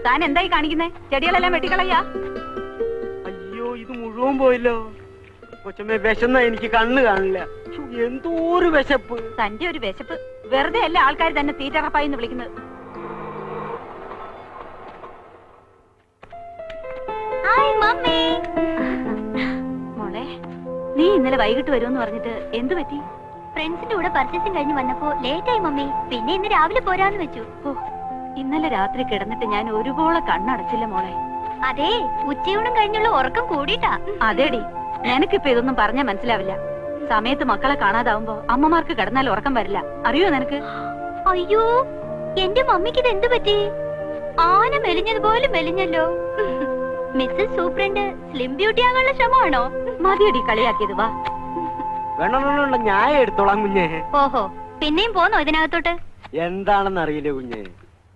താൻ എന്തായി കാണിക്കുന്നേ? ചെടികളെല്ലാം വെട്ടിക്കളയാ? അയ്യോ, ഇത് മുഴുവൻ പോയല്ലോ. കൊച്ചമ്മേ, വിശന്ന എനിക്ക് കണ്ണ് കാണില്ല. എന്തോ ഒരു വിശപ്പ്. തന്റെ ഒരു വിശപ്പ് വെറുതെ അല്ല ആൾക്കാർ തന്നെ തീറ്ററപ്പായി എന്ന് വിളിക്കുന്നത്. മോളെ, നീ ഇന്നലെ വൈകിട്ട് വരുമെന്ന് പറഞ്ഞിട്ട് എന്തു പറ്റി? ഫ്രണ്ട്സിന്റെ കൂടെ പർച്ചേസിംഗ് കഴിഞ്ഞ് വന്നപ്പോ ലേറ്റ് ആയി മമ്മി. പിന്നെ ഇന്ന് രാവിലെ പോരാന്ന് വെച്ചു. ഓ, ഇന്നലെ രാത്രി കിടന്നിട്ട് ഞാൻ ഒരുപോലെ കണ്ണടച്ചില്ല മോളെ. അതെ, ഉച്ചയൂണും കഴിഞ്ഞുള്ള ഉറക്കം കൂടിയിട്ടാ. അതേടി, നിനക്കിപ്പോ ഇതൊന്നും പറഞ്ഞാ മനസ്സിലാവില്ല. സമയത്ത് മക്കളെ കാണാതാവുമ്പോ അമ്മമാർക്ക് കിടന്നാൽ ഉറക്കം വരില്ല. അറിയോ നിനക്ക്? അയ്യോ, എന്റെ മമ്മിക്ക് ഇത് എന്തു പറ്റി? ആന മെലിഞ്ഞതുപോലെ മെലിഞ്ഞല്ലോ. മിസ്സസ് സൂപ്രണ്ട് സ്ലിം ബ്യൂട്ടി ആകാനുള്ള ശ്രമമാണോ? മതിയടി കളിയാക്കിയത്. വാ, വേണമെന്നുള്ള ഞാൻ എടുത്തോളാം കുഞ്ഞെ. ഓഹോ, പിന്നെയും പോന്നോ ഇതിനകത്തോട്ട്? എന്താണെന്ന് അറിയില്ല കുഞ്ഞെ.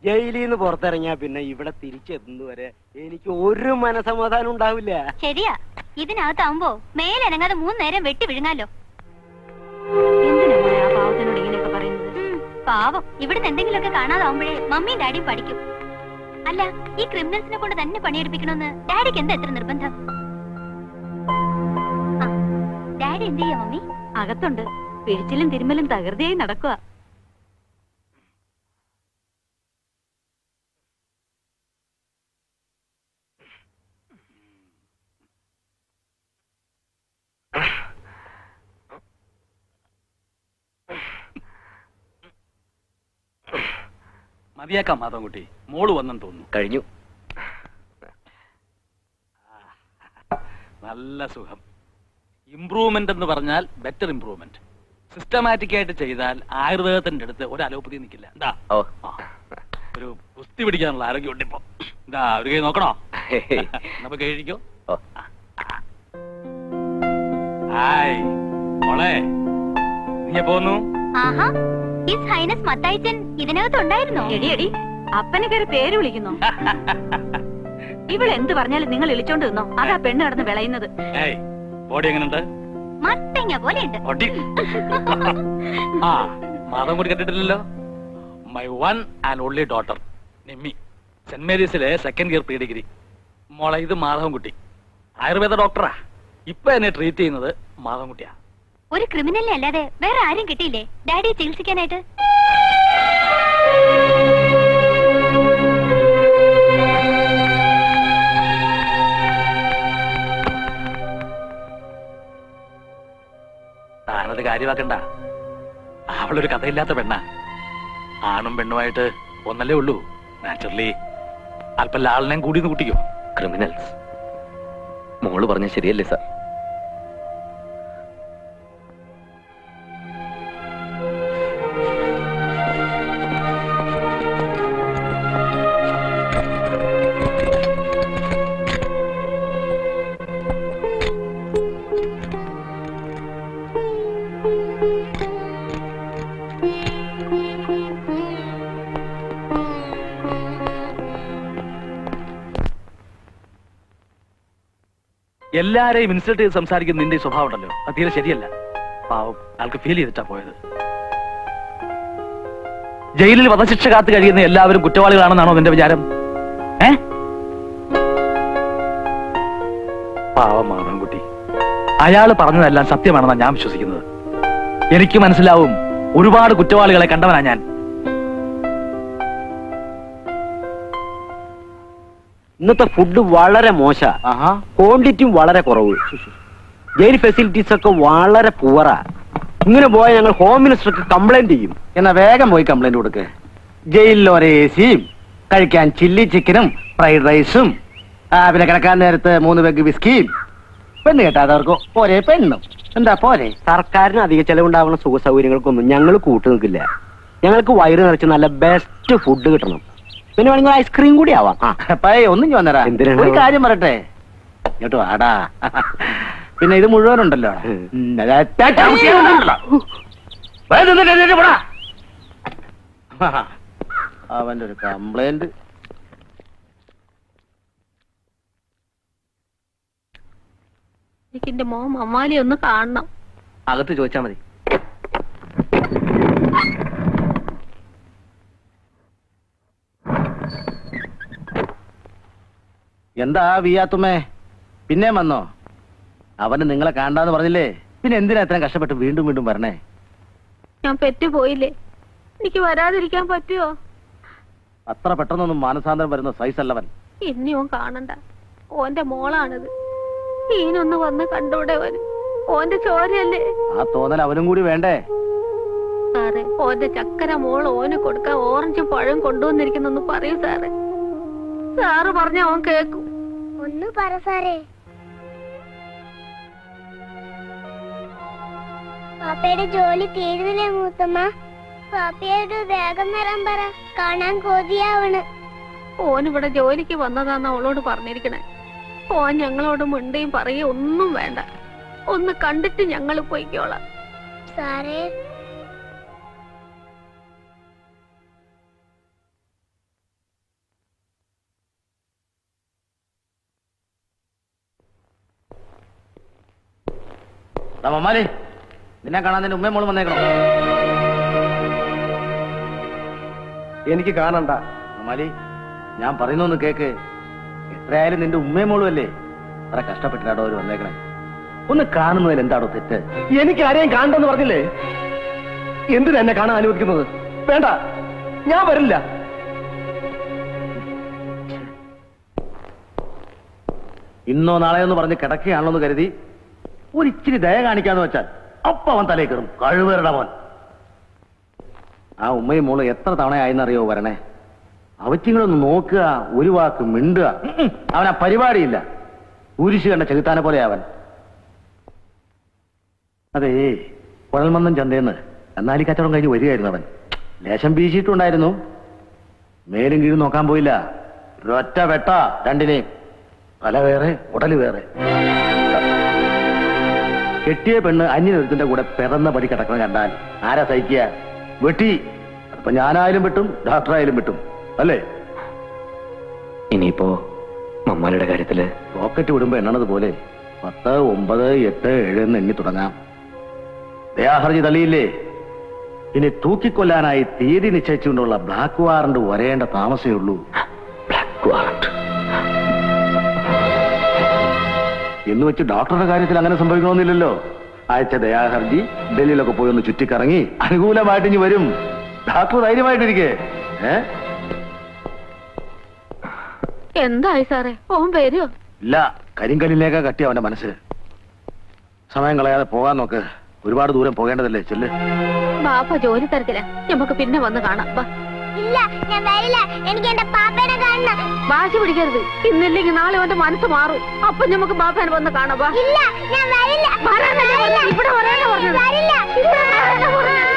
ജയിലിൽ നിന്ന് പുറത്തിറങ്ങിയാ പിന്നെ ഇവിടെ തിരിച്ചെത്തുന്നവരെ എനിക്ക് ഒരു മനസമാധാനം ഉണ്ടാവില്ല. ശരിയാ, ഇതിനകത്താവുമ്പോ മേലനങ്ങാതെ 3 നേരം വെട്ടി വിഴുങ്ങാലോ. എന്തിനാ മോളെ ആ പാവത്തിനോട് ഇങ്ങനെയൊക്കെ പറയുന്നത്? പാവം, ഇവിടുന്ന് എന്തെങ്കിലുമൊക്കെ കാണാതാവുമ്പോഴേ മമ്മിയും ഡാഡിയും പഠിക്കും. അല്ല, ഈ ക്രിമിനൽസിനെ കൊണ്ട് തന്നെ പണിയെടുപ്പിക്കണമെന്ന് ഡാഡിക്ക് എന്താ എത്ര നിർബന്ധം? ഡാഡി എന്ത് ചെയ്യാ മമ്മി? അകത്തുണ്ട്. പിഴിച്ചിലും തിരുമ്മലും തകൃതിയായി നടക്കുക. മതിയാക്കാം മാധവൻകുട്ടി, മോള് വന്നെന്ന് തോന്നുന്നു. കഴിഞ്ഞു. നല്ല സുഖം. ഇംപ്രൂവ്മെന്റ് എന്ന് പറഞ്ഞാൽ ബെറ്റർ ഇംപ്രൂവ്മെന്റ്. സിസ്റ്റമാറ്റിക് ആയിട്ട് ചെയ്താൽ ആയുർവേദത്തിന്റെ അടുത്ത് ഒരു അലോപ്പതി നിൽക്കില്ല. എന്താ ഒരു കുസ്തി പിടിക്കാനുള്ള ആരോഗ്യം ഉണ്ട് ഇപ്പൊ. എന്താ ഒരു കൈ നോക്കണോ? നമുക്ക് കഴിക്കോ? ഹായ് മോളെ, നീ പോന്നു? ആഹാ, ഹിസ് ഹൈനസ് മത്തായിച്ചൻ ഇതിനകത്തുണ്ടായിരുന്നോ? എടി, അപ്പനെ കയറി പേര് വിളിക്കുന്നു. ഇവളെന്ത് പറഞ്ഞാലും നിങ്ങൾ ഇളിച്ചോണ്ട് നിന്നോ. അതാ പെണ്ണ് കിടന്ന് വിളയുന്നത്. ബോഡി എങ്ങനെയുണ്ട്? മത്തങ്ങ പോലെയുണ്ട്. ആ, മാധവൻ കൂടി കണ്ടിട്ടില്ലല്ലോ. My one and only daughter Nimmi, saint മേരീസിലെ 2nd ഇയർ പ്രീ ഡിഗ്രി. മോളെ, ഇത് മാധവൻകുട്ടി, ആയുർവേദ ഡോക്ടറാ. ഇപ്പൊ എന്നെ ട്രീറ്റ് ചെയ്യുന്നത് മാധവൻകുട്ടിയാ. ഒരു ക്രിമിനലിനെ അല്ലാതെ വേറെ ആരും കിട്ടിയില്ലേ ഡാഡിയെ ചികിത്സിക്കാനായിട്ട്? താനത് കാര്യമാക്കണ്ട. അവളൊരു കഥയില്ലാത്ത പെണ്ണാ. ആണും പെണ്ണുമായിട്ട് ഒന്നല്ലേ ഉള്ളൂ. നാച്ചുറലി അല്പം ലാളനെയും കൂടി കൂട്ടിക്കോ. ക്രിമിനൽസ്. മോള് പറഞ്ഞ ശരിയല്ലേ സാർ? എല്ലാരെയും ഇൻസൾട്ട് ചെയ്ത് സംസാരിക്കുന്ന നിന്റെ സ്വഭാവം ഉണ്ടല്ലോ, അത് തീരെ ശരിയല്ല. പാവം, ആൾക്ക് ഫീൽ ചെയ്തിട്ടാ പോയത്. ജയിലിൽ വധശിക്ഷ കാത്തു കഴിയുന്ന എല്ലാവരും കുറ്റവാളികളാണെന്നാണോ നിന്റെ വിചാരം? പാവം മാധവൻകുട്ടി, അയാള് പറഞ്ഞതെല്ലാം സത്യമാണെന്നാണ് ഞാൻ വിശ്വസിക്കുന്നത്. എനിക്ക് മനസ്സിലാവും, ഒരുപാട് കുറ്റവാളികളെ കണ്ടവനാ ഞാൻ. ഇന്നത്തെ ഫുഡ് വളരെ മോശ, ക്വാണ്ടിറ്റിയും വളരെ കുറവ്. ജയിൽ ഫെസിലിറ്റീസ് ഒക്കെ വളരെ പുവറാ. ഇങ്ങനെ പോയാൽ ഞങ്ങൾ ഹോം മിനിസ്റ്റർക്ക് കംപ്ലൈന്റ് ചെയ്യും. എന്നാ വേഗം പോയി കംപ്ലൈന്റ് കൊടുക്ക്. ജയിലിൽ ഒരേ എസിയും, കഴിക്കാൻ ചില്ലി ചിക്കനും ഫ്രൈഡ് റൈസും, പിന്നെ കിടക്കാൻ നേരത്ത് 3 പെഗ് വിസ്കിയും, പെണ്ണ് കേട്ടാതവർക്ക് ഒരേ പെണ്ണും. എന്താ പോരെ? സർക്കാരിന് അധിക ചെലവുണ്ടാകുന്ന സുഖ സൗകര്യങ്ങൾക്കൊന്നും ഞങ്ങൾ കൂട്ടു നിൽക്കില്ല. ഞങ്ങൾക്ക് വയറ് നിറച്ച് നല്ല ബെസ്റ്റ് ഫുഡ് കിട്ടണം. പിന്നെ വേണമെങ്കിൽ ഐസ്ക്രീം കൂടി ആവാം. ഒന്നും ചോന്നരാ. എന്തിനാണ്? ഒരു കാര്യം പറയട്ടെ, ഇങ്ങോട്ട് വാടാ. പിന്നെ ഇത് മുഴുവനുണ്ടല്ലോ. അവന്റെ ഒരു കംപ്ലൈന്റ്. എനിക്ക് എന്റെ മോൻ മമ്മാലി ഒന്ന് കാണണം. അകത്ത് ചോദിച്ചാ മതി. എന്താ വിയാത്തുമ്മേ, പിന്നെ വന്നോ? അവന് നിങ്ങളെ കാണാന്ന് പറഞ്ഞില്ലേ, പിന്നെ എന്തിനാ ഇത്രയും കഷ്ടപ്പെട്ട് വീണ്ടും വീണ്ടും വരണേ? ഞാൻ പെറ്റുപോയില്ലേ, എനിക്ക് വരാതിരിക്കാൻ പറ്റുമോ? അത്ര പെട്ടെന്നൊന്നും മാനസാന്തരം വരുന്ന സൈസ് അല്ലവൻ. ഇനി ഓൻ കാണണ്ട, ഓന്റെ മോളാണിത്. ഈനൊന്ന് വന്ന് കണ്ടൂടെ അവന്? ഓന്റെ ചോരയല്ലേ. ആ തോന്നൽ അവനും കൂടി വേണ്ടേ? സാറേ, ഓന്റെ ചക്കര മോൾ ഓന് കൊടുക്കാൻ ഓറഞ്ചും പഴം കൊണ്ടുവന്നിരിക്കുന്നെന്ന് പറയൂ സാറേ. സാറ് പറഞ്ഞ ഓൻ കേക്കും. ഒന്ന് പറ സാറേ. പാപ്പയുടെ ജോലി തീരുന്നില്ലേ മൂത്തമ്മ? പാപ്പയോട് വേഗം വരാൻ പറ, കാണാൻ കൊതിയാവണ്. ഓനിവിടെ ജോലിക്ക് വന്നതാന്ന് അവളോട് പറഞ്ഞിരിക്കണേ. ഓൻ ഞങ്ങളോട് മിണ്ടിയും പറയുകയും ഒന്നും വേണ്ട. ഒന്ന് കണ്ടിട്ട് ഞങ്ങൾ പോയിക്കോളാം. സാറേ, മമ്മാലി, നിന്നെ കാണാൻ നിന്റെ ഉമ്മയും മോളും വന്നേക്കണോ? എനിക്ക് കാണണ്ട. മമ്മാലി, ഞാൻ പറയുന്നൊന്ന് കേക്ക്. എത്രയായാലും നിന്റെ ഉമ്മയും മോളും അല്ലേ? അത്ര കഷ്ടപ്പെട്ടിട്ടാടോ അവര് വന്നേക്കണേ. ഒന്ന് കാണുന്നതിൽ എന്താടോ തെറ്റ്? എനിക്ക് ആരെയും കാണണ്ടെന്ന് പറഞ്ഞില്ലേ? എന്തിനാ എന്നെ കാണാൻ അനുവദിക്കുന്നത്? വേണ്ട, ഞാൻ വരില്ല. ഇന്നോ നാളെയോ എന്ന് പറഞ്ഞ് കിടക്കുകയാണല്ലോ എന്ന് കരുതി ഒരിച്ചിരി ദയ കാണിക്കാന്ന് വെച്ചാൽ അപ്പ അവൻ തലേ കയറും. കഴിവേറുടെ മോൻ. ആ ഉമ്മയും മോള് എത്ര തവണയായെന്നറിയോ വരണേ? അവറ്റിങ്ങളൊന്ന് നോക്കുക, ഒരു വാക്ക് മിണ്ടുക. അവനാ പരിപാടിയില്ല. കുരിശ് കണ്ട ചെകുത്താനെ പോലെ അവൻ. അതേ, കുഴൽമന്ദം ചന്തേന്ന് എന്നാലി കച്ചവടം കഴിഞ്ഞ് വരികയായിരുന്നു അവൻ. ലേശം വീശിയിട്ടുണ്ടായിരുന്നു. മേലും കീഴും നോക്കാൻ പോയില്ല. ഒരൊറ്റ വെട്ട രണ്ടിനെയും. തല വേറെ, ഉടല് വേറെ. കെട്ടിയ പെണ്ണ് അന്യനൊരുത്തിന്റെ കൂടെ പിറന്ന പടി കിടക്കണം കണ്ടാൽ ആരാ സഹിക്കുക? വെട്ടി. അപ്പൊ ഞാനായാലും വെട്ടും, ഡോക്ടറായാലും വെട്ടും, അല്ലേ? ഇനിയിപ്പോ മമ്മാലിയുടെ കാര്യത്തില് റോക്കറ്റ് വിടുമ്പോ എണ്ണണത് പോലെ 10, 9, 8, 7 എന്ന് എണ്ണി തുടങ്ങാം. ദയാഹർജി തള്ളിയില്ലേ? ഇനി തൂക്കിക്കൊല്ലാനായി തീയതി നിശ്ചയിച്ചുകൊണ്ടുള്ള ബ്ലാക്ക് വാറണ്ട് വരേണ്ട താമസമേ ഉള്ളൂ. ബ്ലാക്ക് വാറണ്ട് എന്ന് വെച്ച് ഡോക്ടറുടെ കാര്യത്തിൽ അങ്ങനെ സംഭവിക്കണമെന്നില്ലല്ലോ. അയച്ച ദയാഹർജി ഡൽഹിയിലൊക്കെ പോയി ഒന്ന് ചുറ്റിക്കറങ്ങി അനുകൂലമായിട്ട് ഇനി വരും. ഡോക്ടർ ധൈര്യമായിട്ടിരിക്കേ. എന്തായി സാറേ, ഓൻ വരുമോ? ഇല്ല, കരിങ്കല്ലിലേക്കാ കട്ടി അവന്റെ മനസ്സ്. സമയം കളയാതെ പോകാൻ നോക്ക്. ഒരുപാട് ദൂരം പോകേണ്ടതല്ലേ. ചെല്ല്. ബാപ്പ ജോലി തരത്തില്ല. നമുക്ക് പിന്നെ വന്ന് കാണാം. വാ. ഇല്ല, ഞാൻ വരില്ല. എനിക്ക് എന്റെ പാപ്പേനെ കാണണം. വാശി പിടിക്കരുത്. ഇന്നില്ലെങ്കിൽ നാളെ അവന്റെ മനസ്സ് മാറും. അപ്പൊ നമുക്ക് ബാപ്പേനെ വന്ന് കാണാം. വാ. ഇല്ല, ഞാൻ വരില്ല. വരാനല്ലേ പറഞ്ഞത്? ഇവിടെ വരാനാ പറഞ്ഞത്. വരില്ല. ഇവിടെ വരാനാ പറഞ്ഞത്.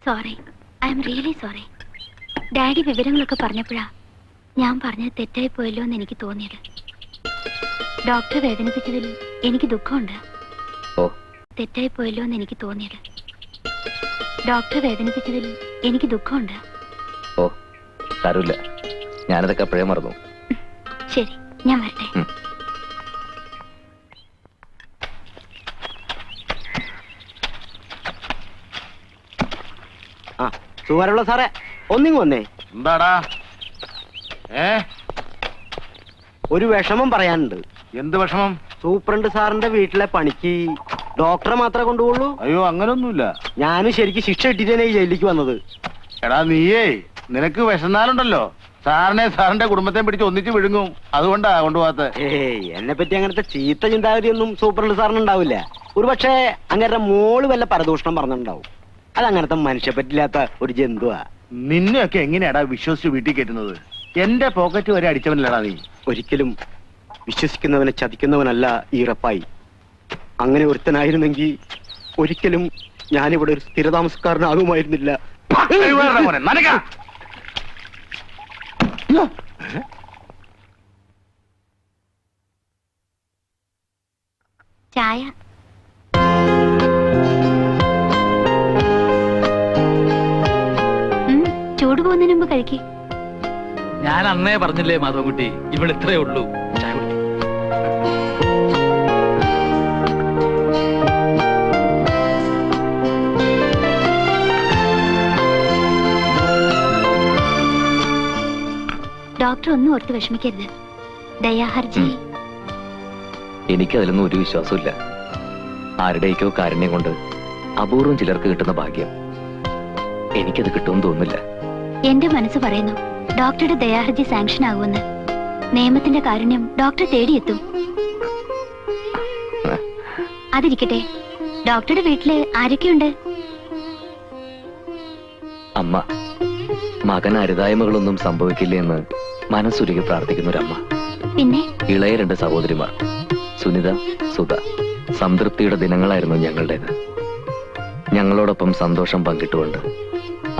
Sorry, I am really sorry. Daddy വിവരങ്ങളൊക്കെ പറഞ്ഞപ്പോഴാ ഞാൻ പറഞ്ഞത് തെറ്റായി പോയല്ലോ എന്ന് എനിക്ക് തോന്നിയത്. ഡോക്ടറെ വേദനിപ്പിച്ചതിൽ എനിക്ക് ദുഃഖമുണ്ട്. ഓ, തെറ്റായി പോയല്ലോ എന്ന് എനിക്ക് തോന്നിയത്. ഡോക്ടറെ വേദനിപ്പിച്ചതിൽ എനിക്ക് ദുഃഖമുണ്ട്. ഓ, സാരമില്ല. ഞാനതൊക്കെ അപ്പോഴേ മറന്നു. ശരി, ഞാൻ വരട്ടെ. ആ, സുമാരുള്ള സാറേ, ഒന്നിങ്ങ് വന്നേ. എന്താടാ? ഒരു വിഷമം പറയാനുണ്ട്. എന്ത് വിഷമം? സൂപ്രണ്ട് സാറിന്റെ വീട്ടിലെ പണിക്ക് ഡോക്ടറെ മാത്രമേ കൊണ്ടുപോകുള്ളൂ. അയ്യോ, അങ്ങനൊന്നുമില്ല. ഞാനും ശരിക്കും ശിക്ഷ ഇട്ടിട്ടാണ് ഈ ജയിലിലേക്ക് വന്നത്. എടാ നീയേ, നിനക്ക് വിശന്നാലുണ്ടല്ലോ സാറിന്റെ കുടുംബത്തെ പിടിച്ച് ഒന്നിച്ച് വിഴുങ്ങും. അതുകൊണ്ടാ കൊണ്ടുപോകാത്ത. ഏയ്, എന്നെ പറ്റി അങ്ങനത്തെ ചീത്ത ചിന്താഗതിയൊന്നും സൂപ്രണ്ട് സാറിന് ഉണ്ടാവില്ല. ഒരു പക്ഷേ അങ്ങനത്തെ മോള് വല്ല പരദൂഷണം പറഞ്ഞിട്ടുണ്ടാവും. അതങ്ങനത്തെ മനുഷ്യ പറ്റില്ലാത്ത ഒരു ജന്തുവാ. നിന്നെയൊക്കെ എങ്ങനെയാടാ വിശ്വസിച്ച് വീട്ടിൽ കയറ്റുന്നത്? എന്റെ പോക്കറ്റ് വരെ അടിച്ചവനല്ലടാ നീ. ഒരിക്കലും വിശ്വസിക്കുന്നവനെ ചതിക്കുന്നവനല്ല ഈ റപ്പായി. അങ്ങനെ ഒരുത്തനായിരുന്നെങ്കിൽ ഒരിക്കലും ഞാനിവിടെ ഒരു സ്ഥിരതാമസക്കാരനാകുമായിരുന്നില്ല. ചായ. ചൂട് പോകുന്നതിന് മുമ്പ് കഴിക്കേ. ഞാൻ അന്നേ പറഞ്ഞില്ലേ മാധവൻകുട്ടി, ഇവിടെ ഇത്രേ ഉള്ളൂ. ചായ കുടിക്ക്. ഡോക്ടർ ഒന്നും ഓർത്ത് വിഷമിക്കരുത്. ദയാഹർജി. എനിക്കതിലൊന്നും ഒരു വിശ്വാസമില്ല. ആരുടെയൊക്കെയോ കാരുണ്യം കൊണ്ട് അപൂർവം ചിലർക്ക് കിട്ടുന്ന ഭാഗ്യം എനിക്കത് കിട്ടുമെന്ന് തോന്നുന്നില്ല. എന്റെ മനസ്സ് പറയുന്നു ഡോക്ടറുടെ ദയാഹർജി സാങ്ഷൻ ആകുമെന്ന്. നിയമത്തിന്റെ കാരുണ്യം ഡോക്ടറെ തേടിയെത്തും. അതിരിക്കട്ടെ, ഡോക്ടറുടെ വീട്ടില് ആരൊക്കെയുണ്ട്? അമ്മ, മകൻ അരുതായ്മകളൊന്നും സംഭവിക്കില്ല എന്ന് മനസ്സുരുകി പ്രാർത്ഥിക്കുന്ന ഒരമ്മ. പിന്നെ ഇളയ 2 സഹോദരിമാർ, സുനിത, സുധ. സംതൃപ്തിയുടെ ദിനങ്ങളായിരുന്നു ഞങ്ങളുടേത്. ഞങ്ങളോടൊപ്പം സന്തോഷം പങ്കിട്ടുകൊണ്ട്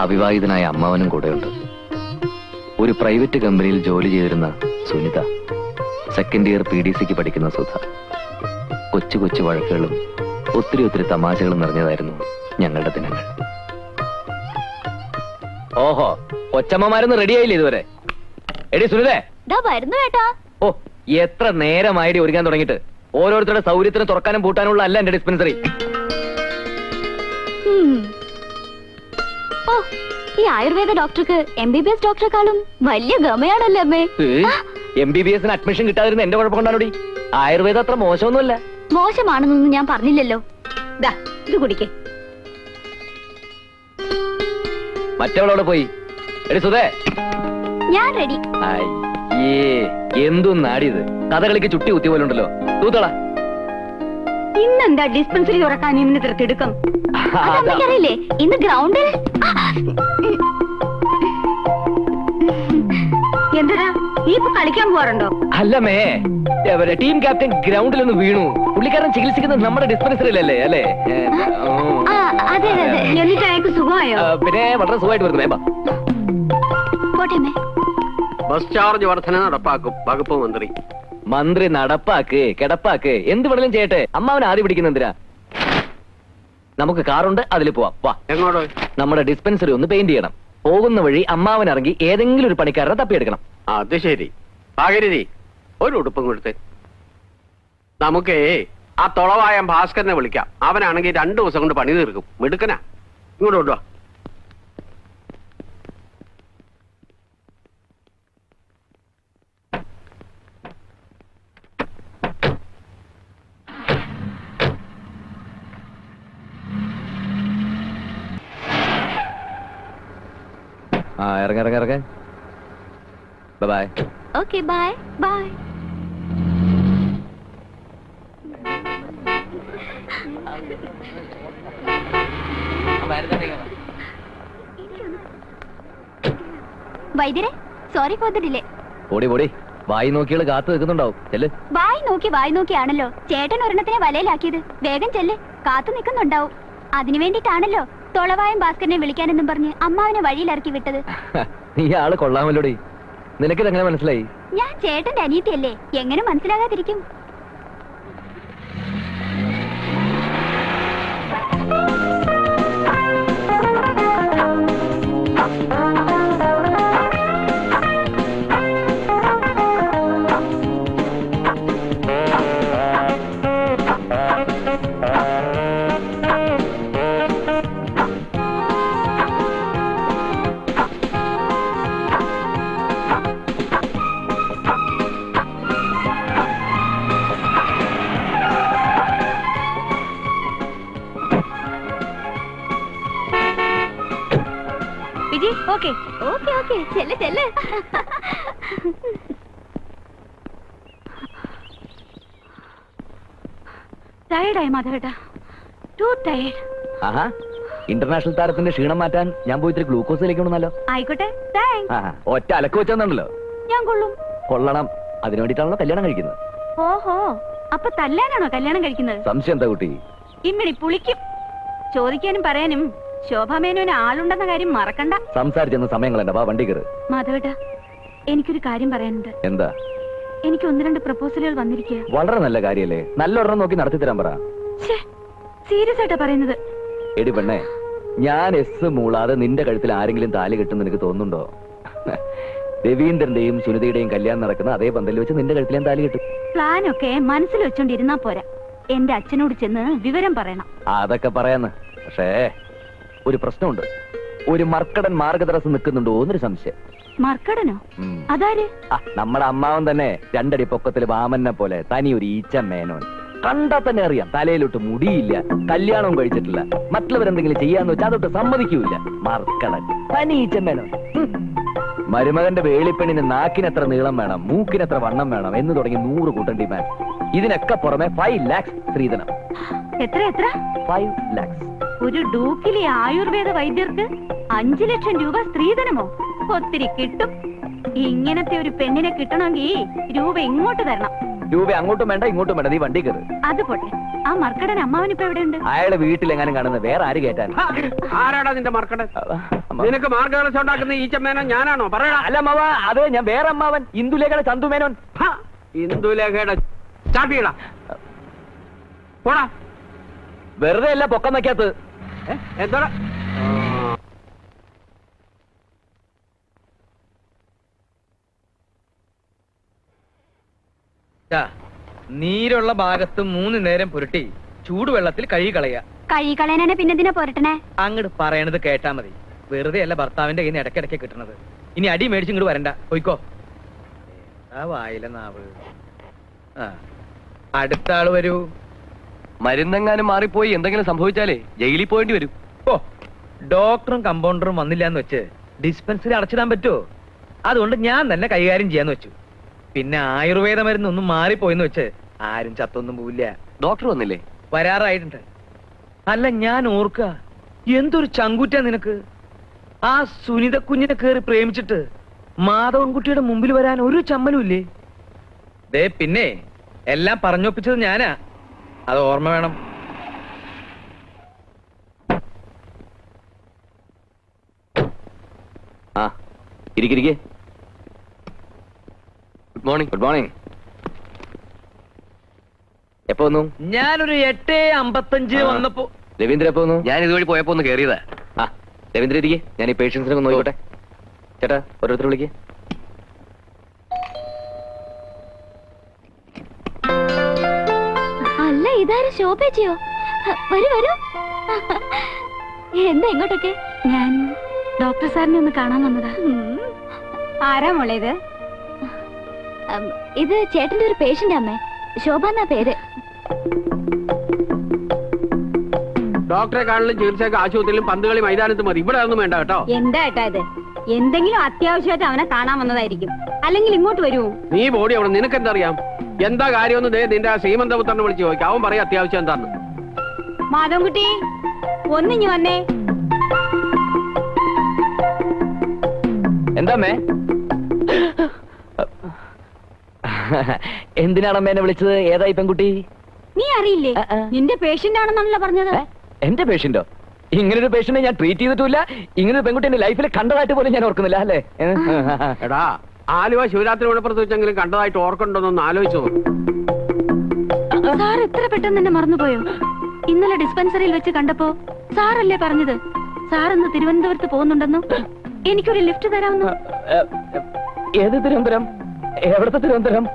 അവിവാഹിതനായ അമ്മാവനും കൂടെയുണ്ട്. ഒരു പ്രൈവറ്റ് കമ്പനിയിൽ ജോലി ചെയ്തിരുന്ന സുനിത, സെക്കൻഡ് ഇയർ PDCക്ക് പഠിക്കുന്ന സുധ. കൊച്ചു കൊച്ചു വഴക്കുകളും ഒത്തിരി തമാശകളും നിറഞ്ഞതായിരുന്നു ഞങ്ങളുടെ ദിനങ്ങൾ. ഓഹോ, കൊച്ചമ്മമാരൊന്നും റെഡിയായില്ലേ ഇതുവരെ? എടി സുനിതേ. വരുന്നു കേട്ടോ. ഓ, എത്ര നേരമായിടി ഒരുങ്ങാൻ തുടങ്ങിയിട്ട്. ഓരോരുത്തരുടെ സൗകര്യത്തിന് തുറക്കാനും പൂട്ടാനുള്ള അല്ല എന്റെ ഡിസ്പെൻസറി. ഓ, ഈ ആയുർവേദ ഡോക്ടർക്ക് MBBS ഡോക്ടറെക്കാളും വലിയ ഗമയാണല്ലേ അമ്മേ? MBBS അഡ്മിഷൻ കിട്ടാതിരുന്ന എന്റെ കുഴപ്പം കൊണ്ടാണോടി. ആയുർവേദം അത്ര മോശമൊന്നുമല്ല. മോശമാണെന്നൊന്നും ഞാൻ പറഞ്ഞില്ലല്ലോ. ഇത് കുടിക്കേ. മറ്റവളോട് പോയി. എടി സുധേ. ഞാൻ റെഡി. അയ്യേ, എന്തും നാടിയത്. കഥകളിക്ക് ചുട്ടി കുത്തി പോലെ ഉണ്ടല്ലോ. തൂത്തള. ഇന്നെന്താ ഡിസ്പെൻസറി തുറക്കാൻ ഇന്ന് തിടുക്കം? അറിയില്ലേ, ഇന്ന് ഗ്രൗണ്ടിൽ എന്താ നീ ഇപ്പൊ കളിക്കാൻ പോവാറുണ്ടോ? അല്ലമ്മേ, ടീം ക്യാപ്റ്റൻ ഗ്രൗണ്ടിൽ ഒന്ന് വീണു. പുള്ളിക്കാരൻ ചികിത്സിക്കുന്നത് നമ്മുടെ ഡിസ്പെൻസറിയിലല്ലേ? അല്ലേ? അതെ അതെ. എന്നിട്ട് അയാൾക്ക് സുഖമായോ? പിന്നെ വളരെ സുഖമായിട്ട് വരുന്നു. വേമ്പ പോട്ടെ. ബസ് ചാർജ് വർധന നടപ്പാക്കും വകുപ്പ് മന്ത്രി. മന്ത്രി നടപ്പാക്ക് കിടപ്പാക്ക് എന്ത് വേണേലും ചെയ്യട്ടെ. അമ്മാവനെ ആദ്യം പിടിക്കുന്ന എന്തിനാ? നമുക്ക് കാറുണ്ട്, അതിൽ പോവാം. വാ. എങ്ങോട്ട്? നമ്മുടെ ഡിസ്പെൻസറി ഒന്ന് പെയിന്റ് ചെയ്യണം. പോകുന്ന വഴി അമ്മാവൻ ഇറങ്ങി ഏതെങ്കിലും ഒരു പണിക്കാരനെ തപ്പിയെടുക്കണം. അത് ശരി. ഭാഗരതി, ഒരു ഉടുപ്പും കൊടുത്ത്. നമുക്കേ ആ തൊളവായ ഭാസ്കരനെ വിളിക്കാം. അവനാണെങ്കിൽ 2 ദിവസം കൊണ്ട് പണി തീർക്കും. മിടുക്കനാ. ഇങ്ങോട്ട് കൊണ്ടുവാ. ഇറങ്ങ. ബൈ. Okay, bye bye. വൈദ്യരെ, സോറി ഫോർ ദ ഡിലേ. ഓടി വായി നോക്കിയാൽ കാത്തു നിൽക്കുന്നുണ്ടാവും. ചെല്ല്. വായി നോക്കിയാണല്ലോ ചേട്ടൻ ഒരെണ്ണത്തിനെ വലയിലാക്കിയത്. വേഗം ചെല്ല്, കാത്തു നിൽക്കുന്നുണ്ടാവും. അതിനു വേണ്ടിട്ടാണല്ലോ തൊളവായും ഭാസ്കരനെ വിളിക്കാനെന്നും പറഞ്ഞ് അമ്മാവിനെ വഴിയിലിറക്കി വിട്ടത്. നീ ആള് കൊള്ളാമല്ലോടി. നിനക്കിതെങ്ങനെ മനസ്സിലായി? ഞാൻ ചേട്ടന്റെ അനിയത്തിയല്ലേ, എങ്ങനെ മനസ്സിലാകാതിരിക്കും? ഓക്കെ ഓക്കെ ഓക്കെ, ചെല്ല് ചെല്ല്. ടയർഡായി മാധവേട്ടാ, ടു ടയർഡ്. ആഹാ, ഇന്റർനാഷണൽ താരത്തിന്റെ ക്ഷീണം മാറ്റാൻ ഞാൻ പോയി ഇത്തിരി ഗ്ലൂക്കോസ് കഴിക്കണമെന്നല്ലോ. ആയിക്കോട്ടെ, താങ്ക്സ്. ഒറ്റ അലക്ക് വെച്ചെന്നുണ്ടല്ലോ. ഞാൻ കൊള്ളും. കൊള്ളണം. അതിനു വേണ്ടിട്ടാണല്ലോ കല്യാണം കഴിക്കുന്നത്. ഓഹോ, അപ്പൊ തല്ലാനാണോ കല്യാണം കഴിക്കുന്നത്? സംശയം എന്താ കുട്ടി? ഇമ്മിണി പുളിക്കും. ചോദിക്കാനും പറയാനും ശോഭാമേനോന് ആളുണ്ടെന്ന കാര്യം മറക്കണ്ട. സംസാരിച്ചെന്ന സമയങ്ങളെന്താ? വാ, വണ്ടി കയറ്. മാധവേട്ടാ, എനിക്കൊരു കാര്യം പറയാനുണ്ട്. എന്താ? എനിക്ക് 1-2 പ്രപ്പോസലുകൾ വന്നിരിക്കുക. വളരെ നല്ല കാര്യല്ലേ, നല്ലൊരെണ്ണം നോക്കി നടത്തി തരാൻ പറ. സീരിയസ് ആയിട്ടാ പറയുന്നത്. എടി പെണ്ണേ, ഞാൻ എസ് മൂളാതെ നിന്റെ കഴുത്തിൽ ആരെങ്കിലും താലി കെട്ടുന്ന നിനക്ക് തോന്നുന്നുണ്ടോ? രവീന്ദ്രന്റെയും സുനിതയുടെയും കല്യാണം നടക്കുന്ന അതേ പന്തലിൽ വെച്ച് നിന്റെ കഴുത്തിൽ ഞാൻ താലി കെട്ടും. പ്ലാനൊക്കെ മനസ്സിൽ വെച്ചോണ്ടിരുന്നാ പോരാ, എന്റെ അച്ഛനോട് ചെന്ന് വിവരം പറയണം. അതൊക്കെ പറയാന്ന്. പക്ഷേ ഒരു പ്രശ്നമുണ്ട്. ഒരു മർക്കടൻ മാർഗതടസ്സം നിൽക്കുന്നുണ്ടോ എന്നൊരു സംശയം. മർക്കടനോ? അതാര്? നമ്മുടെ അമ്മാവൻ തന്നെ 2 അടി പൊക്കത്തിൽ വാമനെ പോലെ തനി ഒരു ഈച്ച മേനോൻ. കണ്ടാൽ തന്നെ അറിയാം തലയിലോട്ട് മുടിയില്ല, കല്യാണവും കഴിച്ചിട്ടില്ല, മറ്റുള്ളവരെന്തെങ്കിലും ചെയ്യാന്ന് വെച്ചാൽ അതൊട്ട് സമ്മതിക്കൂല. മർക്കടൻ തനി ചെമ്മേനോൻ. മരുമകന്റെ വേളിപ്പെണ്ണിന് നാക്കിനെത്ര നീളം വേണം, മൂക്കിനെത്ര വണ്ണം വേണം എന്ന് തുടങ്ങി 100 കൂട്ടം ഡിമാൻഡ്. ഇതിനൊക്കെ പുറമെ 5 lakhs സ്ത്രീധനം. എത്ര എത്ര? 5 lakhs. ഒരു ഡൂക്കിലെ ആയുർവേദ വൈദ്യർക്ക് 5 ലക്ഷം രൂപ സ്ത്രീധനമോ? ഒത്തിരി കിട്ടും. ഇങ്ങനത്തെ ഒരു പെണ്ണിനെ കിട്ടണമെങ്കിൽ രൂപ ഇങ്ങോട്ട് തരണം. രൂപ അങ്ങോട്ടും വേണ്ട ഇങ്ങോട്ടും വേണ്ട, നീ വണ്ടി കയറ്. അത് പോട്ടെ, ആ മർക്കടൻ അമ്മാവനിപ്പോ എവിടെയുണ്ട്? അയാളുടെ വീട്ടിലെങ്ങാനും കാണുന്ന വേറെ ആര് കേട്ടാൻ? ആരാടാ നിന്റെ മർക്കടൻ? നിനക്ക് മാർഗദർശനം ഉണ്ടാക്കുന്ന ഈ ചെമ്മേനോ ഞാനാണോ? പറയടാ. അല്ല അമ്മാവ, അത് ഞാൻ വേറെ അമ്മാവൻ, ഇന്ദുലേഖയുടെ ചന്തുമേനോൻ. ഇന്ദുലേഖയുടെ ചാട്ടിയടാ പോടാ. വെറുതെ അല്ല പൊക്കം വയ്ക്കാത്തത്. എന്താടാ? നീരുള്ള ഭാഗത്ത് 3 നേരം പുരട്ടി ചൂടുവെള്ളത്തിൽ കഴുകി കളയുക. കഴികളേനെ പിന്നെന്തിനാ പോരട്ടണേ? അങ്ങോട്ട് പറയണത് കേട്ടാ മതി. വെറുതെ അല്ല ഭർത്താവിന്റെ കയ്യിൽ നിന്ന് ഇടയ്ക്കിടയ്ക്ക് കിട്ടണത്. ഇനി അടി മേടിച്ച് ഇങ്ങോട്ട് വരണ്ട, പോയിക്കോ. ആ വായില നാവ്. ആ അടുത്ത ആള് വരൂ. മരുന്നെങ്ങാനും മാറിപ്പോയി എന്തെങ്കിലും സംഭവിച്ചാലേ ജയിലിൽ പോയിട്ട് വരും. ഓ, ഡോക്ടറും കമ്പൗണ്ടറും വന്നില്ല എന്ന് വെച്ച് ഡിസ്പെൻസറി അടച്ചിടാൻ പറ്റുമോ? അതുകൊണ്ട് ഞാൻ തന്നെ കൈകാര്യം ചെയ്യാന്ന് വെച്ചു. പിന്നെ ആയുർവേദ മരുന്നൊന്നും മാറിപ്പോയെന്ന് വെച്ച് ആരും ചത്തൊന്നും പോവില്ല. ഡോക്ടർ വന്നില്ലേ? വരാറായിട്ടുണ്ട്. അല്ല, ഞാൻ ഓർക്കുക, എന്തൊരു ചങ്കൂറ്റാ നിനക്ക്. ആ സുനിത കുഞ്ഞിനെ കേറി പ്രേമിച്ചിട്ട് മാധവൻകുട്ടിയുടെ മുമ്പിൽ വരാൻ ഒരു ചമ്മലും ഇല്ലേ? ദേ, പിന്നെ എല്ലാം പറഞ്ഞൊപ്പിച്ചത് ഞാനാ, അത് ഓർമ്മ വേണം. ആ ഇരിക്കിരിക്കെ. Good morning. Good morning. എപ്പോ വന്നു? ഞാനൊരു 8:55 വന്നപ്പോ. രവീന്ദ്ര എപ്പോ വന്നു? ഞാൻ ഇതുവഴി പോയപ്പോ ഒന്ന് കയറിയതാ. ആ രവീന്ദ്ര ഇരിക്കെ, ഞാൻ ഈ പേഷ്യൻസിനെ ഒന്ന് നോക്കട്ടെ. ചേട്ടാ ഓരോരുത്തർ വിളിക്കേ. അല്ല, ഇതാരും ശോഭേച്ചിയോ? വരൂ വരൂ. എന്താ ഇങ്ങോട്ടൊക്കെ? ഞാൻ ഡോക്ടർ സാറിനെ ഒന്ന് കാണാൻ വന്നതാ. ആരാ മോളെ ഇത്? ഇത് ചേട്ടന്റെ ഒരു പേഷ്യന്റ് അമ്മേ, ശോഭ എന്നാ പേര്. ഡോക്ടറെ കാണലും ചികിത്സയൊക്കെ ആശുപത്രിയിലും പന്തുകളി മൈതാനത്ത് മതി, ഇവിടെ ഒന്നും വേണ്ട കേട്ടോ. എന്താ ഏട്ടാ ഇത്? എന്തെങ്കിലും അത്യാവശ്യമായിട്ട് അവനെ കാണാൻ വന്നതായിരിക്കും, അല്ലെങ്കിൽ ഇങ്ങോട്ട് വരൂ. നീ ബോഡി അവിടെ, നിനക്കെന്തറിയാം? എന്താ കാര്യമൊന്നും ദേ നിന്റെ ആ ശ്രീമന്തപുത്രനെ വിളിച്ച് ചോദിക്കാം, അവൻ പറയാം അത്യാവശ്യം എന്താന്ന്. മാധവൻകുട്ടി, ഒന്നിഞ്ഞു വന്നേ. എന്താമ്മേ? എന്തിനാണ് എന്നെ വിളിച്ചത്? ഏതായി പെൺകുട്ടി? നീ അറിയില്ലേ? നിന്റെ പേഷ്യന്റ് ആണെന്നാണല്ലോ പറഞ്ഞത്. എന്റെ പേഷ്യന്റോ? ഇങ്ങനൊരു പേഷ്യന്റിനെ ഞാൻ ട്രീറ്റ് ചെയ്തിട്ടില്ല. ഇങ്ങനൊരു പെൺകുട്ടി എന്റെ ലൈഫിൽ കണ്ടതായിട്ട് പോലും ഞാൻ ഓർക്കുന്നില്ല. അല്ലേ? എടാ, ആലുവ ശിവരാത്രി വിളപ്പുറത്ത് വെച്ചെങ്കിലും കണ്ടതായിട്ട് ഓർക്കണ്ടോന്നൊന്ന് ആലോചിച്ചു. സാർ എത്ര പെട്ടെന്ന് എന്നെ മറന്നുപോയോ? ഇന്നലെ ഡിസ്പെൻസറിയിൽ വെച്ച് കണ്ടപ്പോ സാറല്ലേ പറഞ്ഞത് സാർ ഇന്ന് തിരുവനന്തപുരത്ത് പോകുന്നുണ്ടെന്നും എനിക്കൊരു ലിഫ്റ്റ് തരാമെന്നും. ഏത് തിരുവനന്തപുരം? എവിടത്തെ തിരുവനന്തപുരം?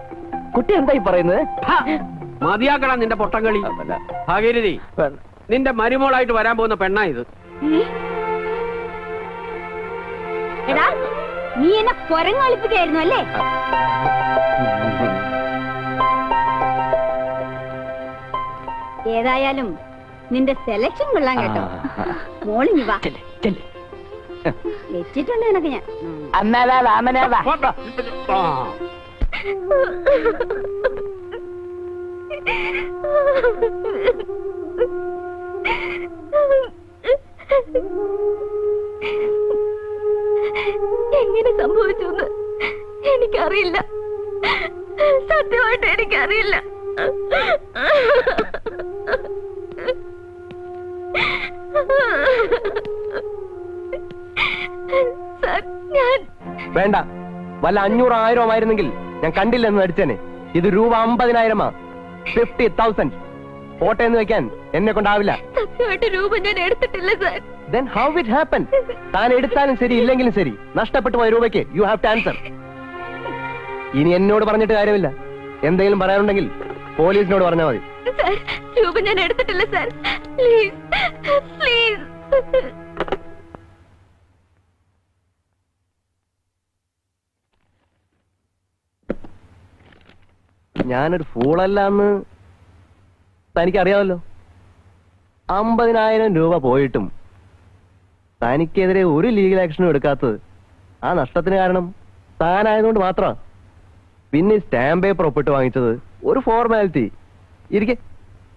കുട്ടി എന്തായി പറയുന്നത്? മതിയാക്കടാ നിന്റെ പൊട്ടംകളി. ഭാഗീരഥി, നിന്റെ മരുമോളായിട്ട് വരാൻ പോകുന്ന പെണ്ണാ ഇത്. എടാ, നീ എന്നെ കൊരങ്ങളിപ്പിക്കായിരുന്നു അല്ലേ? ഏതായാലും നിന്റെ സെലക്ഷൻ കൊള്ളാൻ കേട്ടോ. മോളിഞ്ഞു വാ, വെച്ചിട്ടുണ്ട് നിനക്ക് ഞാൻ. എങ്ങനെ സംഭവിച്ചു എന്ന് എനിക്കറിയില്ല, സത്യമായിട്ട് എനിക്കറിയില്ല. വേണ്ട, വല്ല 500,000 ആയിരുന്നെങ്കിൽ ഞാൻ കണ്ടില്ലെന്ന് നടിച്ചേനെ. ഇത് രൂപ 50,000. 50,000 പോട്ടെ എന്ന് വെക്കാൻ എന്നെ കൊണ്ടാവില്ല. സത്യമായിട്ട് രൂപ ഞാൻ എടുത്തിട്ടില്ല sir. Then how it happened? താൻ എടുത്താലും ശരി ഇല്ലെങ്കിലും ശരി, നഷ്ടപ്പെട്ടു പോയ രൂപയ്ക്ക് യു ഹാവ് ടു ആൻസർ. ഇനി എന്നോട് പറഞ്ഞിട്ട് കാര്യമില്ല. എന്തെങ്കിലും പറയാനുണ്ടെങ്കിൽ പോലീസിനോട് പറഞ്ഞാൽ മതി. സാർ, രൂപ ഞാൻ എടുത്തിട്ടില്ല സാർ. Please please. ഞാനൊരു ഫൂളല്ല എന്ന് തനിക്കറിയാമല്ലോ, 50,000 രൂപ പോയിട്ടും തനിക്കെതിരെ ഒരു ലീഗൽ ആക്ഷനും എടുക്കാത്തത് ആ നഷ്ടത്തിന് കാരണം താനായതുകൊണ്ട് മാത്രമാണ്. പിന്നെ സ്റ്റാമ്പ് പേപ്പർ ഒപ്പിട്ട് വാങ്ങിച്ചത് ഒരു ഫോർമാലിറ്റി. ഇരിക്കെ.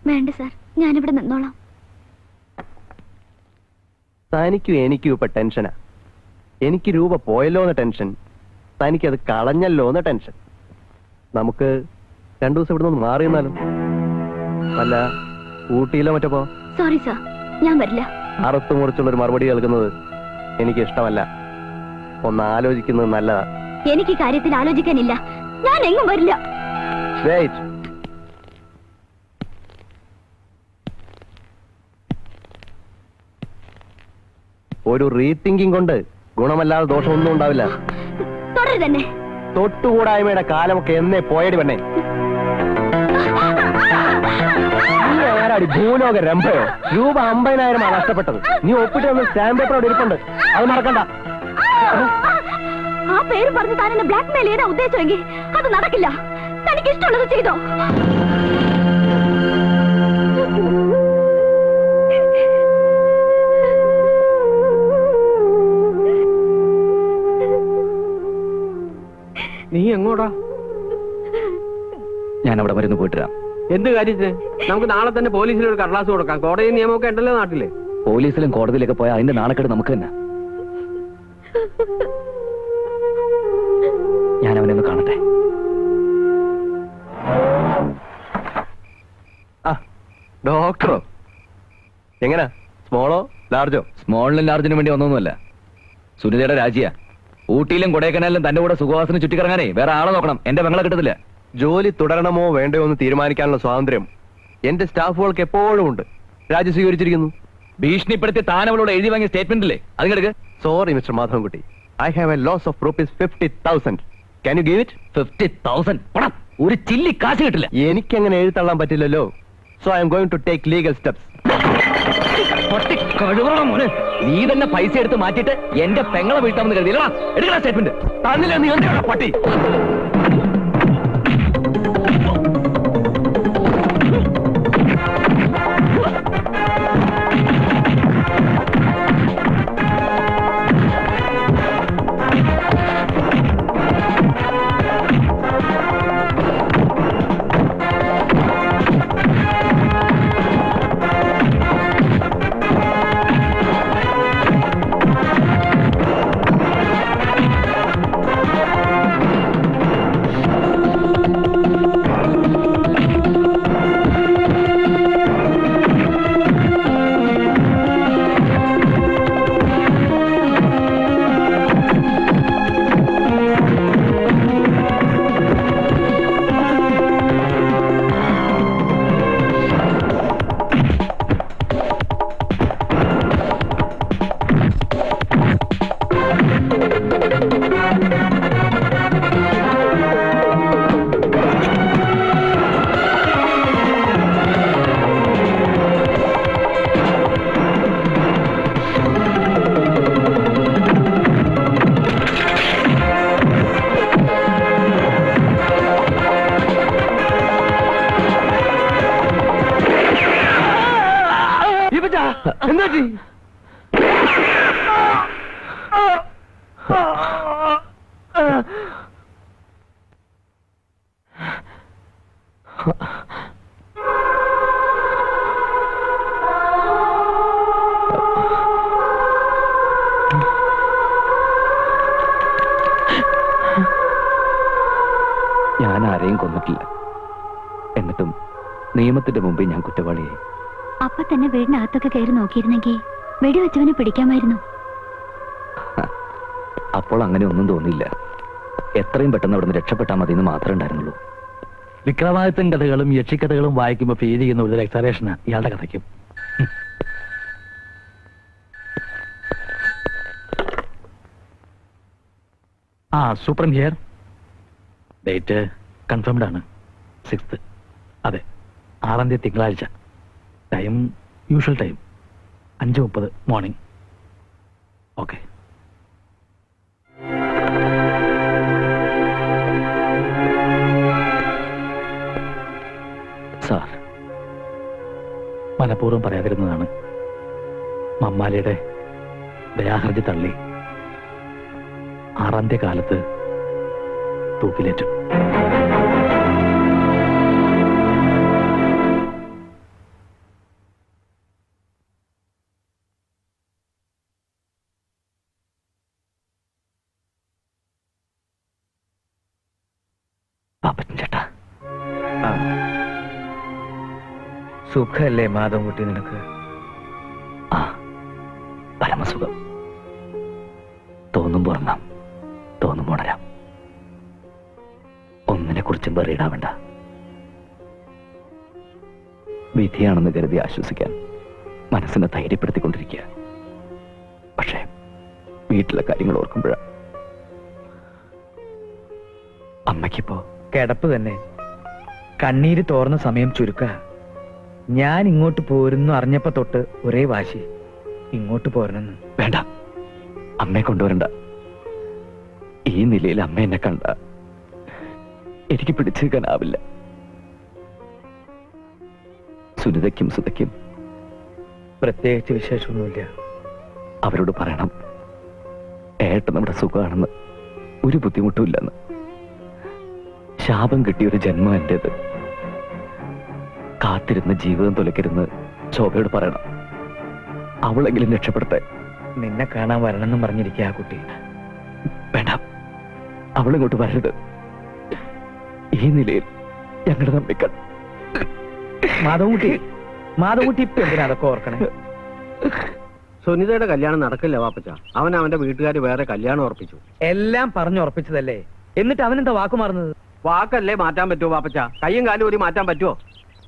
വേണ്ട സാർ, ഞാനിവിടെ നിന്നോളാം. തനിക്കും എനിക്കും ഇപ്പൊ ടെൻഷനാ. എനിക്ക് രൂപ പോയല്ലോ എന്ന ടെൻഷൻ, തനിക്കത് കളഞ്ഞല്ലോ എന്ന ടെൻഷൻ. നമുക്ക് 2 ദിവസം ഇവിടെ നിന്ന് മാറി നിന്നാലും അല്ല, ഊട്ടിയിലോ മറ്റപ്പോ. സോറി സാർ, ഞാൻ വരില്ല. അറുത്തു മുറിച്ചുള്ളൊരു മറുപടി കേൾക്കുന്നത് എനിക്ക് ഇഷ്ടമല്ല. ഒന്ന് ആലോചിക്കുന്നത് നല്ലതാ. എനിക്ക് കാര്യത്തിൽ ആലോചിക്കാനില്ല. ഞാൻ എങ്ങും വരില്ല. വെയിറ്റ്. ഒരു റീതിങ്കിങ് കൊണ്ട് ഗുണമല്ലാതെ ദോഷമൊന്നും ഉണ്ടാവില്ല. തുടരുതന്നെ. തൊട്ടുകൂടായ്മയുടെ കാലമൊക്കെ എന്നേ പോയടി പെണ്ണേ. നീ ആരാടി, ഭൂലോക രംഭയോ? രൂപ 50,000 നഷ്ടപ്പെട്ടത്. നീ ഒപ്പിട്ട് വന്ന് സ്റ്റാമ്പ് പേപ്പർ അവിടെ ഇരിപ്പുണ്ട്, അത് മറക്കണ്ട. ആ പേര് പറഞ്ഞ് താൻ എന്നെ ബ്ലാക്ക് മെയിൽ ചെയ്യാൻ ഉദ്ദേശിച്ചെങ്കിൽ അത് നടക്കില്ല. തനിക്ക് ഇഷ്ടമുള്ളത് ചെയ്തോ. നീ എങ്ങോട്ടാ? ഞാൻ അവിടെ മരുന്ന് പോയിട്ട് വരാം. എന്ത് കാര്യത്തിന്? നമുക്ക് നാളെ തന്നെ പോലീസിൽ ഒരു കടലാസ് കൊടുക്കാം. കോടതി നിയമമൊക്കെ ഉണ്ടല്ലോ നാട്ടില്. പോലീസിലും കോടതിയിലൊക്കെ പോയാൽ അതിന്റെ നാണക്കേട് നമുക്ക് തന്നെ. ഞാൻ അവനെ ഒന്ന് കാണട്ടെ. ഡോക്ടറോ? എങ്ങനാ, സ്മോളോ ലാർജോ? സ്മോളിനും ലാർജിനും വേണ്ടി ഒന്നൊന്നുമല്ല. സുനിതയുടെ രാജിയാ. ഊട്ടിയിലും കൊടൈക്കനാലിലും തന്റെ കൂടെ സുഖവാസനം ചുറ്റിക്കറങ്ങാനേ വേറെ ആളെ നോക്കണം. എന്റെ പെങ്ങളെ കിട്ടത്തില്ല. ജോലി തുടരണമോ വേണ്ടയോ എന്ന് തീരുമാനിക്കാനുള്ള സ്വാതന്ത്ര്യം എന്റെ സ്റ്റാഫുകൾക്ക് എപ്പോഴും ഉണ്ട്. രാജി സ്വീകരിച്ചിരിക്കുന്നു. ഭീഷണിപ്പെടുത്തി താൻ അവളോട് എഴുതി വാങ്ങിയ സ്റ്റേറ്റ്മെന്റ് ഇല്ലേ, അതിനെടുക്ക്. Sorry mister Madhavankutty, I have a loss of ₹50,000. Can you give it? 50,000? ഒരു ചില്ലി കാശ് കിട്ടില്ല. എനിക്കങ്ങനെ എഴുതള്ളാൻ പറ്റില്ലല്ലോ. So I am going to take legal steps. നീ തന്നെ പൈസ എടുത്ത് മാറ്റിയിട്ട് എന്റെ പെങ്ങളെ വീട്ടാമെന്ന് കരുതിയില്ല. എടുക്കണ സ്റ്റേറ്റ്മെന്റ്. തന്നില്ല നീ എന്താ പട്ടി. എന്താ ഞാൻ ആരെയും കൊന്നിട്ടില്ല. എന്നിട്ടും നിയമത്തിന്റെ മുമ്പിൽ ഞാൻ കുറ്റവാളിയായി. അപ്പൊ തന്നെ വീടിനകത്തൊക്കെ കയറി നോക്കിയിരുന്നെങ്കിൽ വെടിവെച്ചവനെ പിടിക്കാമായിരുന്നു. അപ്പോൾ അങ്ങനെ ഒന്നും തോന്നിയില്ല. എത്രയും പെട്ടെന്ന് അവിടെ നിന്ന് രക്ഷപ്പെട്ടാൽ മതി എന്ന് മാത്രമേ ഉണ്ടായിരുന്നുള്ളൂ. വിക്രമാദിത്യൻ കഥകളും യക്ഷിക്കഥകളും വായിക്കുമ്പോൾ ഫീൽ ചെയ്യുന്ന ഒരു എക്സറേഷനാണ് ഇയാളുടെ കഥയ്ക്കും. Super here. ഡേറ്റ് കൺഫേംഡ് ആണ്, 6th. അതെ, 6ാം തീയതി തിങ്കളാഴ്ച. Time usual time, 5:30 morning. Okay. Sir, മനഃപൂർവ്വം പറയാതിരുന്നതാണ്. മമ്മാലിയുടെ ദയാഹർജി തള്ളി 6ാം കാലത്ത് തൂക്കിലേറ്റു. പാപ്പച്ചൻ ചേട്ടാ, സുഖല്ലേ മാധവൻകുട്ടി നിനക്ക്? ആ പരമസുഖം. തോന്നുമ്പോ ഉറങ്ങാം, തോന്നുമ്പോ ഉണരാം. ഒന്നിനെ കുറിച്ചും പറയിടാവേണ്ട. വിധിയാണെന്ന് കരുതി ആശ്വസിക്കാൻ മനസ്സിനെ ധൈര്യപ്പെടുത്തിക്കൊണ്ടിരിക്കുക. പക്ഷേ വീട്ടിലെ കാര്യങ്ങൾ ഓർക്കുമ്പോഴാ. അമ്മയ്ക്കിപ്പോ കിടപ്പ് തന്നെ. കണ്ണീര് തോർന്ന സമയം ചുരുക്ക. ഞാൻ ഇങ്ങോട്ട് പോരുന്നു അറിഞ്ഞപ്പോ തൊട്ട് ഒരേ വാശി, ഇങ്ങോട്ട് പോരണെന്ന്. വേണ്ട, അമ്മയെ കൊണ്ടുവരണ്ട. ഈ നിലയിൽ അമ്മ എന്നെ കണ്ട എനിക്ക് പിടിച്ചെടുക്കാനാവില്ല. സുനിതയ്ക്കും സുതയ്ക്കും പ്രത്യേകിച്ച് വിശേഷമൊന്നുമില്ല. അവരോട് പറയണം ഏട്ടൻ നമ്മുടെ സുഖമാണെന്ന്, ഒരു ബുദ്ധിമുട്ടുമില്ലെന്ന്. ശാപം കിട്ടിയൊരു ജന്മം എന്റേത്. കാത്തിരുന്ന് ജീവിതം തുലക്കരുന്ന് ശോഭയോട് പറയണം. അവളെങ്കിലും രക്ഷപ്പെടുത്തേ. നിന്നെ കാണാൻ വരണമെന്നും പറഞ്ഞിരിക്കുക ആ കുട്ടി. വേണ്ട, അവളിങ്ങോട്ട് വരരുത്. ഈ നിലയിൽ ഞങ്ങളുടെ തമ്മിൽ മാധവൻകുട്ടി ഇപ്പൊ എന്തിനാ അതൊക്കെ ഓർക്കണേ? സുനിതയുടെ കല്യാണം നടക്കില്ല വാപ്പച്ച. അവൻ അവന്റെ വീട്ടുകാർ വേറെ കല്യാണം ഉറപ്പിച്ചു. എല്ലാം പറഞ്ഞുറപ്പിച്ചതല്ലേ, എന്നിട്ട് അവനെന്താ വാക്കു മാറുന്നത്? വാക്കല്ലേ മാറ്റാൻ പറ്റുമോ വാപ്പച്ച? കയ്യും കാലും ഒരു മാറ്റാൻ പറ്റുമോ?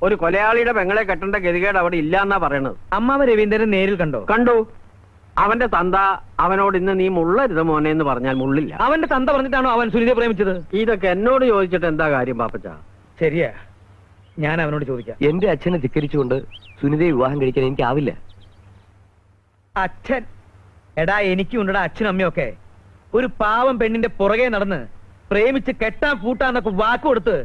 ഒരു കൊലയാളിയുടെ പെങ്ങളെ കെട്ടേണ്ട ഗതികേട് അവിടെ ഇല്ല എന്നാ പറയണത്. അമ്മാവ രവീന്ദ്രൻ നേരിൽ കണ്ടോ? കണ്ടു. അവന്റെ തന്ത അവനോട് ഇന്ന് നീ മുള്ളരുത് മോനെ എന്ന് പറഞ്ഞാൽ മുള്ളില്ല. അവന്റെ തന്ത പറഞ്ഞിട്ടാണോ അവൻ സുനിതയെ പ്രേമിച്ചത്? ഇതൊക്കെ എന്നോട് ചോദിച്ചിട്ട് എന്താ കാര്യം പാപ്പച്ച? ശരിയാ, ഞാൻ അവനോട് ചോദിക്കാം. എന്റെ അച്ഛനെ ധിക്കരിച്ചുകൊണ്ട് സുനിതയെ വിവാഹം കഴിക്കാൻ എനിക്കാവില്ല. അച്ഛൻ? എടാ, എനിക്കും ഉണ്ടടാ അച്ഛനും അമ്മയൊക്കെ. ഒരു പാവം പെണ്ണിന്റെ പുറകെ നടന്ന് പ്രേമിച്ച് കെട്ടാൻ പൂട്ടാന്നൊക്കെ വാക്ക് കൊടുത്ത്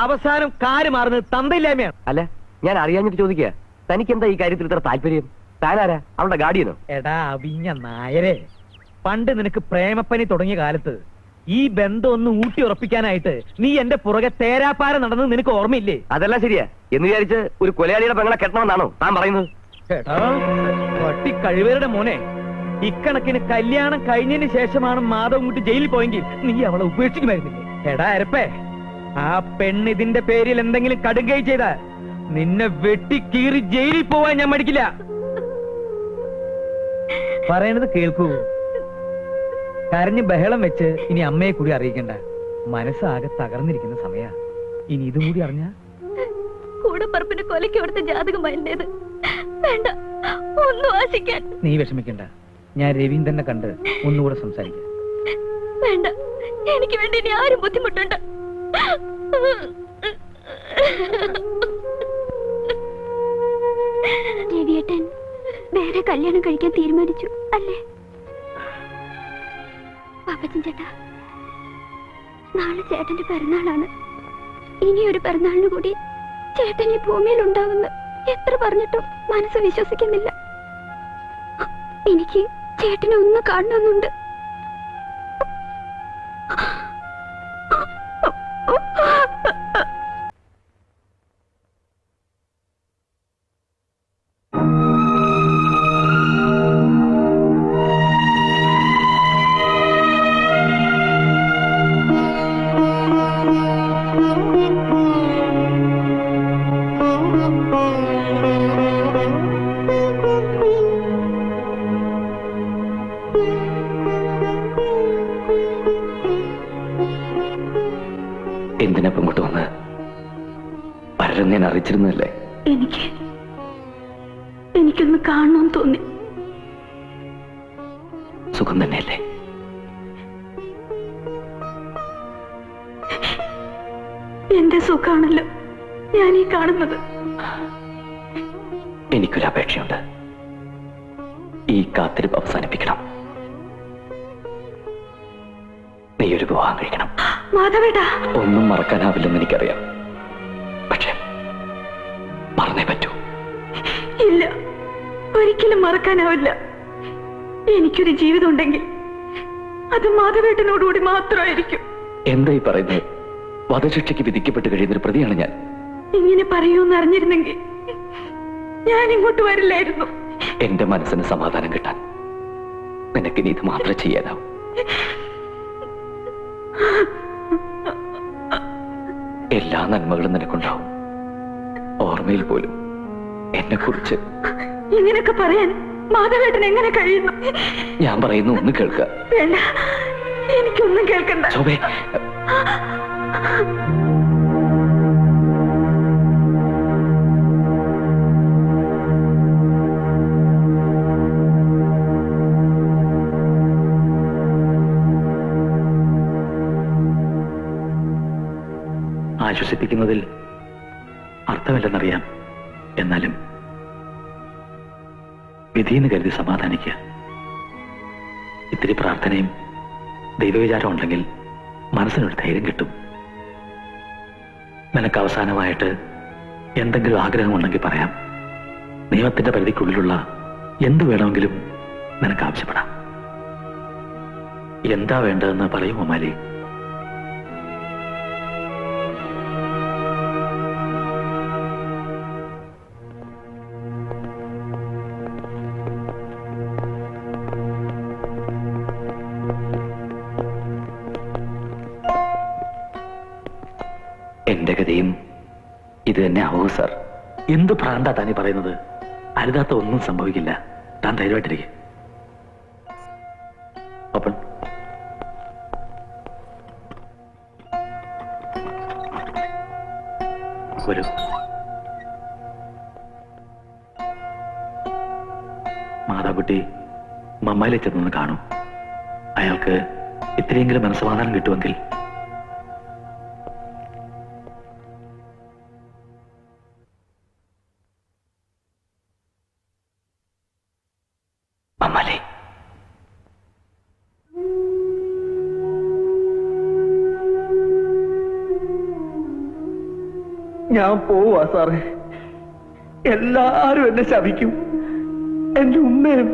അവസാനം കാര് മാറുന്നത് തന്തയില്ലായ്മയാണ്. അല്ല, ഞാൻ അറിയാഞ്ഞിട്ട് ചോദിക്കുക, തനിക്കെന്താ ഈ കാര്യത്തിൽ ഇത്ര താല്പര്യം? താനാരാ, അവളുടെ ഗാഡിയനോ? എടാ അവിഞ്ഞ നായരെ, പണ്ട് നിനക്ക് പ്രേമപ്പനി തുടങ്ങിയ കാലത്ത് ഈ ബന്ധം ഒന്ന് ഊട്ടി ഉറപ്പിക്കാനായിട്ട് നീ എന്റെ പുറകെ തേരാപ്പാര നടന്നത് നിനക്ക് ഓർമ്മയില്ലേ? അതെല്ലാം ശരിയാ. എന്ന് വിചാരിച്ച് ഒരു കൊലയാളിയുടെ പെങ്ങളെ കെട്ടണമെന്നാണോ താൻ പറയുന്നത്? എടാ പട്ടി കഴിവരുടെ മോനെ, ഇക്കണക്കിന് കല്യാണം കഴിഞ്ഞതിന് ശേഷമാണ് മാധവൻകുട്ടി ജയിലിൽ പോയെങ്കിൽ നീ അവളെ ഉപേക്ഷിക്കുമായിരുന്നില്ലേ? എടാ അരപ്പേ, ആ പെണ്ണ് ഇതിന്റെ പേരിൽ എന്തെങ്കിലും കടുകൈ ചെയ്താൽ നിന്നെ വെട്ടിക്കീറി ജയിലിൽ പോവാൻ ഞാൻ മടിക്കില്ല. പറയണത് കേൾക്കൂ. കരഞ്ഞ് ബഹളം വെച്ച് ഇനി അമ്മയെ കൂടി അറിയിക്കണ്ട. മനസ്സാകെ തകർന്നിരിക്കുന്ന സമയ. ഇനി ഇതും കൂടി അറിഞ്ഞ കൂടപ്പറപ്പിന് കൊലയ്ക്ക് കൊടുത്ത ജാതകമായിരുന്നത്. വേണ്ട, ഒന്നും ആശിക്കാൻ. നീ വിഷമിക്കണ്ട, ഞാൻ രവീന്ദ്രനെ കണ്ട് ഒന്നുകൂടെ സംസാരിക്കാം. വേണ്ട, എനിക്ക് വേണ്ടി ഇനി ആരും ബുദ്ധിമുട്ടണ്ട. രവിയേട്ടൻ വേറെ കല്യാണം കഴിക്കാൻ തീരുമാനിച്ചു അല്ലേ? പാപ്പച്ചൻ ചേട്ടാ, നാളെ ചേട്ടന്റെ പിറന്നാളാണ്. ഇനി ഒരു പിറന്നാളിന് കൂടി ചേട്ടൻ ഈ ഭൂമിയിൽ ഉണ്ടാവുന്ന എത്ര പറഞ്ഞിട്ടും മനസ്സ് വിശ്വസിക്കുന്നില്ല. എനിക്ക് ചേട്ടനെ ഒന്ന് കാണണമെന്നുണ്ട്. എന്തിനപ്പം ഇങ്ങോട്ട് വന്ന് പലരും ഞാൻ അറിയിച്ചിരുന്നല്ലേ? എനിക്കൊന്ന് കാണണമെന്ന് തോന്നി. സുഖം തന്നെയല്ലേ? എന്റെ സുഖാണല്ലോ ഞാൻ ഈ കാണുന്നത്. എനിക്കൊരു അപേക്ഷയുണ്ട്. ഈ കാത്തിരിപ്പ് അവസാനിപ്പിക്കണം. നീ ഒരു വിവാഹം കഴിക്കണം. മാധവേട്ടാ, ഒന്നും മറക്കാനാവില്ലെന്ന് എനിക്കറിയാം. പക്ഷെ പറഞ്ഞേ പറ്റൂ. മറക്കാനാവില്ല. എനിക്കൊരു ജീവിതം ഉണ്ടെങ്കിൽ അത് മാധവേട്ടനോടുകൂടി മാത്രമായിരിക്കും. എന്തായി പറയുന്നത്? വധശിക്ഷയ്ക്ക് വിധിക്കപ്പെട്ട് കഴിയുന്നൊരു പ്രതിയാണ് ഞാൻ. ഇങ്ങനെ പറയൂന്ന് അറിഞ്ഞിരുന്നെങ്കിൽ ഞാൻ ഇങ്ങോട്ട് വരില്ലായിരുന്നു. എന്റെ മനസ്സിന് സമാധാനം കിട്ടാൻ നിനക്കിനി ഇത് മാത്രമേ ചെയ്യാനാവൂ. എല്ലാ നന്മകളും നിനക്കുണ്ടാവും. ഓർമ്മയിൽ പോലും എന്നെ കുറിച്ച് ഇങ്ങനെയൊക്കെ പറയാൻ മാധവേട്ടൻ എങ്ങനെ കഴിയുന്നു? ഞാൻ പറയുന്നു, ഒന്ന് കേൾക്കുക. വേണ്ട, എനിക്കൊന്നും കേൾക്കണ്ട. ശോഭേ, ആശ്വസിപ്പിക്കുന്നതിൽ അർത്ഥമില്ലെന്നറിയാം. എന്നാലും വിധിയെന്ന് കരുതി സമാധാനിക്കുക. ഇത്തിരി പ്രാർത്ഥനയും ദൈവവിചാരം ഉണ്ടെങ്കിൽ മനസ്സിനൊരു ധൈര്യം കിട്ടും. നിനക്ക് അവസാനമായിട്ട് എന്തെങ്കിലും ആഗ്രഹമുണ്ടെങ്കിൽ പറയാം. നിയമത്തിന്റെ പരിധിക്കുള്ളിലുള്ള എന്ത് വേണമെങ്കിലും നിനക്ക് ആവശ്യപ്പെടാം. എന്താ വേണ്ടതെന്ന് പറയും ഉമാലി. എന്റെ ഗതിയും ഇത് തന്നെ ആവൂ സാർ. എന്ത് ഭ്രാന്താ താനീ പറയുന്നത്? അരുതാത്ത ഒന്നും സംഭവിക്കില്ല. താൻ ധൈര്യമായിട്ടിരിക്കും. ഓപ്പൺ. വരൂ. മാതാകുട്ടി മമ്മായിലെ ചെന്നൊന്ന് കാണും. അയാൾക്ക് ഇത്രയെങ്കിലും മനസ്സമാധാനം കിട്ടുമെങ്കിൽ. മമ്മാലേ, ഞാൻ പോവാ സാറേ. എല്ലാരും എന്നെ ശപിക്കും. എന്റെ ഉമ്മയും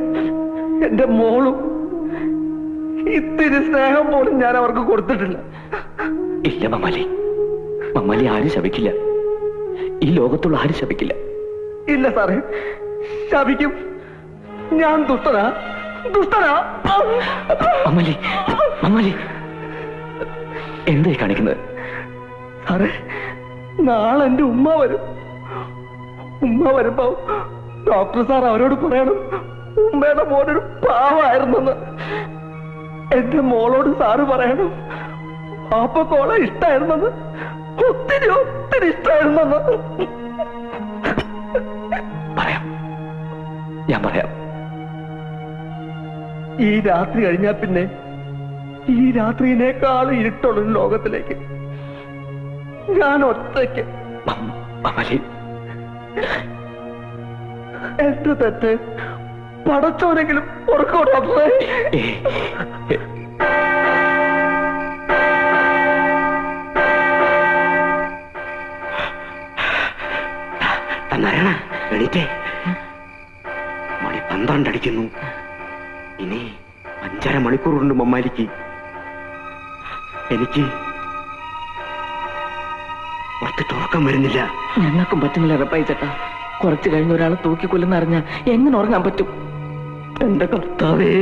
എന്റെ മോളും. ഇത്തിരി സ്നേഹം പോലും ഞാൻ അവർക്ക് കൊടുത്തിട്ടില്ല. ഇല്ല മമ്മാലി, മമ്മാലി ആരും ശപിക്കില്ല. ഈ ലോകത്തുള്ള ആരും ശപിക്കില്ല. ഇല്ല സാറേ, ശപിക്കും. ഞാൻ ദുഷ്ടനാ. മമ്മാലി, മമ്മാലി എന്തായി കാണിക്കുന്നത്? സാറേ, നാളെ എന്റെ ഉമ്മ വരും. ഉമ്മ വരുമ്പോ ഡോക്ടർ സാർ അവരോട് പറയണം ഉമ്മയുടെ മോനൊരു പാവായിരുന്നെന്ന്. എന്റെ മോളോട് സാറ് പറയണം പാപ്പക്കോളെ ഇഷ്ടായിരുന്നെന്ന്. ഒത്തിരി ഇഷ്ടായിരുന്നെന്ന് പറയാം, ഞാൻ പറയാം. ഈ രാത്രി കഴിഞ്ഞാൽ പിന്നെ ഈ രാത്രിയിനേക്കാളും ഇരുട്ടുള്ള ലോകത്തിലേക്ക് ഞാൻ ഒറ്റയ്ക്ക്. മമ്മാലി, എന്റെ തെറ്റ് പടച്ചോനെങ്കിലും ഓർക്കോ ഡോക്ടറെ? നാരായണ, എണീറ്റേ. മണി 12 അടിക്കുന്നു. ഇനി 5.5 മണിക്കൂറുണ്ട് മമ്മാലിക്ക്. എനിക്ക് പുറത്തിട്ട് ഉറക്കം വരുന്നില്ല. ഞങ്ങൾക്കും പറ്റുന്നില്ല റപ്പായി ചേട്ടാ. കുറച്ചു കഴിഞ്ഞ് ഒരാളെ തൂക്കിക്കൊല്ലുന്ന അറിഞ്ഞ എങ്ങനെ ഉറങ്ങാൻ പറ്റും? എന്റെ കർത്താവേ,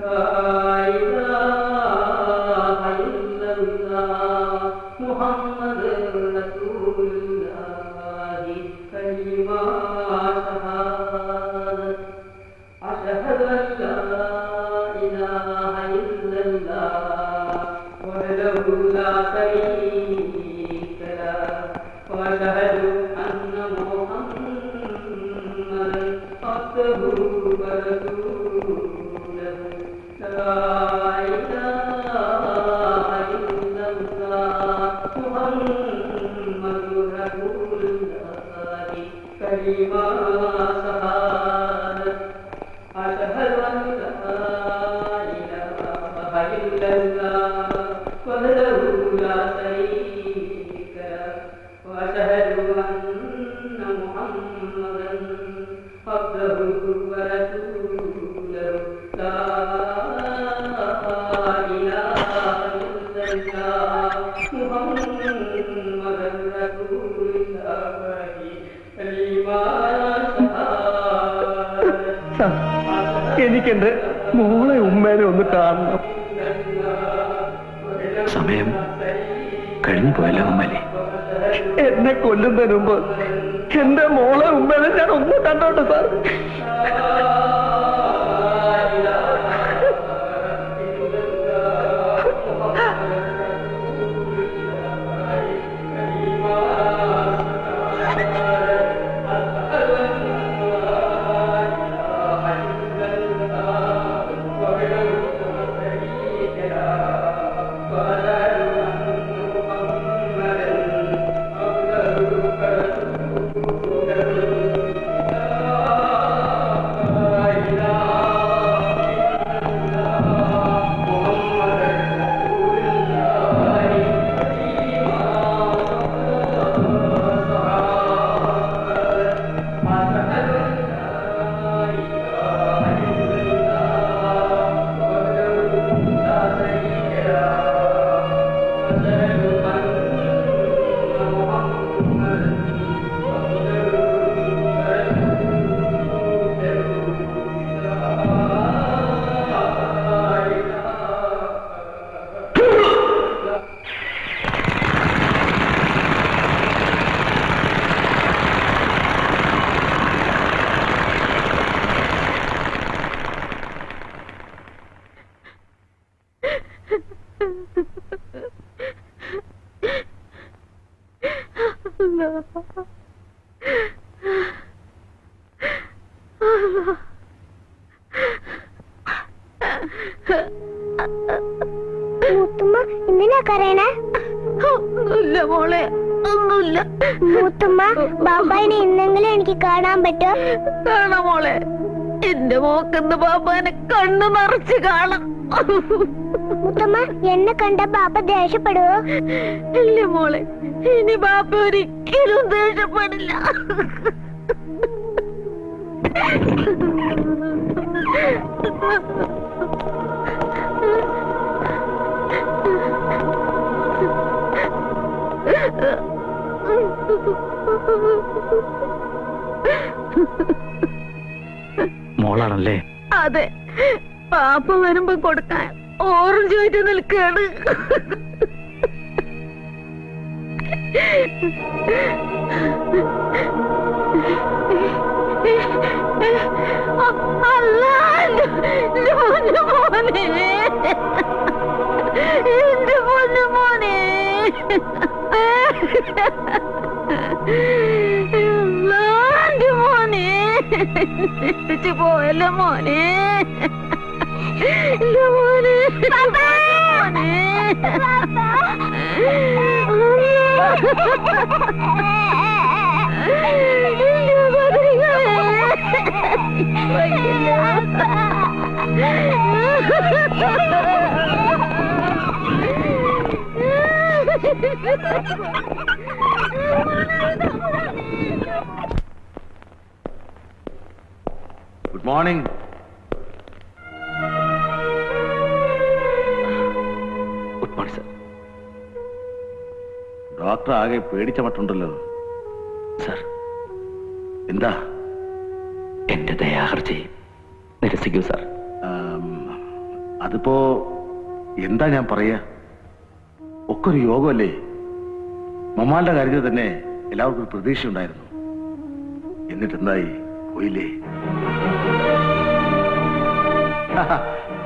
لا إله എനിക്കെന്റെ മോളെ ഉമ്മേനെ ഒന്ന് കാണണം. സമയം കഴിഞ്ഞു പോയല്ലോ ഉമ്മലേ. എന്നെ കൊല്ലുന്നതിന് മുമ്പ് എന്റെ മോളെ ഉമ്മേനെ ഞാൻ ഒന്ന് കണ്ടോട്ടെ സാർ. മൂത്തുമ്മ എന്തിനാ കരയണേ? ഒന്നുമില്ല മോളെ, ഒന്നുമില്ല. മൂത്തുമ്മ, ബാബായിനെ ഇന്നെങ്കിലും എനിക്ക് കാണാൻ പറ്റോ? കാണാം മോളെ, എന്റെ മോക്കെന്ന് ബാബാനെ കണ്ണു നിറച്ച് കാണാം. മൂത്തുമ്മ, എന്നെ കണ്ട ബാബ ദേഷ്യപ്പെടുവോ? ഇല്ല മോളെ, ഇനി ബാബ ഒരിക്കലും ദേഷ്യപ്പെടില്ല. മോളാണല്ലേ? അതെ, പാപ്പ വരുമ്പോ കൊടുക്കാൻ ഓറഞ്ച് ആയിട്ട് നിൽക്കാണ്. അല്ല, എന്റെ പൊന്നു മോനെ, എന്റെ പൊന്നു മോനെ, എന്റെ മോനെ തിരിച്ചു പോയല്ലോ മോനെ, എന്റെ മോനെ, മോനെ. Good morning. Good morning sir. Doctor ആകെ പേടിച്ച മട്ടുണ്ടല്ലോ. സർ, എന്താ? എന്റെ ദയാഹർജി നിരസിക്കൂ സർ. അതിപ്പോ എന്താ ഞാൻ പറയാ, ഒക്കെ ഒരു യോഗമല്ലേ. മമ്മാളുടെ കാര്യത്തിൽ തന്നെ എല്ലാവർക്കും ഒരു പ്രതീക്ഷയുണ്ടായിരുന്നു. എന്നിട്ട് എന്തായി? പോയില്ലേ.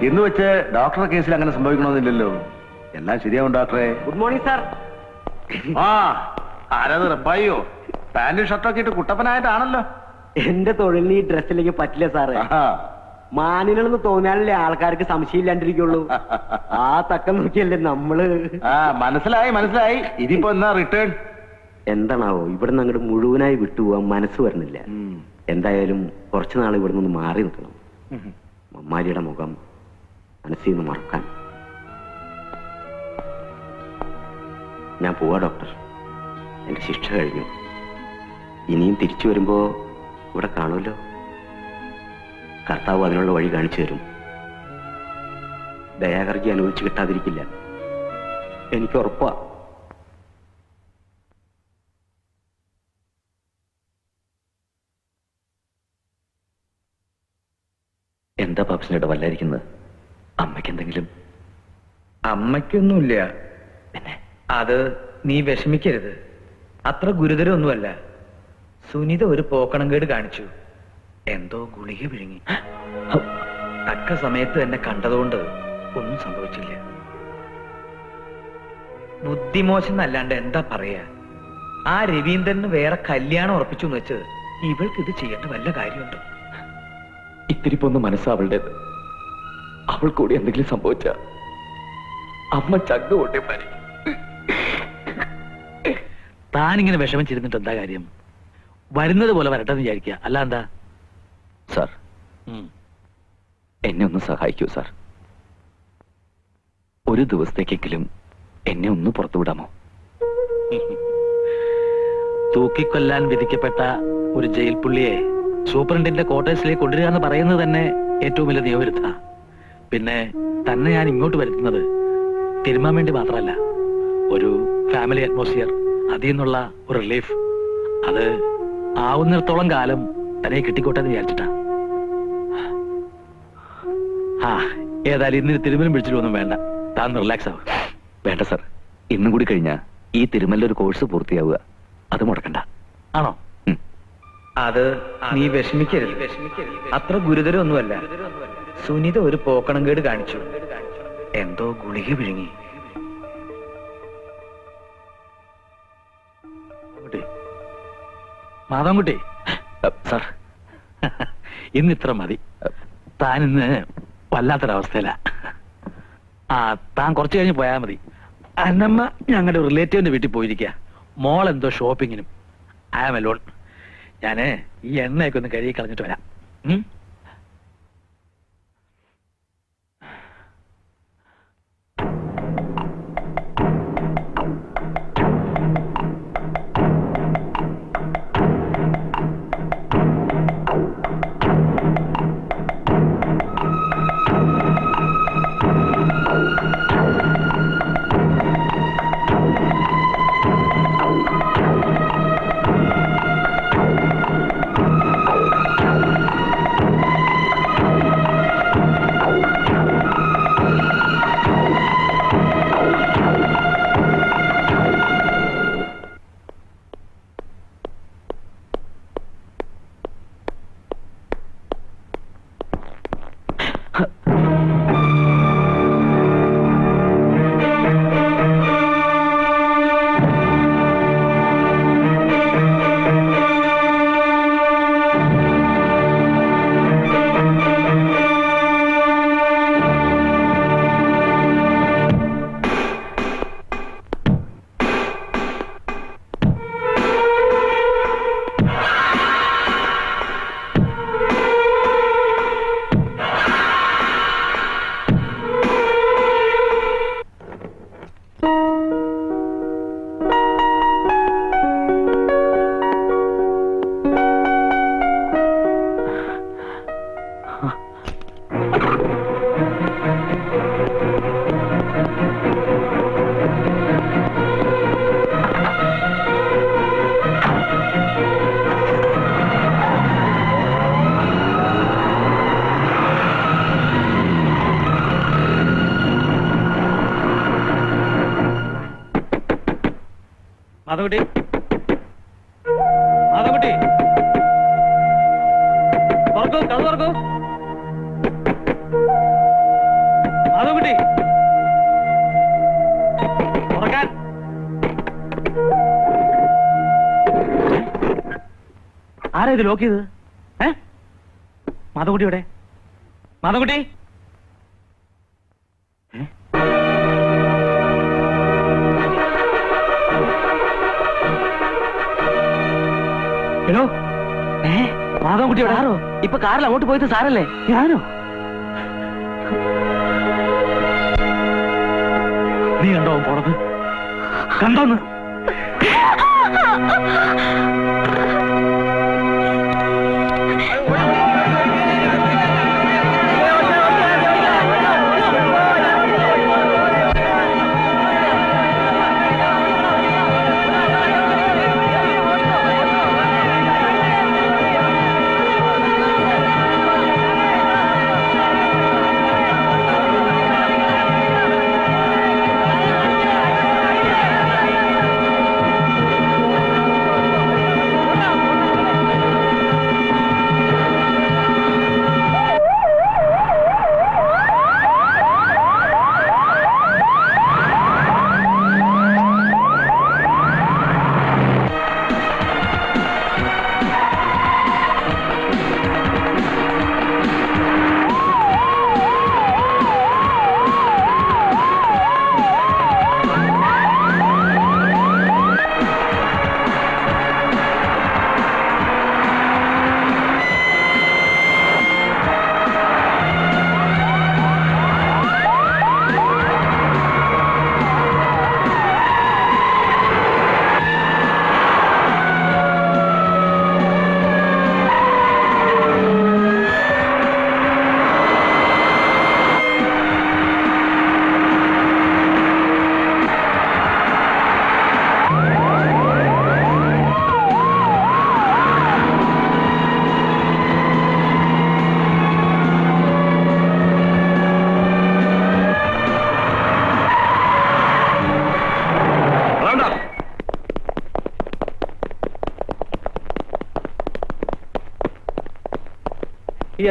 എന്ന് വെച്ച് ഡോക്ടറുടെ കേസിൽ അങ്ങനെ സംഭവിക്കണമെന്നില്ലല്ലോ. എല്ലാം ശരിയാവും ഡോക്ടറെ. Good morning sir. ആ, ആരത് റപ്പായിയോ? പാന്റും ഷർട്ടൊക്കെ ഇട്ട് കുട്ടപ്പനായിട്ടാണല്ലോ. എന്റെ തൊഴിലിന് ഈ ഡ്രസ്സിലേക്ക് പറ്റില്ല സാറേ. മാനിനെന്ന് തോന്നിയാലല്ലേ ആൾക്കാർക്ക് സംശയം ഇല്ലാണ്ടിരിക്കുള്ളൂ. ആ തക്കം നോക്കിയല്ലേ നമ്മള്. മനസ്സിലായി മനസ്സിലായി. ഇതിപ്പോ എന്നാ റിട്ടേൺ? എന്താണാവോ ഇവിടുന്ന് അങ്ങോട്ട് മുഴുവനായി വിട്ടുപോകാൻ മനസ്സ് വരുന്നില്ല. എന്തായാലും കുറച്ചു നാൾ ഇവിടെ നിന്ന് മാറി നിൽക്കണം. മമ്മാരിയുടെ മുഖം മനസ്സിൽ നിന്ന് മറക്കാൻ. ഞാൻ പോവാ ഡോക്ടർ. എന്റെ ശിക്ഷ കഴിഞ്ഞു. ഇനിയും തിരിച്ചു വരുമ്പോ ഇവിടെ കാണുമല്ലോ. കർത്താവ് അതിനുള്ള വഴി കാണിച്ചു തരും. ദയാകർജി അനുഭവിച്ചു കിട്ടാതിരിക്കില്ല, എനിക്ക് ഉറപ്പാ. എന്താ പാപ്പസിനോട് വല്ലായിരിക്കുന്നത്? അമ്മയ്ക്ക് എന്തെങ്കിലും? അമ്മയ്ക്കൊന്നുമില്ല. പിന്നെ അത് നീ വിഷമിക്കരുത്. അത്ര ഗുരുതരമൊന്നുമല്ല. സുനിത ഒരു പോക്കണം കേട് കാണിച്ചു. എന്തോ ഗുളിക വിഴുങ്ങി. തക്ക സമയത്ത് തന്നെ കണ്ടതുകൊണ്ട് ഒന്നും സംഭവിച്ചില്ല. ബുദ്ധിമോശം എന്നല്ലാണ്ട് എന്താ പറയാ. ആ രവീന്ദ്രന് വേറെ കല്യാണം ഉറപ്പിച്ചു എന്ന് വെച്ച് ഇവൾക്ക് ഇത് ചെയ്യേണ്ട വല്ല കാര്യമുണ്ട്? ഇത്തിരി പോന്ന മനസ്സാവളുടെ. അവൾ കൂടി എന്തെങ്കിലും സംഭവിച്ച അമ്മ ചങ്ക് കൊണ്ടേ മരിക്കും. താനിങ്ങനെ വിഷമിച്ചിരുന്നിട്ട് എന്താ കാര്യം? വരുന്നത് പോലെ വരട്ടെന്ന് വിചാരിക്കുക, അല്ല എന്താ? സാർ, എന്നെ ഒന്ന് സഹായിക്കൂ സാർ. ഒരു ദിവസത്തേക്കെങ്കിലും എന്നെ ഒന്ന് പുറത്തുവിടാമോ? തൂക്കിക്കൊല്ലാൻ വിധിക്കപ്പെട്ട ഒരു ജയിൽ പുള്ളിയെ സൂപ്രണ്ടിന്റെ ക്വാർട്ടേഴ്സിലേക്ക് കൊണ്ടുവരിക എന്ന് പറയുന്നത് തന്നെ ഏറ്റവും വലിയ നിയമവിരുദ്ധ. പിന്നെ തന്നെ ഞാൻ ഇങ്ങോട്ട് വരുത്തുന്നത് തിരുമാൻ വേണ്ടി മാത്രമല്ല, ഒരു ഫാമിലി അറ്റ്മോസ്ഫിയർ, അതിൽ നിന്നുള്ള ഒരു റിലീഫ്, അത് ആവുന്നിടത്തോളം കാലം തന്നെ കിട്ടിക്കോട്ടെ എന്ന് വിചാരിച്ചിട്ടാ. ഏതായാലും ഇന്നിന് തിരുമലും പിടിച്ചിട്ടൊന്നും വേണ്ട, താൻ റിലാക്സ് ആവുക. വേണ്ട സാർ, ഇന്നും കൂടി കഴിഞ്ഞാ ഈ തിരുമല്ലൊരു കോഴ്സ് പൂർത്തിയാവുക. അത് മുടക്കണ്ട. ആണോ? അത് നീ വിഷമിക്കരുത്. അത്ര ഗുരുതരമൊന്നുമല്ല. സുനിത ഒരു പോക്കണം കേട് കാണിച്ചു. എന്തോ ഗുളിക വിഴുങ്ങി. മാധവൻകുട്ടി, സാർ, ഇന്ന് ഇത്ര മതി. താൻ ഇന്ന് വല്ലാത്തൊരവസ്ഥയില. താൻ കുറച്ചു കഴിഞ്ഞ് പോയാൽ മതി. അന്നമ്മ ഞങ്ങളുടെ റിലേറ്റീവിന്റെ വീട്ടിൽ പോയിരിക്കുക. മോൾ എന്തോ ഷോപ്പിങ്ങിനും. I am alone. ഞാന് ഈ എണ്ണയൊക്കെ ഒന്ന് കഴുകി കളഞ്ഞിട്ട് വരാം. മാധവൻകുട്ടി, മാധവൻകുട്ടി, തുറക്കൂ, കഥ തുറക്കൂ. മാധവൻകുട്ടി, തുറക്കാൻ. ആരാ ഇത് ലോക്ക് ചെയ്തത്? മാധവൻകുട്ടി എവിടെ? മാധവൻകുട്ടി, ഹലോ മാധവൻകുട്ടിയോട് ആരോ ഇപ്പൊ കാറിൽ അങ്ങോട്ട് പോയത് സാറല്ലേ? ഞാനോ? നീ കണ്ടോ പോണത്? കണ്ടോന്ന്?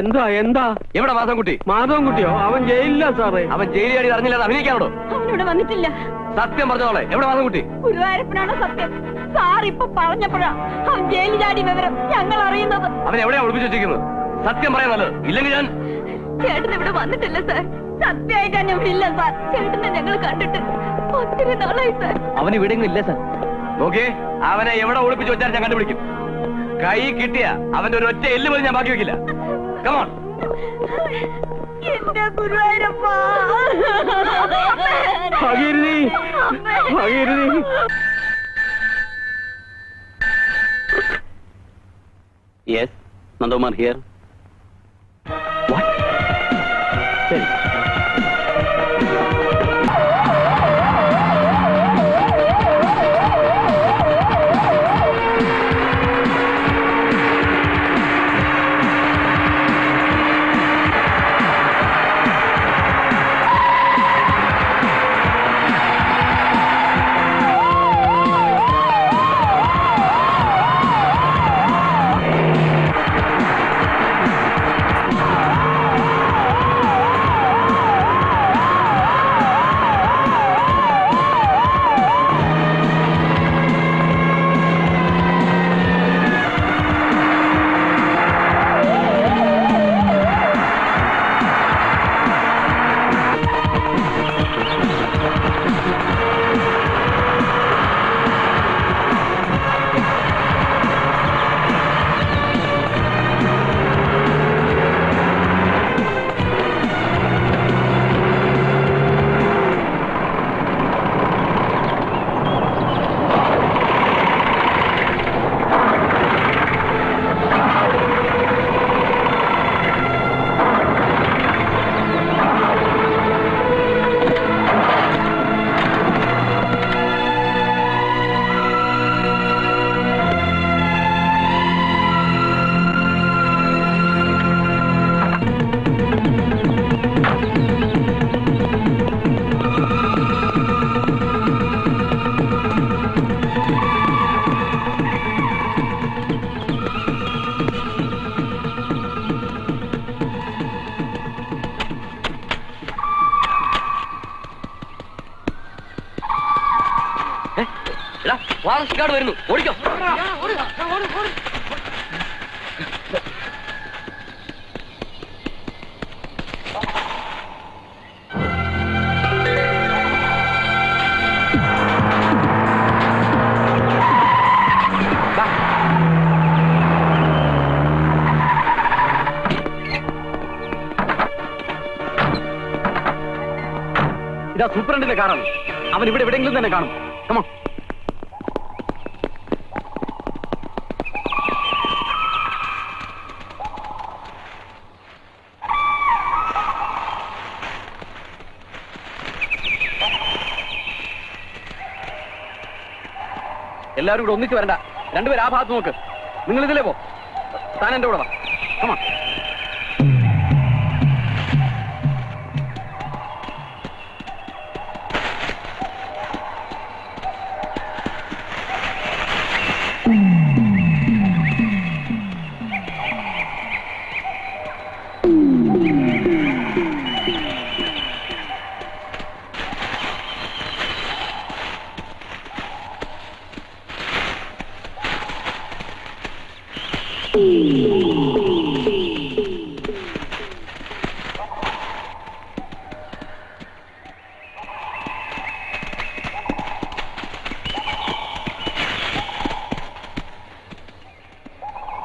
എന്താ എന്താ? എവിടെ മാധവൻകുട്ടി? മാധവൻകുട്ടിയോ? അവൻ ജയിലില്ല സാറേ. അവൻ ജയിലിൽ അറിഞ്ഞില്ലാതെ അഭിനയിക്കാണോ? അവനിവിടെ വന്നിട്ടില്ല. സത്യം പറഞ്ഞോളെ, എവിടെ മാധവൻകുട്ടി? ഗുരുവായൂരപ്പനാണോ സത്യം? സാർ ഇപ്പൊ പറഞ്ഞപ്പോഴാ അവൻ ജയിലിൽ ചാടി വിവരം ഞങ്ങൾ അറിയുന്നത്. അവൻ എവിടെയാ ഒളിപ്പിച്ചു വെച്ചിരിക്കുന്നത്? സത്യം പറയാൻ നല്ലത്. ഇല്ലെങ്കിൽ ഞാൻ ചേട്ടൻ ഇവിടെ വന്നിട്ടില്ല സാർ. സത്യമായിട്ട് തന്നെ ഇവിടെ ഇല്ല സാർ. ചേട്ടനെ ഞങ്ങൾ കണ്ടിട്ട് ഒത്തിരി നാളായി സാർ. അവൻ ഇവിടെ ഇല്ല സാർ. നോക്കിയേ, അവനെ എവിടെ ഒളിപ്പിച്ചു വെച്ചാൽ ഞാൻ കണ്ടുപിടിക്കും. കൈ കിട്ടിയ അവന്റെ ഒരു ഒറ്റ എല്ല് പോലും ഞാൻ ബാക്കി വെക്കില്ല. കമോൺ. എന്റെ ഗുരുവായൂരപ്പ. ഭഗീരഥി, ഭഗീരഥി. Yes, Nandakumar here. ശരി. വാറസ്കാട് വരുന്നു, ഓടിക്കോ. ഇതാ സൂപ്രണ്ടിന്റെ കാറാണ്. അവൻ ഇവിടെ എവിടെയെങ്കിലും തന്നെ കാണും. കമോൺ. എല്ലാവരും കൂടെ ഒന്നിച്ച് വരണ്ട. രണ്ടുപേരും ആ ഭാഗത്ത് നോക്ക്. നിങ്ങൾ ഇതിലേ പോ. താൻ എന്റെ കൂടെ വാ. കമോൺ.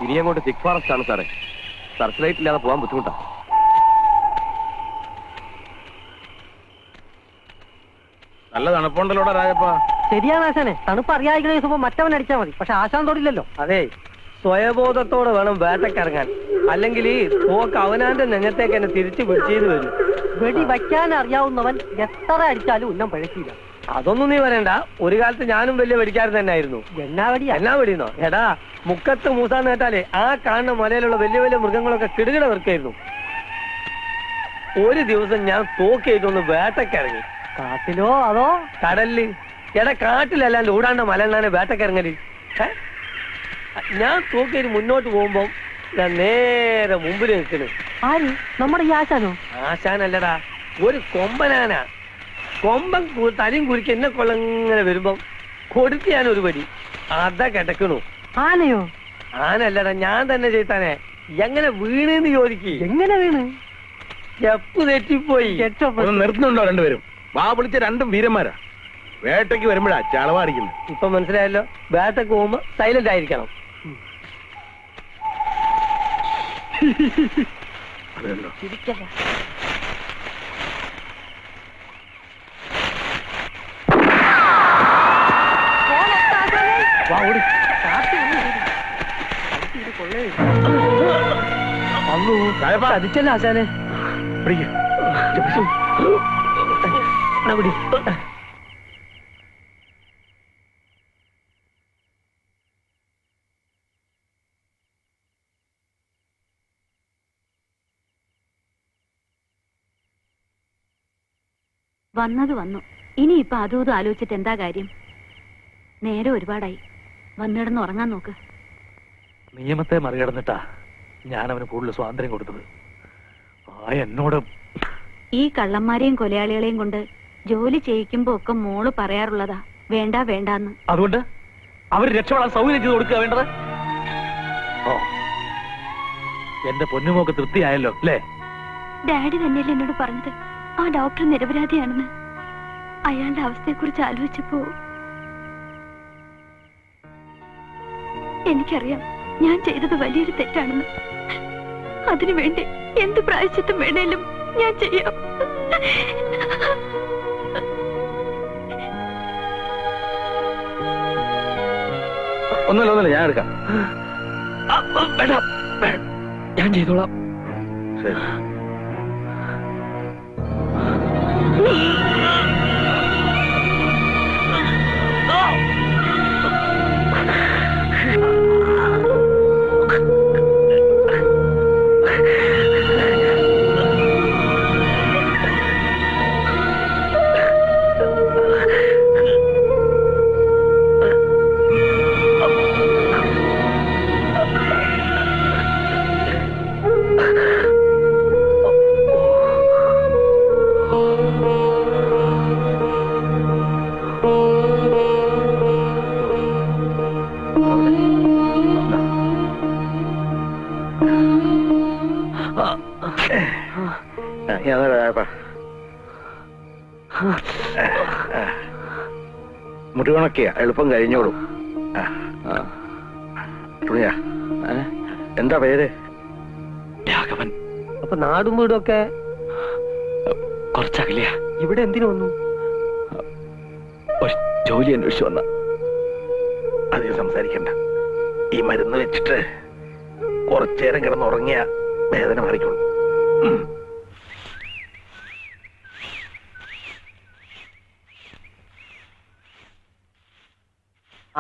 ഇനി അങ്ങോട്ട് തിക് ഫോറസ്റ്റ് ആണ് സാറേ. സർച്ച് ലൈറ്റ് ഇല്ലാതെ പോകാൻ ബുദ്ധിമുട്ടാണ്. നല്ല തണുപ്പുണ്ടല്ലോടാ രാജപ്പ. ശരിയാണ് ആശാനെ. തണുപ്പ് അറിയാതിരിക്കുന്ന ദിവസം മറ്റവൻ അടിച്ചാൽ മതി. പക്ഷെ ആശാൻ തൊടില്ലല്ലോ. അതെ, സ്വയബോധത്തോടെ വേണം വേട്ടക്കിറങ്ങാൻ. അല്ലെങ്കിൽ പോക്ക് അവനാന്റെ നെഞ്ഞത്തേക്ക് എന്നെ തിരിച്ചു പിടിച്ചേന്ന് വരും. വെടി വയ്ക്കാൻ അറിയാവുന്നവൻ എത്ര അടിച്ചാലും ഉന്നം പഴക്കില്ല. അതൊന്നും നീ പറയണ്ട. ഒരു കാലത്ത് ഞാനും വലിയ വെടിക്കാരൻ തന്നെ ആയിരുന്നു. എന്നാ വെടിയാ? എന്നാ വെടിയുന്നോ? എടാ, മുക്കത്ത് മൂസാന്ന് കേട്ടാലേ ആ കാണുന്ന മലയിലുള്ള വലിയ വലിയ മൃഗങ്ങളൊക്കെ കിടുകിട വെറുക്കായിരുന്നു. ഒരു ദിവസം ഞാൻ തോക്കേറ്റൊന്ന് വേട്ടക്കിറങ്ങി. കാട്ടിലോ അതോ കടലില്? എടാ, കാട്ടിലല്ലാണ്ട് ഓടാണ്ട മലണ്ണാനെ വേട്ടക്കിറങ്ങല്. ഞാൻ തോക്കേറ്റ് മുന്നോട്ട് പോകുമ്പോ ഞാൻ നേരെ മുമ്പിൽ നിൽക്കുന്നു. ആര്? നമ്മുടെ ഈ ആശാനോ? ആശാനല്ലടാ, ഒരു കൊമ്പനാനാ. കൊമ്പൻ തലയും കുരിക്ക് എന്നെ കൊള്ളങ്ങനെ വരുമ്പം കൊടുത്ത് ഞാൻ ഒരു പടി അതാ കിടക്കണു. ആനയോ? ആനല്ലടാ, ഞാൻ തന്നെ ചെയ്താനെ. എങ്ങനെ വീണെന്ന് ചോദിക്ക്. എങ്ങനെ വീണ്? സ്റ്റെപ്പ് തെറ്റിപ്പോയി. നിർത്തുന്നുണ്ടോ രണ്ടുപേരും? വാ വിളിച്ച രണ്ടും വീരന്മാരാ. വേട്ടയ്ക്ക് വരുമ്പോഴാ ചളവാടിക്കുന്നത്. ഇപ്പൊ മനസ്സിലായല്ലോ. വേട്ടക്ക് പോകുമ്പോ സൈലന്റ് ആയിരിക്കണം. അതിച്ചല്ല ആശാനെ. വന്നത് വന്നു. ഇനിയിപ്പൊ അതും ഇതും ആലോചിച്ചിട്ട് എന്താ കാര്യം? നേരെ ഒരുപാടായി. വന്നിടന്ന് ഉറങ്ങാൻ നോക്ക്. നിയമത്തെ മറികടന്നിട്ടാ ഞാൻ അവന് കൂടുതൽ സ്വാതന്ത്ര്യം കൊടുത്തത്. എന്നോട് ഈ കള്ളന്മാരെയും കൊലയാളികളെയും കൊണ്ട് ജോലി ചെയ്യിക്കുമ്പോ ഒക്കെ മോള് പറയാറുള്ളതാ, വേണ്ട വേണ്ടാന്ന്. അതുകൊണ്ട് അവർ രക്ഷപ്പെടാൻ സൗകര്യം ചെയ്ത് കൊടുക്കുക വേണ്ടത്. ഓ, എന്റെ പൊന്നുമോക്ക് തൃപ്തിയായല്ലോ അല്ലേ? ഡാഡി തന്നെയല്ലേ എന്നോട് പറഞ്ഞത് ആ ഡോക്ടർ നിരപരാധിയാണെന്ന്. അയാളുടെ അവസ്ഥയെക്കുറിച്ച് ആലോചിച്ചപ്പോ എനിക്കറിയാം ഞാൻ ചെയ്തത് വലിയൊരു തെറ്റാണെന്ന്. അതിനുവേണ്ടി എന്ത് പ്രായശ്ചിത്തം വേണേലും ഞാൻ ചെയ്യാം. ഒന്നുമില്ല, ഞാൻ എടുക്കാം. ഞാൻ ചെയ്തോളാം. ശരി. മുടി ഉണക്കിയ എളുപ്പം കഴിഞ്ഞോളൂ. തുണിയാ. എന്താ പേര്? രാഘവൻ. അപ്പൊ നാടും വീടും ഒക്കെ കുറച്ചകലെയാ. ഇവിടെ എന്തിനു വന്നു? ഒരു ജോലി അന്വേഷിച്ചു വന്ന. അധികം സംസാരിക്കണ്ട. ഈ മരുന്ന് വെച്ചിട്ട് കുറച്ചേരം കിടന്നുറങ്ങിയ വേദന മാറിക്കോളും.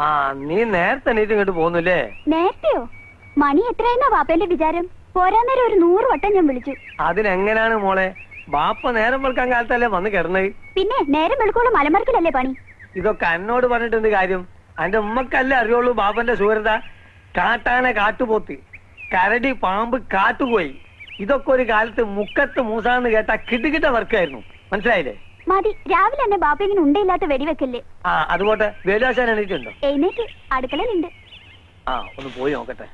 ആ നീ നേരത്തെ എണീറ്റ് ഇങ്ങോട്ട് പോകുന്നില്ലേ? നേരത്തെയോ? മണി എത്രയെന്നാ വാപ്പേന്റെ വിചാരം? പോരാന്നേരം ഒരു 100 വട്ടം ഞാൻ വിളിച്ചു. അതിനെങ്ങനെയാണ് മോളെ? ബാപ്പ നേരം വെളുക്കാൻ കാലത്തല്ലേ വന്ന് കിടന്നത്? പിന്നെ നേരം വെളുക്കോളം മലമറിക്കലല്ലേ പണി? ഇതൊക്കെ എന്നോട് പറഞ്ഞിട്ടുണ്ട് കാര്യം. അതിന്റെ ഉമ്മക്കല്ലേ അറിയുള്ളൂ ബാപ്പന്റെ ശൂരത. കാട്ടാന കാട്ടുപോത്ത്, കരടി പാമ്പ് കാട്ടുപോയി, ഇതൊക്കെ ഒരു കാലത്ത് മുക്കത്ത് മൂസാന്ന് കേട്ട കിടുകിട്ട വർക്കായിരുന്നു. മനസ്സിലായില്ലേ? മതി, രാവിലെ തന്നെ ബാപ്പ ഇങ്ങനെ ഉണ്ടയില്ലാത്ത വെടിവെക്കല്ലേ. ആ അതുപോട്ടെ. വേലാശാൻ എണീറ്റുണ്ടോ? എഴുന്നേറ്റ് അടുക്കളയിലുണ്ട്. ആ ഒന്ന് പോയി നോക്കട്ടെ.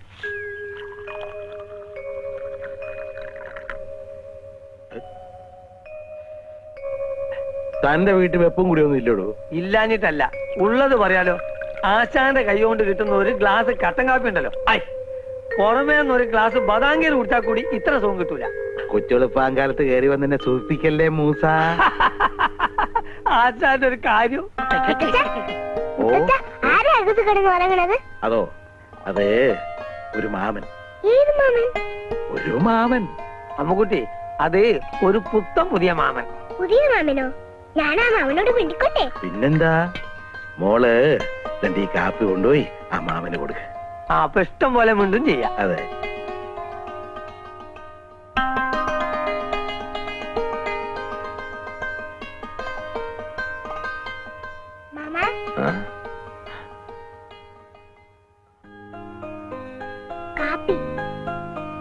തന്റെ വീട്ടിൽ വെപ്പും കൂടി ഒന്നും ഇല്ലടോ? ഇല്ലാഞ്ഞിട്ടല്ല, ഉള്ളത് പറയാലോ. ആശാന്റെ കൈ കൊണ്ട് കിട്ടുന്ന ഒരു ഗ്ലാസ് കട്ടൻ കാപ്പി ഉണ്ടല്ലോ, പുറമേ ഒരു ഗ്ലാസ് ബദാങ്കീർ കുടിച്ചാൽ കൂടി ഇത്ര സുഖം കിട്ടൂല. കൊച്ചുളുപ്പാങ്കാലത്ത് കയറി വന്നെ സൂചിപ്പിക്കല്ലേ മൂസ. ആശാന്റെ ഒരു കാര്യം. ഓ അതോ, അതെ ഒരു മാമൻ. ഒരു മാമൻ അമ്മുക്കുട്ടി, അത് ഒരു പുത്തം പുതിയ മാമൻ. പുതിയ മാമനോ? ഞാനാ മാമനോട് പിടിക്കട്ടെ? പിന്നെന്താ മോള് തന്റെ ഈ കാപ്പി കൊണ്ടുപോയി ആ മാമന് കൊടുക്ക. ആ അപ്പൊ ഇഷ്ടം പോലെ വീണ്ടും ചെയ്യാം. അതെ.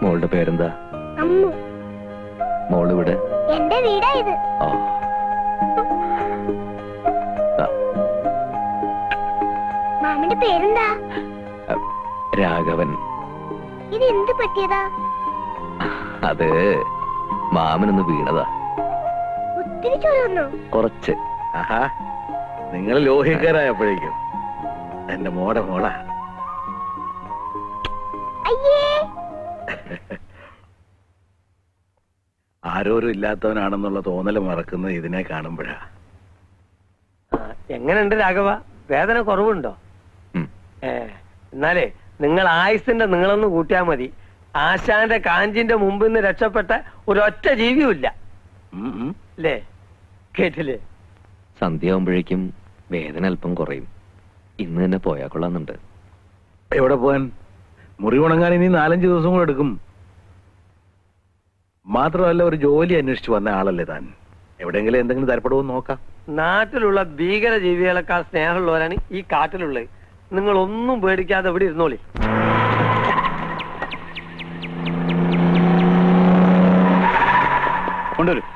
മോളുടെ പേരെന്താ? മോളിവിടെ? എന്റെ വീടാ ഇത്. മാമന്റെ പേരെന്താ? രാഘവൻ. ഇത് എന്ത് പറ്റിയതാ? അത് മാമനൊന്ന് വീണതാ. ഒത്തിരി ചൊല്ലുന്നു. കുറച്ച്. ആഹാ, നിങ്ങൾ ലോഹിക്കാരായപ്പോഴേക്കും എന്റെ മോളാ. അയ്യേ, ആരോരും ഇല്ലാത്തവനാണെന്നുള്ള തോന്നല് മറക്കുന്നത് ഇതിനെ കാണുമ്പോഴാ. എങ്ങനെയുണ്ട് രാഘവ? വേദന കുറവുണ്ടോ? എന്നാലേ നിങ്ങൾ ആയുസിന്റെ നിങ്ങളൊന്ന് കൂട്ടിയാ മതി. ആശാന്റെ കാഞ്ചിന്റെ മുമ്പിൽ നിന്ന് രക്ഷപ്പെട്ട ഒരൊറ്റ ജീവിയുമില്ല. അല്ലേ? കേട്ടില്ലേ? സന്ധ്യയാവുമ്പോഴേക്കും വേദന അല്പം കുറയും. ഇന്ന് തന്നെ പോയാ കൊള്ളാന്നുണ്ട്. എവിടെ പോവാൻ? മുറി ഉണങ്ങാൻ ഇനി 4-5 ദിവസം കൂടെ എടുക്കും. മാത്രമല്ല, ഒരു ജോലി അന്വേഷിച്ചു വന്ന ആളല്ലേ താൻ. എവിടെയെങ്കിലും എന്തെങ്കിലും തരപ്പെടുമോ നോക്കാം. നാട്ടിലുള്ള ഭീകര ജീവികളെക്കാൾ സ്നേഹമുള്ളവരാണ് ഈ കാട്ടിലുള്ളത്. നിങ്ങൾ ഒന്നും പേടിക്കാതെ ഇവിടെ ഇരുന്നോളി. കൊണ്ടുവരും.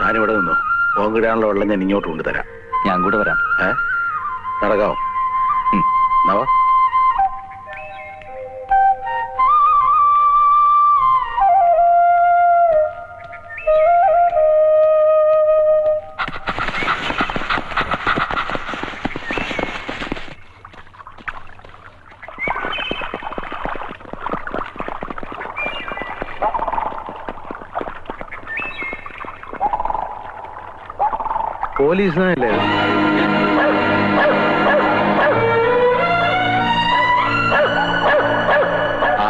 ഞാനിവിടെ നിന്നു. പോകിടാനുള്ള വെള്ളം ഞാൻ ഇങ്ങോട്ട് കൊണ്ടുതരാം. ഞാൻ കൂടെ വരാം. നടക്കാവോ? നവാ. പോലീസിനല്ലേ? ആ,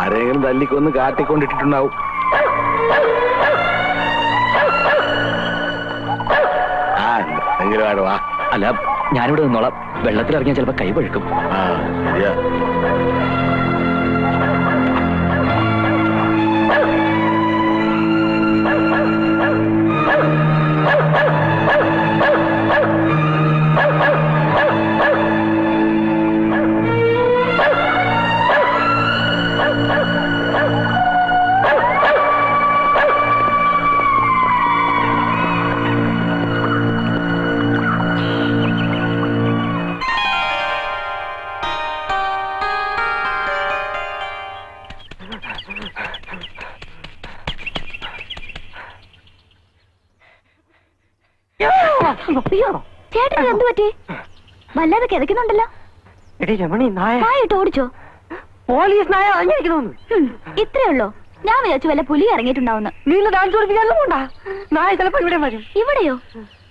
ആരെങ്കിലും തല്ലിക്കൊന്ന് കാട്ടിക്കൊണ്ടിട്ടുണ്ടാവും. ആ, എങ്കിലും ആടുവാ. അല്ല, ഞാനിവിടെ നിന്നോളാം. വെള്ളത്തിലിറങ്ങിയാൽ ചിലപ്പോ കൈ പഴുക്കും. ആ, ശരിയാ. അയ്യോ, ചേട്ടന് എന്ത് പറ്റി? വല്ലാതെ കിതക്കുന്നുണ്ടല്ലോ. എടി രമണി, നായ നായിട്ട് ഓടിച്ചോ? പോലീസ് നായ ഇറങ്ങിയിരിക്കുന്നു. ഇത്രേ ഉള്ളോ? ഞാൻ വിചാരിച്ചു വല്ല പുലി ഇറങ്ങിയിട്ടുണ്ടാവുന്നു. നീ ഡാൻസ് പഠിപ്പിക്കാനും കൊണ്ടാ നായ ചിലപ്പോ ഇവിടെ വരും. ഇവിടെയോ?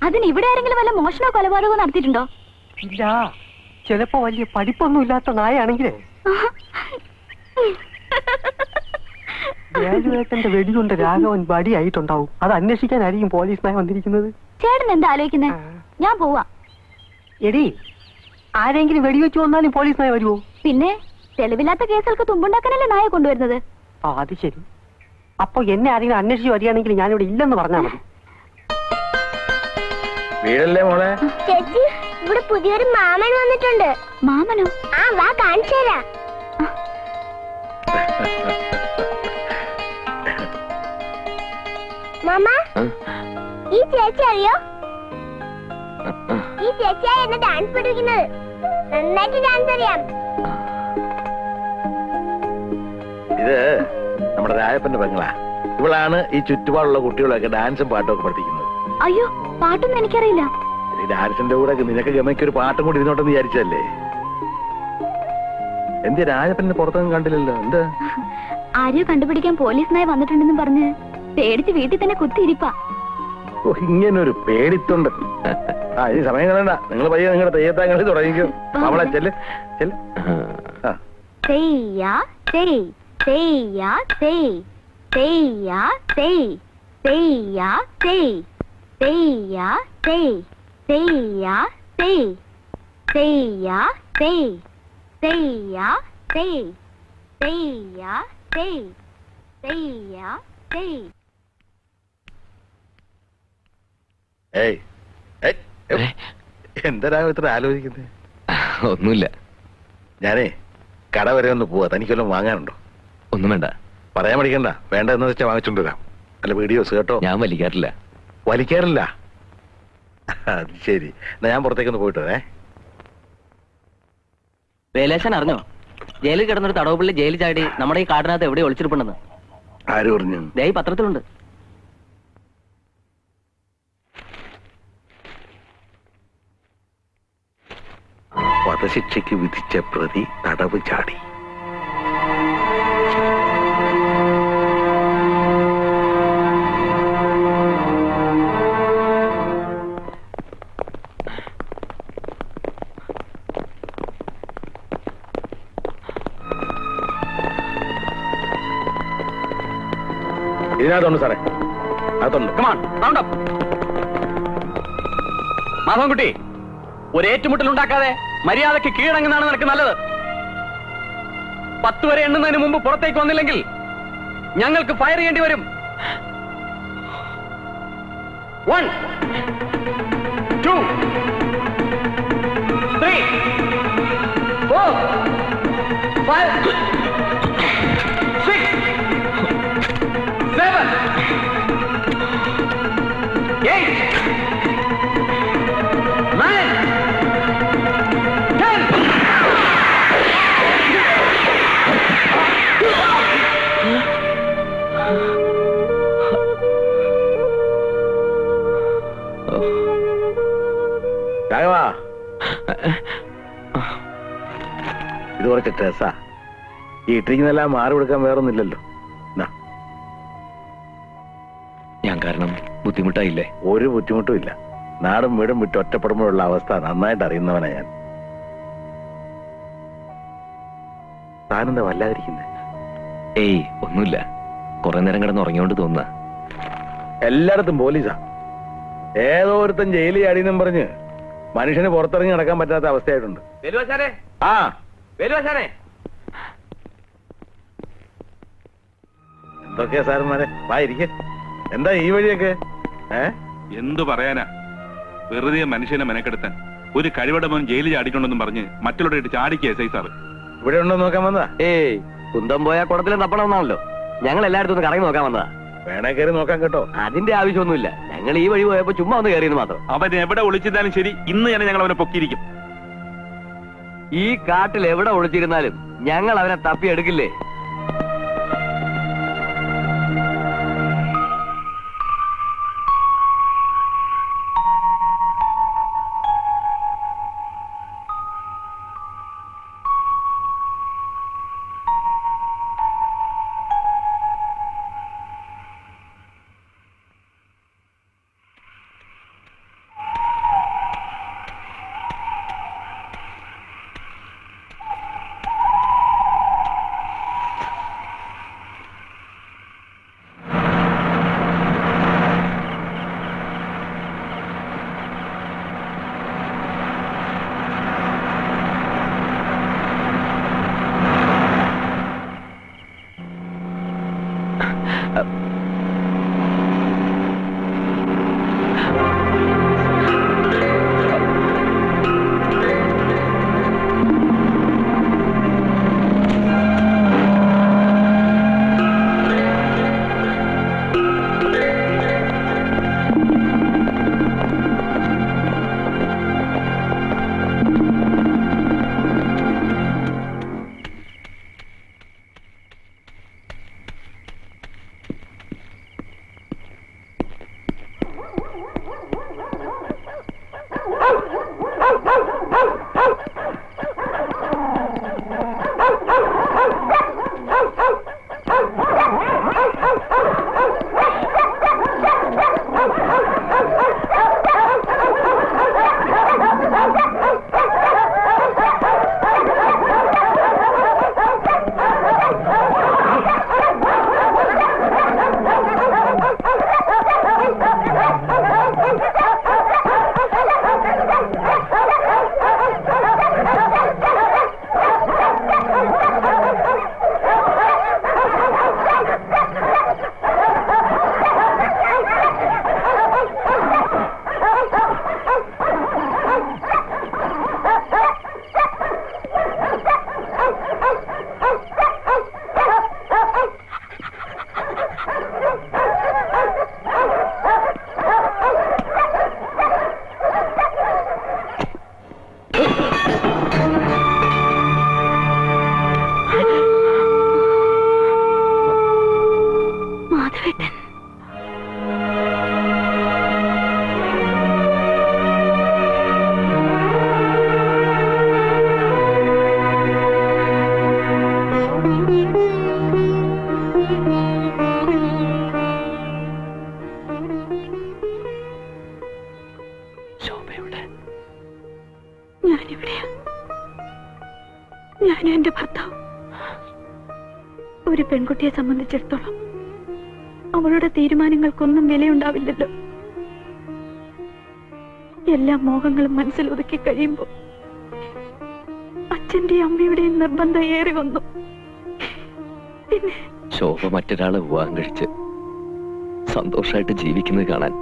അതിന് ഇവിടെ ആരെങ്കിലും വല്ല മോഷണോ കൊലപാതകമോ നടത്തിയിട്ടുണ്ടോ? ഇല്ല, ചിലപ്പോ വലിയ പഠിപ്പൊന്നും ഇല്ലാത്ത നായാണെങ്കിലേ ന്റെ വെടികൊണ്ട് രാഘവൻ വടിയായിട്ടുണ്ടാവും. അത് അന്വേഷിക്കാനായിരിക്കും പോലീസ് നായ വന്നിരിക്കുന്നത്. ചേട്ടൻ എന്താ ആലോചിക്കുന്നേ? ഞാൻ പോവാ. എടി, ആരെങ്കിലും വെടിവെച്ച് വന്നാലും പോലീസ് നായ വരുമോ? പിന്നെ തെളിവില്ലാത്ത കേസുകൾക്ക് തുമ്പുണ്ടാക്കാനല്ലേ നായ കൊണ്ടുവരുന്നത്. ആ, അത് ശരി. അപ്പൊ എന്നെ ആരെങ്കിലും അന്വേഷിച്ച് വരികയാണെങ്കിൽ ഞാനിവിടെ ഇല്ലെന്ന് പറഞ്ഞാൽ മതി. വീടല്ലേ മോളെ? ചേച്ചി, ഇവിടെ പുതിയൊരു മാമൻ വന്നിട്ടുണ്ട്. മാമനോ? ആ, വാ കാണിച്ചു തരാം. മാമ, ഈ ചേച്ചി അറിയോ? ഈ ചേച്ചിയാ എന്നെ ഡാൻസ് പഠിപ്പിക്കുന്നത്. നന്നായിട്ട് ഡാൻസ് അറിയാം. ഇത് നമ്മുടെ രായപ്പന്റെ പെങ്ങളാ. ഇവളാണ് ഈ ചുറ്റുപാടുള്ള കുട്ടികളൊക്കെ ഡാൻസും പാട്ടും ഒക്കെ പഠിപ്പിക്കുന്നത്. അയ്യോ, പാട്ടൊന്നും എനിക്കറിയില്ല. ഈ ഡാൻസിന്റെ കൂടെ നിനക്ക് ഗമയ്ക്ക് ഒരു പാട്ടും കൂടി ഇരുന്നോട്ടെന്ന് വിചാരിച്ചല്ലേ? എന്ത് രാജപ്പനെ പുറത്തൊന്നും കണ്ടില്ലല്ലോ? എന്താ? ആരെയോ കണ്ടുപിടിക്കാൻ പോലീസ് നായ വന്നിട്ടുണ്ടെന്ന് പറഞ്ഞ് പേടിച്ച് വീട്ടിൽ തന്നെ കുത്തിയിരിപ്പാ. ഓ, ഇങ്ങനൊരു പേടിത്തൊണ്ട്. ആ, ഇനി സമയം കളയണ്ട. നിങ്ങൾ പയ്യെ നിങ്ങളുടെ തെയ്യത്താൻ കളി തുടങ്ങിക്കും. നമ്മളെ ചെല്ല് ചെല്ല്. തെയ്യാ തെയ്, തെയ്യാ തെയ്, തെയ്യാ തെയ്, തെയ്യാ തെയ്, തെയ്യാ തെയ്, തെയ്യാ തെയ്, തെയ്യാ തെയ്, തെയ്യാ തെയ്, തെയ്യാ തെയ്, തെയ്യാ തെയ്. ഏയ്, എന്താ ഇത്ര ആലോചിക്കുന്നത്? ഒന്നുമില്ല. ഞാനേ കട വരെ ഒന്ന് പോവാ. തനിക്കൊല്ലം വാങ്ങാനുണ്ടോ? ഒന്നും വേണ്ട. പറയാൻ പഠിക്കണ്ട. വേണ്ട എന്ന് വെച്ചാൽ വാങ്ങിച്ചോണ്ട് വരാം. അല്ല, വീഡിയോസ് കേട്ടോ. ഞാൻ വലിക്കാറില്ല. വലിക്കാറില്ല? അത് ശരി. എന്നാ ഞാൻ പുറത്തേക്കൊന്ന് പോയിട്ട് വരേ. വേലേശൻ അറിഞ്ഞോ? ജയിലിൽ കിടന്നൊരു തടവുപള്ളി ജയിലിൽ ചാടി നമ്മുടെ ഈ കാടിനകത്ത് എവിടെ ഒളിച്ചിരിപ്പുണ്ടെന്ന്? ആര് പറഞ്ഞു? ദേ ഈ പത്രത്തിലുണ്ട്. വധശിക്ഷയ്ക്ക് വിധിച്ച പ്രതി തടവ് ചാടി. ഇതിനകത്തുണ്ട് സാറേ, അകത്തുണ്ട്. മാധവൻകുട്ടി, ഒരു ഏറ്റുമുട്ടൽ ഉണ്ടാക്കാതെ മര്യാദയ്ക്ക് കീഴടങ്ങുന്നതാണ് നിനക്ക് നല്ലത്. 10 വരെ എണ്ണുന്നതിന് മുമ്പ് പുറത്തേക്ക് വന്നില്ലെങ്കിൽ ഞങ്ങൾക്ക് ഫയർ ചെയ്യേണ്ടി വരും. 1 2 3 4 5 6 7 8 9 10. രാഘവാ, ഇത് കുറച്ച് ഡ്രസ്സാ. ഈ ഇട്ടിരിക്കുന്നെല്ലാം മാറി കൊടുക്കാൻ വേറൊന്നുമില്ലല്ലോ. ഞാൻ കാരണം ബുദ്ധിമുട്ടായില്ലേ? ഒരു ബുദ്ധിമുട്ടും ഇല്ല. നാടും വീടും വിട്ട് ഒറ്റപ്പെടുമ്പോഴുള്ള അവസ്ഥ നന്നായിട്ട് അറിയുന്നവനാ ഞാൻ. താനെന്താ വല്ലാതിരിക്കുന്നേ? ഏയ് ഒന്നുമില്ല, കുറെ നേരം കിടന്ന് ഉറങ്ങിയോണ്ട് തോന്നുക. എല്ലായിടത്തും പോലീസാ. ഏതോ ഒരുത്തൻ ജയിലിൽ ചാടിയെന്നും പറഞ്ഞ് മനുഷ്യന് പുറത്തിറങ്ങി നടക്കാൻ പറ്റാത്ത അവസ്ഥയായിട്ടുണ്ട്. ആ എന്തൊക്കെയാ സാറന്മാരെ, വാ ഇരിക്കെ. എന്താ ഈ വഴിയൊക്കെ? എന്തു പറയാനാ, വെറുതെ മനുഷ്യനെ മെനക്കെടുത്താൻ. ഒരു കഴിവടമോൻ ജയിലിൽ ചാടിക്കൊണ്ടെന്നും പറഞ്ഞ് മറ്റുള്ളവരുടെ ചാടിക്കുക എസ് ഐ സാറ്. ഇവിടെ ഉണ്ടോ നോക്കാൻ വന്നതാ? ഏയ് കുന്തം പോയാ കുടത്തിലും തപ്പണമെന്നാണല്ലോ. ഞങ്ങൾ എല്ലായിടത്തും ഒന്ന് കറങ്ങി നോക്കാൻ വന്നതാ. വേണേ കയറി നോക്കാൻ കേട്ടോ. അതിന്റെ ആവശ്യമൊന്നുമില്ല, ഞങ്ങൾ ഈ വഴി പോയപ്പോ ചുമ്മാ ഒന്ന് കയറിയെന്ന് മാത്രം. അവൻ എവിടെ ഒളിച്ചിരുന്നാലും ശരി, ഇന്ന് തന്നെ ഞങ്ങൾ അവനെ പൊക്കിയിരിക്കും. ഈ കാട്ടിൽ എവിടെ ഒളിച്ചിരുന്നാലും ഞങ്ങൾ അവനെ തപ്പിയെടുക്കില്ലേ? ഞാനും എന്റെ ഭർത്താവ്. ഒരു പെൺകുട്ടിയെ സംബന്ധിച്ചിടത്തോളം അവളുടെ തീരുമാനങ്ങൾക്കൊന്നും വിലയുണ്ടാവില്ലല്ലോ. എല്ലാ മോഹങ്ങളും മനസ്സിൽ ഒതുക്കി കഴിയുമ്പോൾ അച്ഛന്റെയും അമ്മയുടെയും നിർബന്ധം ഏറി വന്നു. പിന്നെ ശോഭ മറ്റൊരാളെ വിവാഹം കഴിച്ച് സന്തോഷമായിട്ട് ജീവിക്കുന്നത് കാണാൻ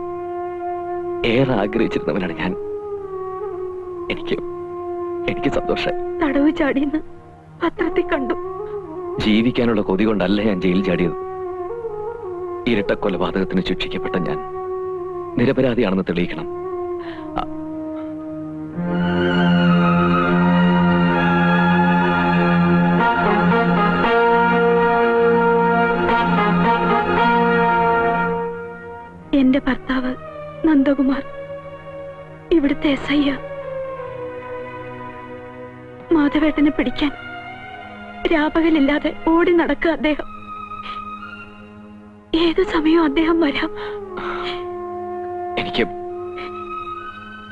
ഏറെ ആഗ്രഹിച്ചിരുന്നവനാണ് ഞാൻ. എനിക്ക് സന്തോഷം. തടവ് ചാടിയെന്ന് പത്രത്തിൽ കണ്ടു. ജീവിക്കാനുള്ള കൊതി കൊണ്ടല്ല ഞാൻ ജയിലിൽ ചാടിയത്. ഇരട്ട കൊലപാതകത്തിന് ശിക്ഷിക്കപ്പെട്ട ഞാൻ നിരപരാധിയാണെന്ന് തെളിയിക്കണം. എന്റെ ഭർത്താവ് നന്ദകുമാർ ഇവിടുത്തെ എസ്.ഐ. മാധവേട്ടനെ പിടിക്കാൻ രാപകലില്ലാതെ ഓടി നടക്കുക അദ്ദേഹം. ഏതു സമയവും അദ്ദേഹം വരാം.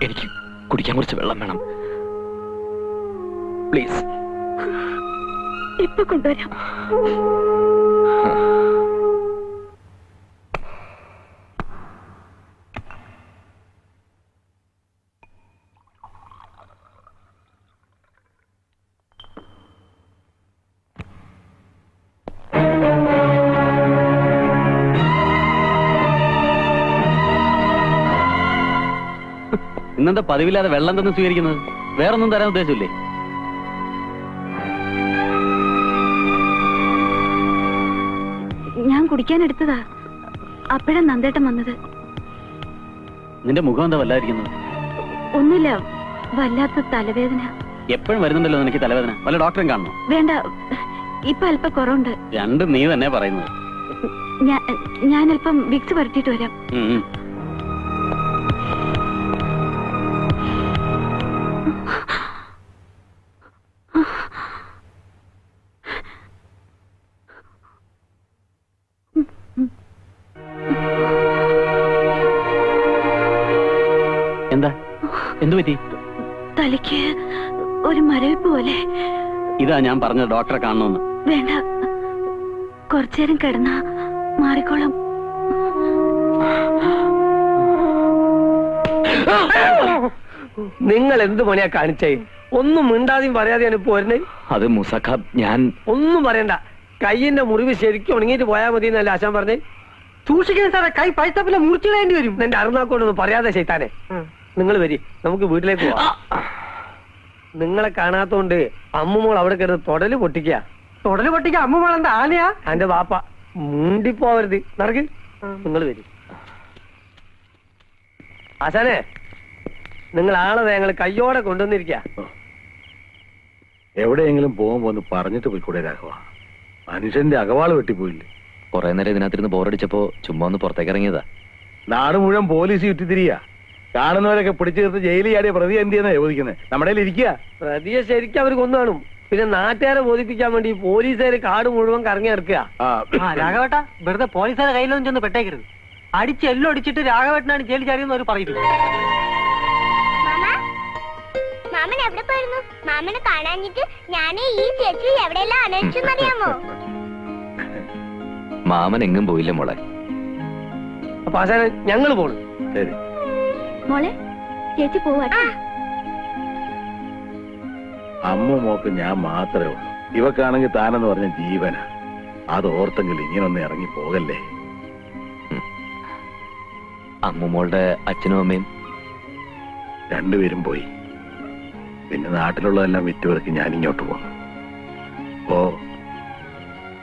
എനിക്ക് കുടിക്കാൻ കുറച്ച് വെള്ളം വേണം പ്ലീസ്. ഇപ്പൊ കൊണ്ടുവരാം. ഇന്നെന്താ പതിവില്ലാതെ വെള്ളം തന്നെ സ്വീകരിക്കുന്നത്? വേറൊന്നും തരാൻ ഉദ്ദേശമില്ലേ? ഞാൻ കുടിക്കാൻ എടുത്തതാ, അപ്പോഴാ നന്ദേട്ടൻ വന്നത്. നിന്റെ മുഖം എന്താ വല്ലാതിരിക്കുന്നത്? ഒന്നുമില്ല, വല്ലാത്ത തലവേദന. എപ്പോഴും വരുന്നുണ്ടല്ലോ നിനക്ക് തലവേദന. വല്ല ഡോക്ടറും കാണണം? വേണ്ട, ഇപ്പൊ അല്പം കുറവുണ്ട്. രണ്ടും നീ തന്നെ പറയുന്നത്. ഞാൻ അല്പം വിക്സ് പുരട്ടിയിട്ട് വരാം. എന്താ? എന്തു പറ്റി? തലയ്ക്ക് ഒരു മരവിപ്പ് പോലെ. ഇതാ ഞാൻ പറഞ്ഞത് ഡോക്ടറെ കാണണമെന്ന്. വേണ്ട, കുറച്ചേരം കിടന്നാ മാറിക്കോളും. നിങ്ങൾ എന്ത് പണിയാ കാണിച്ചേ? ഒന്നും മിണ്ടാതെയും പറയാതെയാണ് ഇപ്പൊ വരുന്നത്. അത് മുസഖ, ഞാൻ ഒന്നും പറയണ്ട. കൈയിന്റെ മുറിവ് ശരിക്കും ഉണങ്ങിയിട്ട് പോയാൽ മതി എന്നല്ലേ ആശാൻ പറഞ്ഞേ? സൂക്ഷിക്കണം സാറേ, കൈ പഴുത്തപ്പില്ല മുറിച്ചിടേണ്ടി വരും. എന്റെ അറുനാക്കോടൊന്നും പറയാതെ ചെയ്താനെ. നിങ്ങൾ വരി, നമുക്ക് വീട്ടിലേക്ക് പോവാം. നിങ്ങളെ കാണാത്തോണ്ട് അമ്മുമോൾ അവിടെ കിടന്ന് തൊടല് പൊട്ടിക്ക. തൊടല് പൊട്ടിക്ക? അമ്മുമോൾ എന്താ ആനയാ? എന്റെ വാപ്പ മുണ്ടിപ്പോവരുത്. നടക്ക്, നിങ്ങൾ വരി. ആശാനെ, നിങ്ങൾ ആളെ ഞങ്ങൾ കയ്യോടെ കൊണ്ടുവന്നിരിക്ക. എവിടെയെങ്കിലും പോകുമ്പോ ഒന്ന് പറഞ്ഞിട്ട് പോയിക്കൂടെ രാഘവ? മനുഷ്യന്റെ അകവാള് വെട്ടിപ്പോയില്ലേ? കുറെ നേരം ഇതിനകത്തിരുന്ന് ബോറടിച്ചപ്പോ ചുമ്മാ ഒന്ന് പുറത്തേക്ക് ഇറങ്ങിയതാ. നാട് മുഴുവൻ പോലീസ് ചുറ്റിത്തിരിക. കാണുന്നവരൊക്കെ പിടിച്ചു തീർത്ത് ജയിലിൽ ചാടിയ പ്രതി എന്ത് ചെയ്യുന്ന ചോദിക്കുന്നത്? നമ്മുടെ ഇരിക്കുക. പ്രതിയെ ശരിക്കും അവർ കൊന്നു കാണും. പിന്നെ നാട്ടുകാരെ ബോധിപ്പിക്കാൻ വേണ്ടി പോലീസുകാര് കാട് മുഴുവൻ കറങ്ങി ഇറക്കുക. രാഘവേട്ട, വെറുതെ പോലീസുകാരെ കയ്യിലൊന്നും ചെന്ന് പെട്ടേക്കരുത്. അടിച്ച് എല്ലാം അടിച്ചിട്ട് രാഘവേട്ടനാണ് ജയിലിൽ ചാടിയെന്ന് അവർ പറയുന്നു. മാമൻ എവിടെ പോയിരുന്നു? മാമനെ കാണാഞ്ഞിട്ട് ഞാൻ ഈ ചേച്ചി എവിടെയെല്ലാം അന്വേഷിച്ചെന്നറിയാമോ? മാമൻ എങ്ങും പോയില്ല മോളെ. അപ്പൊ ആശാനെ, ഞങ്ങൾ പോണു. ശരി മോളെ, ചേച്ചി പോവാ. അമ്മ മോക്ക് ഞാൻ മാത്രമേ ഉള്ളൂ. ഇവക്കാണെങ്കിൽ താനെന്ന് പറഞ്ഞ ജീവനാ. അത് ഓർത്തെങ്കിലും ഇങ്ങനൊന്നും ഇറങ്ങി പോകല്ലേ. അമ്മുമോളുടെ അച്ഛനും അമ്മയും രണ്ടുപേരും പോയി. പിന്നെ നാട്ടിലുള്ളതെല്ലാം വിറ്റുപെറുക്കി ഞാൻ ഇങ്ങോട്ട് പോന്നു. അപ്പോ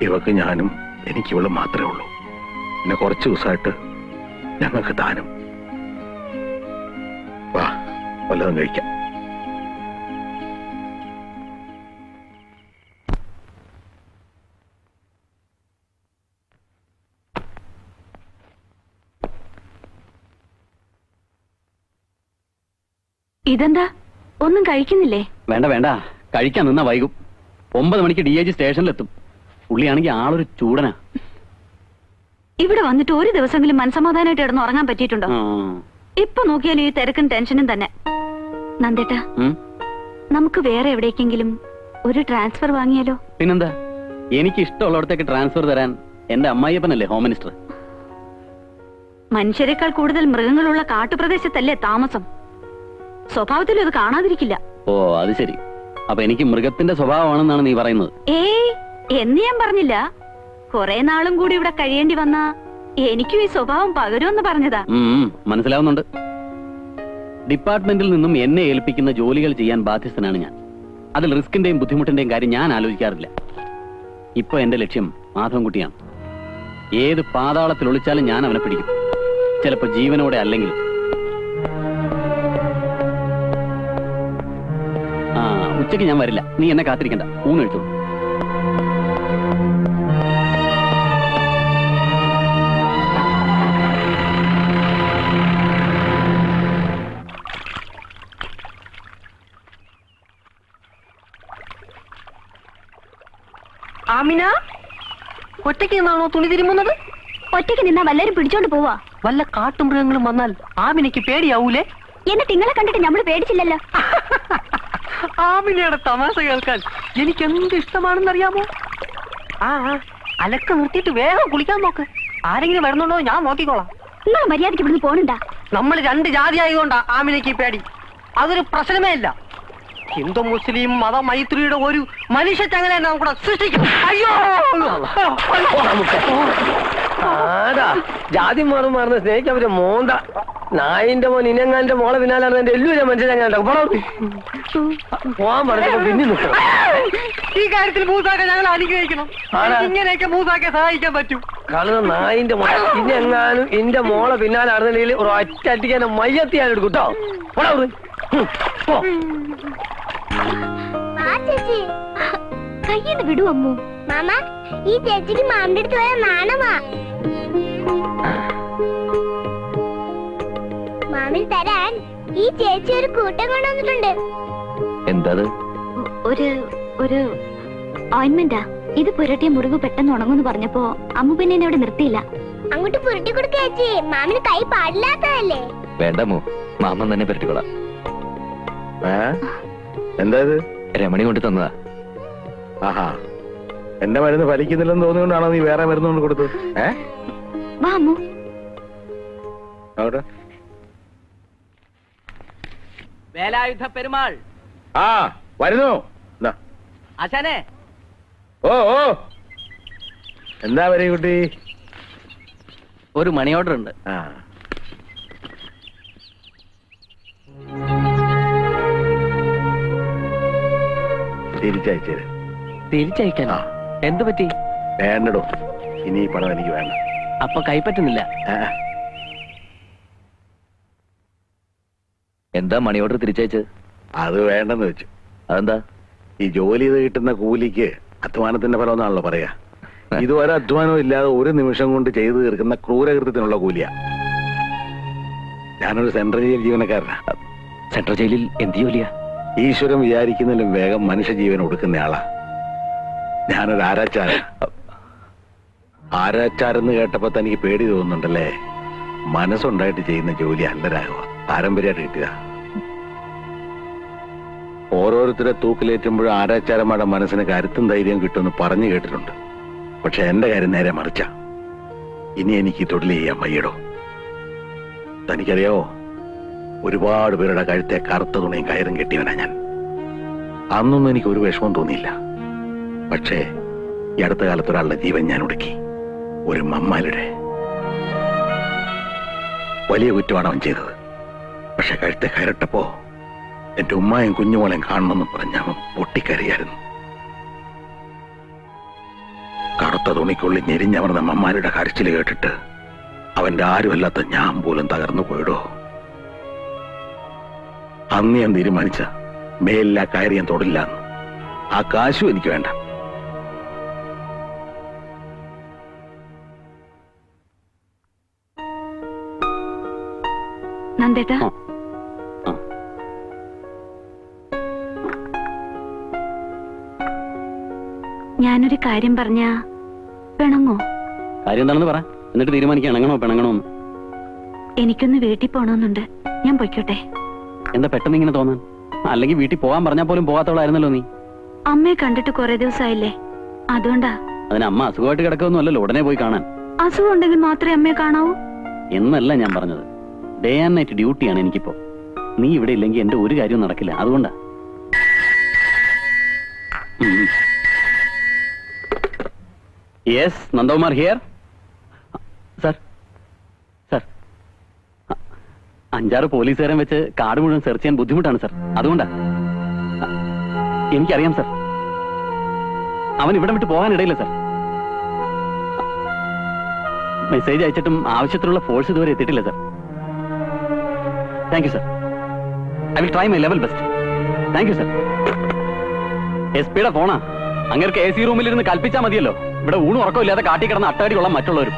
ഇവക്ക് ഞാനും എനിക്കിവള് മാത്രമേ ഉള്ളൂ. പിന്നെ കുറച്ച് ദിവസമായിട്ട് ഞങ്ങൾക്ക് താനും. വാ, വല്ലതും കഴിക്കാം. ഇതെന്താ, ഒന്നും കഴിക്കുന്നില്ലേ? വേണ്ട വേണ്ട, കഴിക്കാൻ നിന്നാ വൈകും. 9 മണിക്ക് DIG സ്റ്റേഷനിലെത്തും. പുള്ളിയാണെങ്കിൽ ആളൊരു ചൂടനാ. ഇവിടെ വന്നിട്ട് ഒരു ദിവസമെങ്കിലും മനസമാധാനമായിട്ട് കിടന്ന് ഉറങ്ങാൻ പറ്റിയിട്ടുണ്ടോ? ഇപ്പൊ നോക്കിയാലും ഈ തിരക്കും ടെൻഷനും തന്നെ. നന്ദേട്ടാ, നമുക്ക് വേറെ എവിടേക്കെങ്കിലും ഒരു ട്രാൻസ്ഫർ വാങ്ങിയാലോ? പിന്നെന്താ, എനിക്ക് ഇഷ്ടമുള്ളിടത്തേക്ക് ട്രാൻസ്ഫർ തരാൻ എന്റെ അമ്മായിയപ്പനല്ലേ ഹോം മിനിസ്റ്റർ. മനുഷ്യരെക്കാൾ കൂടുതൽ മൃഗങ്ങളുള്ള കാട്ടുപ്രദേശത്തല്ലേ താമസം. സ്വഭാവത്തിലും അത് കാണാതിരിക്കില്ല. ഓ, അത് ശരി. അപ്പൊ എനിക്ക് മൃഗത്തിന്റെ സ്വഭാവമാണെന്നാണ് നീ പറയുന്നത്? ഏയ്, എന്ന് ഞാൻ പറഞ്ഞില്ല. കുറെ നാളും കൂടി ഇവിടെ കഴിയേണ്ടി വന്നാ എനിക്കും ഈ സ്വഭാവം പകരുമെന്ന് പറഞ്ഞതാ. മനസ്സിലാവുന്നുണ്ട്. ഡിപ്പാർട്ട്മെന്റിൽ നിന്നും എന്നെ ഏൽപ്പിക്കുന്ന ജോലികൾ ചെയ്യാൻ ബാധ്യസ്ഥനാണ് ഞാൻ. അതിൽ റിസ്കിന്റെയും ബുദ്ധിമുട്ടിന്റെയും കാര്യം ഞാൻ ആലോചിക്കാറില്ല. ഇപ്പൊ എന്റെ ലക്ഷ്യം മാധവൻകുട്ടിയാണ്. ഏത് പാതാളത്തിൽ ഒളിച്ചാലും ഞാൻ അവനെ പിടിക്കും. ചിലപ്പോ ജീവനോടെ അല്ലെങ്കിൽ. ഉച്ചയ്ക്ക് ഞാൻ വരില്ല, നീ എന്നെ കാത്തിരിക്കണ്ട. ഊണ് കഴിച്ചു. ആമിന, ഒറ്റയ്ക്ക് നിന്നാണോ തുണി തിരുമുന്നത്? ഒറ്റയ്ക്ക് നിന്നാ വല്ലവരും പിടിച്ചോണ്ട് പോവാ. വല്ല കാട്ടുമൃഗങ്ങളും വന്നാൽ ആമിനയ്ക്ക് പേടിയാവൂലേ? എന്നിട്ട് നിങ്ങളെ കണ്ടിട്ട് നമ്മള് പേടിച്ചില്ലല്ലോ. ആമിനയുടെ തമാശ കേൾക്കാൻ എനിക്ക് എന്ത് ഇഷ്ടമാണെന്നറിയാമോ? അലക്ക നിർത്തിയിട്ട് വേഗം കുളിക്കാൻ നോക്ക്. ആരെങ്കിലും വരുന്നുണ്ടോ ഞാൻ നോക്കിക്കോളാം. നിങ്ങൾ മര്യാദയ്ക്ക് ഇവിടുന്ന് പോണുണ്ടാ? നമ്മൾ 2 ജാതി ആയതുകൊണ്ടാ ആമിനയ്ക്ക് ഈ പേടി. അതൊരു പ്രശ്നമേ ഇല്ല. ഹിന്ദു മുസ്ലിം മത മൈത്രിയുടെ ഒരു മനുഷ്യ ചങ്ങല നമുക്കൂടെ സൃഷ്ടിക്കും. അയ്യോ ജാതി മാറുന്ന സ്നേഹിക്കാൻ പറ്റിയ മോന്ത നായിന്റെ മോൻ ഇനങ്ങാന്റെ മോളെ പിന്നാലാണ് എന്റെ എല്ലാവരും മനുഷ്യനെ പോവാൻ പറഞ്ഞപ്പോ പിന്നെ നിൽക്കണം. ഈ കാര്യത്തിൽ മൂസാക്ക ഞങ്ങൾ അനുഗ്രഹിക്കണം. ഇങ്ങനെയൊക്കെ മൂസാക്കെ സഹായിക്കാൻ പറ്റും. കാരണം നായിന്റെ മോളെ ഇനെങ്ങാനും ഇന്റെ മോളെ പിന്നാലെ നടന്നില്ലെങ്കിൽ ഒരു ഒറ്റ അടിക്കാൻ മയ്യത്തി ഞാൻ എടുക്കും കേട്ടോ. കയ്യെന്ന് വിടൂ അമ്മു. മാമ ഈ ചേച്ചിക്ക് മാമിന്റെ അടുത്ത് പോയ നാണമാ. മാമിന് തരാൻ ഈ ചേച്ചി ഒരു കൂട്ടം കൊണ്ടുവന്നിട്ടുണ്ട്. എന്താ ഒരു ഓയിന്റ്മെന്റാ. ഇത് പുരട്ടിയ മുറിവ് പെട്ടെന്ന് ഉണങ്ങുന്നു പറഞ്ഞപ്പോ അമ്മു പിന്നെ എന്നെ ഇവിടെ നിർത്തിയില്ല. അങ്ങോട്ട് പുരട്ടി കൊടുക്ക ചേച്ചി. മാമിന് കൈ പാടില്ലാത്തതല്ലേ. വേണ്ടമോ, മാമൻ തന്നെ പരട്ടിക്കൊള്ളാം. എന്താ ഇത്? രമണി കൊണ്ട് തന്നതാ. ആഹാ, എന്റെ മരുന്ന് ഫലിക്കുന്നില്ലെന്ന് തോന്നിയോണ്ടാണോ നീ വേറെ മരുന്ന് കൊണ്ട് കൊടുത്തത്? വാ അമ്മു. അവിടെ വേലായുധ പെരുമാൾ ആ വരുന്നു. ആശാനെ, ഓ ഓ, എന്താ വരെ കുട്ടി? ഒരു മണി ഓർഡർ ഉണ്ട്. ആ, തിരിച്ചയച്ചത്. തിരിച്ചയക്കാനോ? എന്തു പറ്റി? വേണ്ടടോ, ഇനി ഈ പണം എനിക്ക് വേണ്ട. അപ്പൊ കൈപ്പറ്റുന്നില്ല. എന്താ മണി ഓർഡർ തിരിച്ചയച്ചത്? അത് വേണ്ടെന്ന് വെച്ചു. അതെന്താ? ഈ ജോലി ചെയ്ത് കിട്ടുന്ന കൂലിക്ക് അധ്വാനത്തിന്റെ ഫലം എന്നാണല്ലോ പറയാ. ഇതുവരെ അധ്വാനം ഇല്ലാതെ ഒരു നിമിഷം കൊണ്ട് ചെയ്തു തീർക്കുന്ന ക്രൂരകൃത്യത്തിനുള്ള കൂലിയാ. ഞാനൊരു സെൻട്രൽ ജയിൽ ജീവനക്കാരനാ. സെൻട്രൽ ജയിലിൽ എന്ത് ജോലിയാ? ഈശ്വരൻ വിചാരിക്കുന്നതിലും വേഗം മനുഷ്യജീവൻ ഒടുക്കുന്നയാളാ. ഞാനൊരു ആരാച്ചാരൻ. ആരാച്ചാരെന്ന് കേട്ടപ്പോ തനിക്ക് പേടി തോന്നുന്നുണ്ടല്ലേ? മനസ്സുണ്ടായിട്ട് ചെയ്യുന്ന ജോലി അല്ല രാഘവ, പാരമ്പര്യമായിട്ട് കിട്ടിയതാ. ഓരോരുത്തരെ തൂക്കിലേറ്റുമ്പോഴും ആരാച്ചാരന്മാരുടെ മനസ്സിന് കരുത്തും ധൈര്യം കിട്ടുമെന്ന് പറഞ്ഞു കേട്ടിട്ടുണ്ട്. പക്ഷെ എന്റെ കാര്യം നേരെ മറിച്ച. ഇനി എനിക്ക് തൊഴിൽ ചെയ്യാൻ വയ്യടോ. തനിക്കറിയാവോ, ഒരുപാട് പേരുടെ കഴുത്തെ കറുത്ത തുണിയും കയറും കെട്ടിയവനാ ഞാൻ. അന്നൊന്നും എനിക്ക് ഒരു വിഷമം തോന്നിയില്ല. പക്ഷേ ഈ അടുത്ത കാലത്ത് ഒരാളുടെ ജീവൻ ഞാൻ ഒടുക്കി. ഒരു മമ്മാലിയുടെ. വലിയ കുറ്റമാണ് അവൻ ചെയ്തത്. പക്ഷെ കഴുത്തെ കയറിട്ടപ്പോ എന്റെ ഉമ്മായും കുഞ്ഞുമോളെയും കാണണമെന്ന് പറഞ്ഞ അവൻ പൊട്ടിക്കരയായിരുന്നു. കറുത്ത തുണിക്കുള്ളിൽ ഞെരിഞ്ഞമർന്ന മമ്മാലിയുടെ കരച്ചിൽ കേട്ടിട്ട് അവന്റെ ആരുമല്ലാത്ത ഞാൻ പോലും തകർന്നു പോയിടോ. അന്ന് ഞാൻ തീരുമാനിച്ച മേലില്ല കയറി ഞാൻ തൊടില്ല. ആ കാശും എനിക്ക് വേണ്ട. നന്ദേട്ടാ, ഞാനൊരു കാര്യം പറഞ്ഞ പിണങ്ങോ? കാര്യം എന്താണെന്ന് പറ, എന്നിട്ട് തീരുമാനിക്കുക ഇണങ്ങണോ പിണങ്ങണോന്ന്. എനിക്കൊന്ന് വീട്ടിൽ പോണമെന്നുണ്ട്. ഞാൻ പൊയ്ക്കോട്ടെ? എന്താ പെട്ടെന്ന് ഇങ്ങനെ തോന്നാൻ? അല്ലെങ്കിൽ വീട്ടിൽ പോകാൻ പറഞ്ഞാൽ പോലും പോകാത്തവളായിരുന്നല്ലോ നീ. അമ്മയെ കണ്ടിട്ട് കുറെ ദിവസമായില്ലേ, അതുകൊണ്ടാ. അതിന് അമ്മ അസുഖമായിട്ട് കിടക്കൊന്നും അല്ലല്ലോ ഉടനെ പോയി കാണാൻ. അസുഖം ഉണ്ടെങ്കിൽ മാത്രമേ അമ്മയെ കാണാവൂ എന്നല്ല ഞാൻ പറഞ്ഞത്. ഡേ ആൻഡ് നൈറ്റ് ഡ്യൂട്ടിയാണ് എനിക്കിപ്പോ. നീ ഇവിടെ ഇല്ലെങ്കിൽ എന്റെ ഒരു കാര്യവും നടക്കില്ല. അതുകൊണ്ടാ. Yes, Nandakumar here. Sir, sir, 5-6 പോലീസുകാരൻ വെച്ച് കാട് മുഴുവൻ സെർച്ച് ചെയ്യാൻ ബുദ്ധിമുട്ടാണ് സർ. അതുകൊണ്ടാ. എനിക്കറിയാം സർ. അവൻ ഇവിടെ വിട്ട് പോകാനിടയില്ല സർ. മെസ്സേജ് അയച്ചിട്ടും ആവശ്യത്തിനുള്ള ഫോഴ്സ് ഇതുവരെ എത്തിയിട്ടില്ല sir. Thank you sir. I will try my level best. Thank you sir. SP യുടെ ഫോണാ. അങ്ങേർക്ക് AC റൂമിലിരുന്ന് കൽപ്പിച്ചാൽ മതിയല്ലോ. ഇവിടെ ഊണും ഉറക്കമില്ലാതെ കാട്ടി കിടന്ന് അട്ടാടി കൊള്ളാൻ മറ്റുള്ളവരും.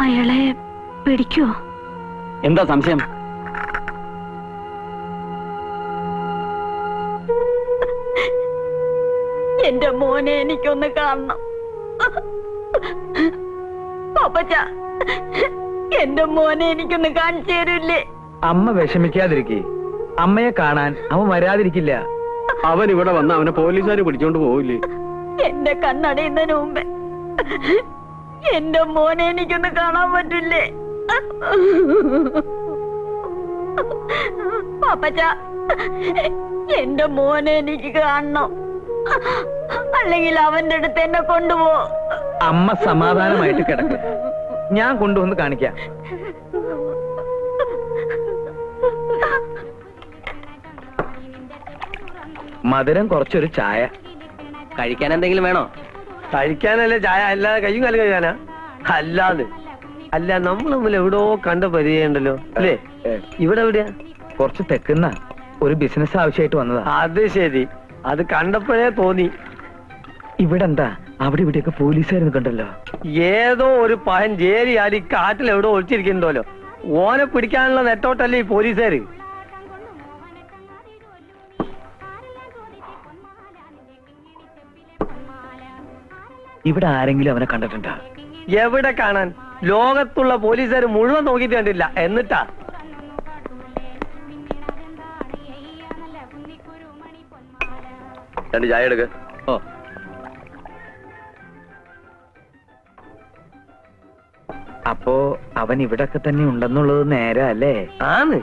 അയാളെ പിടിക്കുവോ? എന്താ സംശയം? എന്റെ മോനെ എനിക്കൊന്ന് കാണണം. പാപ്പച്ച, എന്റെ മോനെ എനിക്കൊന്ന് കാണിച്ചു തരില്ലേ? അമ്മ വിഷമിക്കാതിരിക്കേ. അമ്മയെ കാണാൻ അവൻ വരാതിരിക്കില്ല. അവൻ ഇവിടെ വന്ന അവനെ പോലീസുകാർ പിടിച്ചോണ്ട് പോവില്ലേ? എന്റെ കണ്ണടയുന്നതിന് മുമ്പേ എന്റെ മോനെ എനിക്കൊന്ന് കാണാൻ പറ്റില്ലേ? പാപ്പച്ച, എന്റെ മോനെ എനിക്ക് കാണണം, അല്ലെങ്കിൽ അവന്റെ അടുത്ത് എന്നെ കൊണ്ടുപോ. അമ്മ സമാധാനമായിട്ട് കിടക്ക്, ഞാൻ കൊണ്ടുവന്ന് കാണിക്കാം. മധുരം കുറച്ചൊരു ചായ. കഴിക്കാൻ എന്തെങ്കിലും വേണോ? കഴിക്കാനല്ലേ ചായ, അല്ലാതെ കയ്യും കാലും കഴുകാനാ? അല്ലാതെ അല്ല, നമ്മൾ തമ്മിൽ എവിടോ കണ്ട പരിചയമുണ്ടല്ലോ അല്ലേ? ഇവിടെ എവിടെയാ? കുറച്ച് തെക്കുന്ന ഒരു ബിസിനസ് ആവശ്യമായിട്ട് വന്നതാ. അത് ശരി, അത് കണ്ടപ്പോഴേ തോന്നി. ഇവിടെ എന്താ അവിടെ ഇവിടെയൊക്കെ പോലീസുകാരെന്ന് കണ്ടല്ലോ. ഏതോ ഒരു പഹൻ ജേരി ആലി കാട്ടിൽ എവിടോ ഒളിച്ചിരിക്കുന്നുണ്ടല്ലോ. ഓനെ പിടിക്കാനുള്ള നെട്ടോട്ടല്ലേ ഈ പോലീസുകാര്. ഇവിടെ ആരെങ്കിലും അവനെ കണ്ടിട്ടുണ്ടോ? എവിടെ കാണാൻ? ലോകത്തുള്ള പോലീസുകാർ മുഴുവൻ നോക്കിയിട്ട് കണ്ടില്ല. എന്നിട്ടാ രണ്ട് ചായ എടുക്ക. ഓ, അപ്പോ അവൻ ഇവിടൊക്കെ തന്നെ ഉണ്ടെന്നുള്ളത് നേരാ അല്ലേ? ആണ്.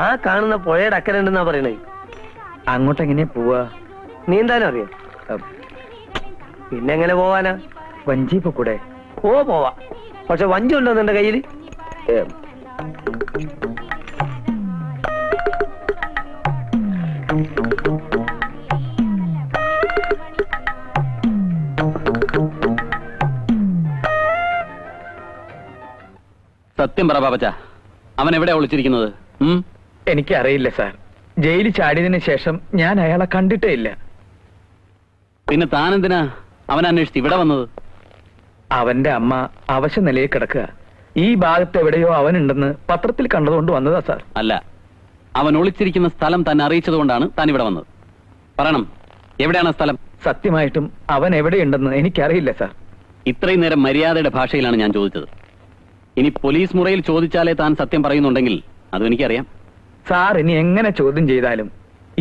ആ കാണുന്ന പുഴയുടെ അക്കരണ്ടെന്നാ പറയണേ. അങ്ങോട്ട് എങ്ങനെയാ പോവാ? നീന്താനും അറിയാം. പിന്നെ എങ്ങനെ പോവാനാ? വഞ്ചി കൂടെ പോവാ. പക്ഷെ വഞ്ചി ഉണ്ടോ നിന്റെ കയ്യിൽ? സത്യം പറ പാപ്പച്ച, അവൻ എവിടെയാ ഒളിച്ചിരിക്കുന്നത്? എനിക്കറിയില്ല സാർ. ജയിലിൽ ചാടിയതിനു ശേഷം ഞാൻ അയാളെ കണ്ടിട്ടേ ഇല്ല. പിന്നെ താനെന്തിനാ അവൻ അന്വേഷിച്ച് ഇവിടെ വന്നത്? അവന്റെ അമ്മ അവശ നിലയിൽ കിടക്കുക. ഈ ഭാഗത്ത് എവിടെയോ അവനുണ്ടെന്ന് പത്രത്തിൽ കണ്ടതുകൊണ്ട് വന്നതാ സാർ. അല്ല, അവൻ ഒളിച്ചിരിക്കുന്ന സ്ഥലം തന്നെ അറിയിച്ചത് കൊണ്ടാണ് താൻ ഇവിടെ വന്നത്. പറയണം, എവിടെയാണ് ആ സ്ഥലം? സത്യമായിട്ടും അവൻ എവിടെയുണ്ടെന്ന് എനിക്കറിയില്ല സാർ. ഇത്രയും നേരം മര്യാദയുടെ ഭാഷയിലാണ് ഞാൻ ചോദിച്ചത്. ഇനി പോലീസ് മുറയിൽ ചോദിച്ചാലേ താൻ സത്യം പറയുന്നുണ്ടെങ്കിൽ അതും എനിക്കറിയാം. സാർ ഇനി എങ്ങനെ ചോദ്യം ചെയ്താലും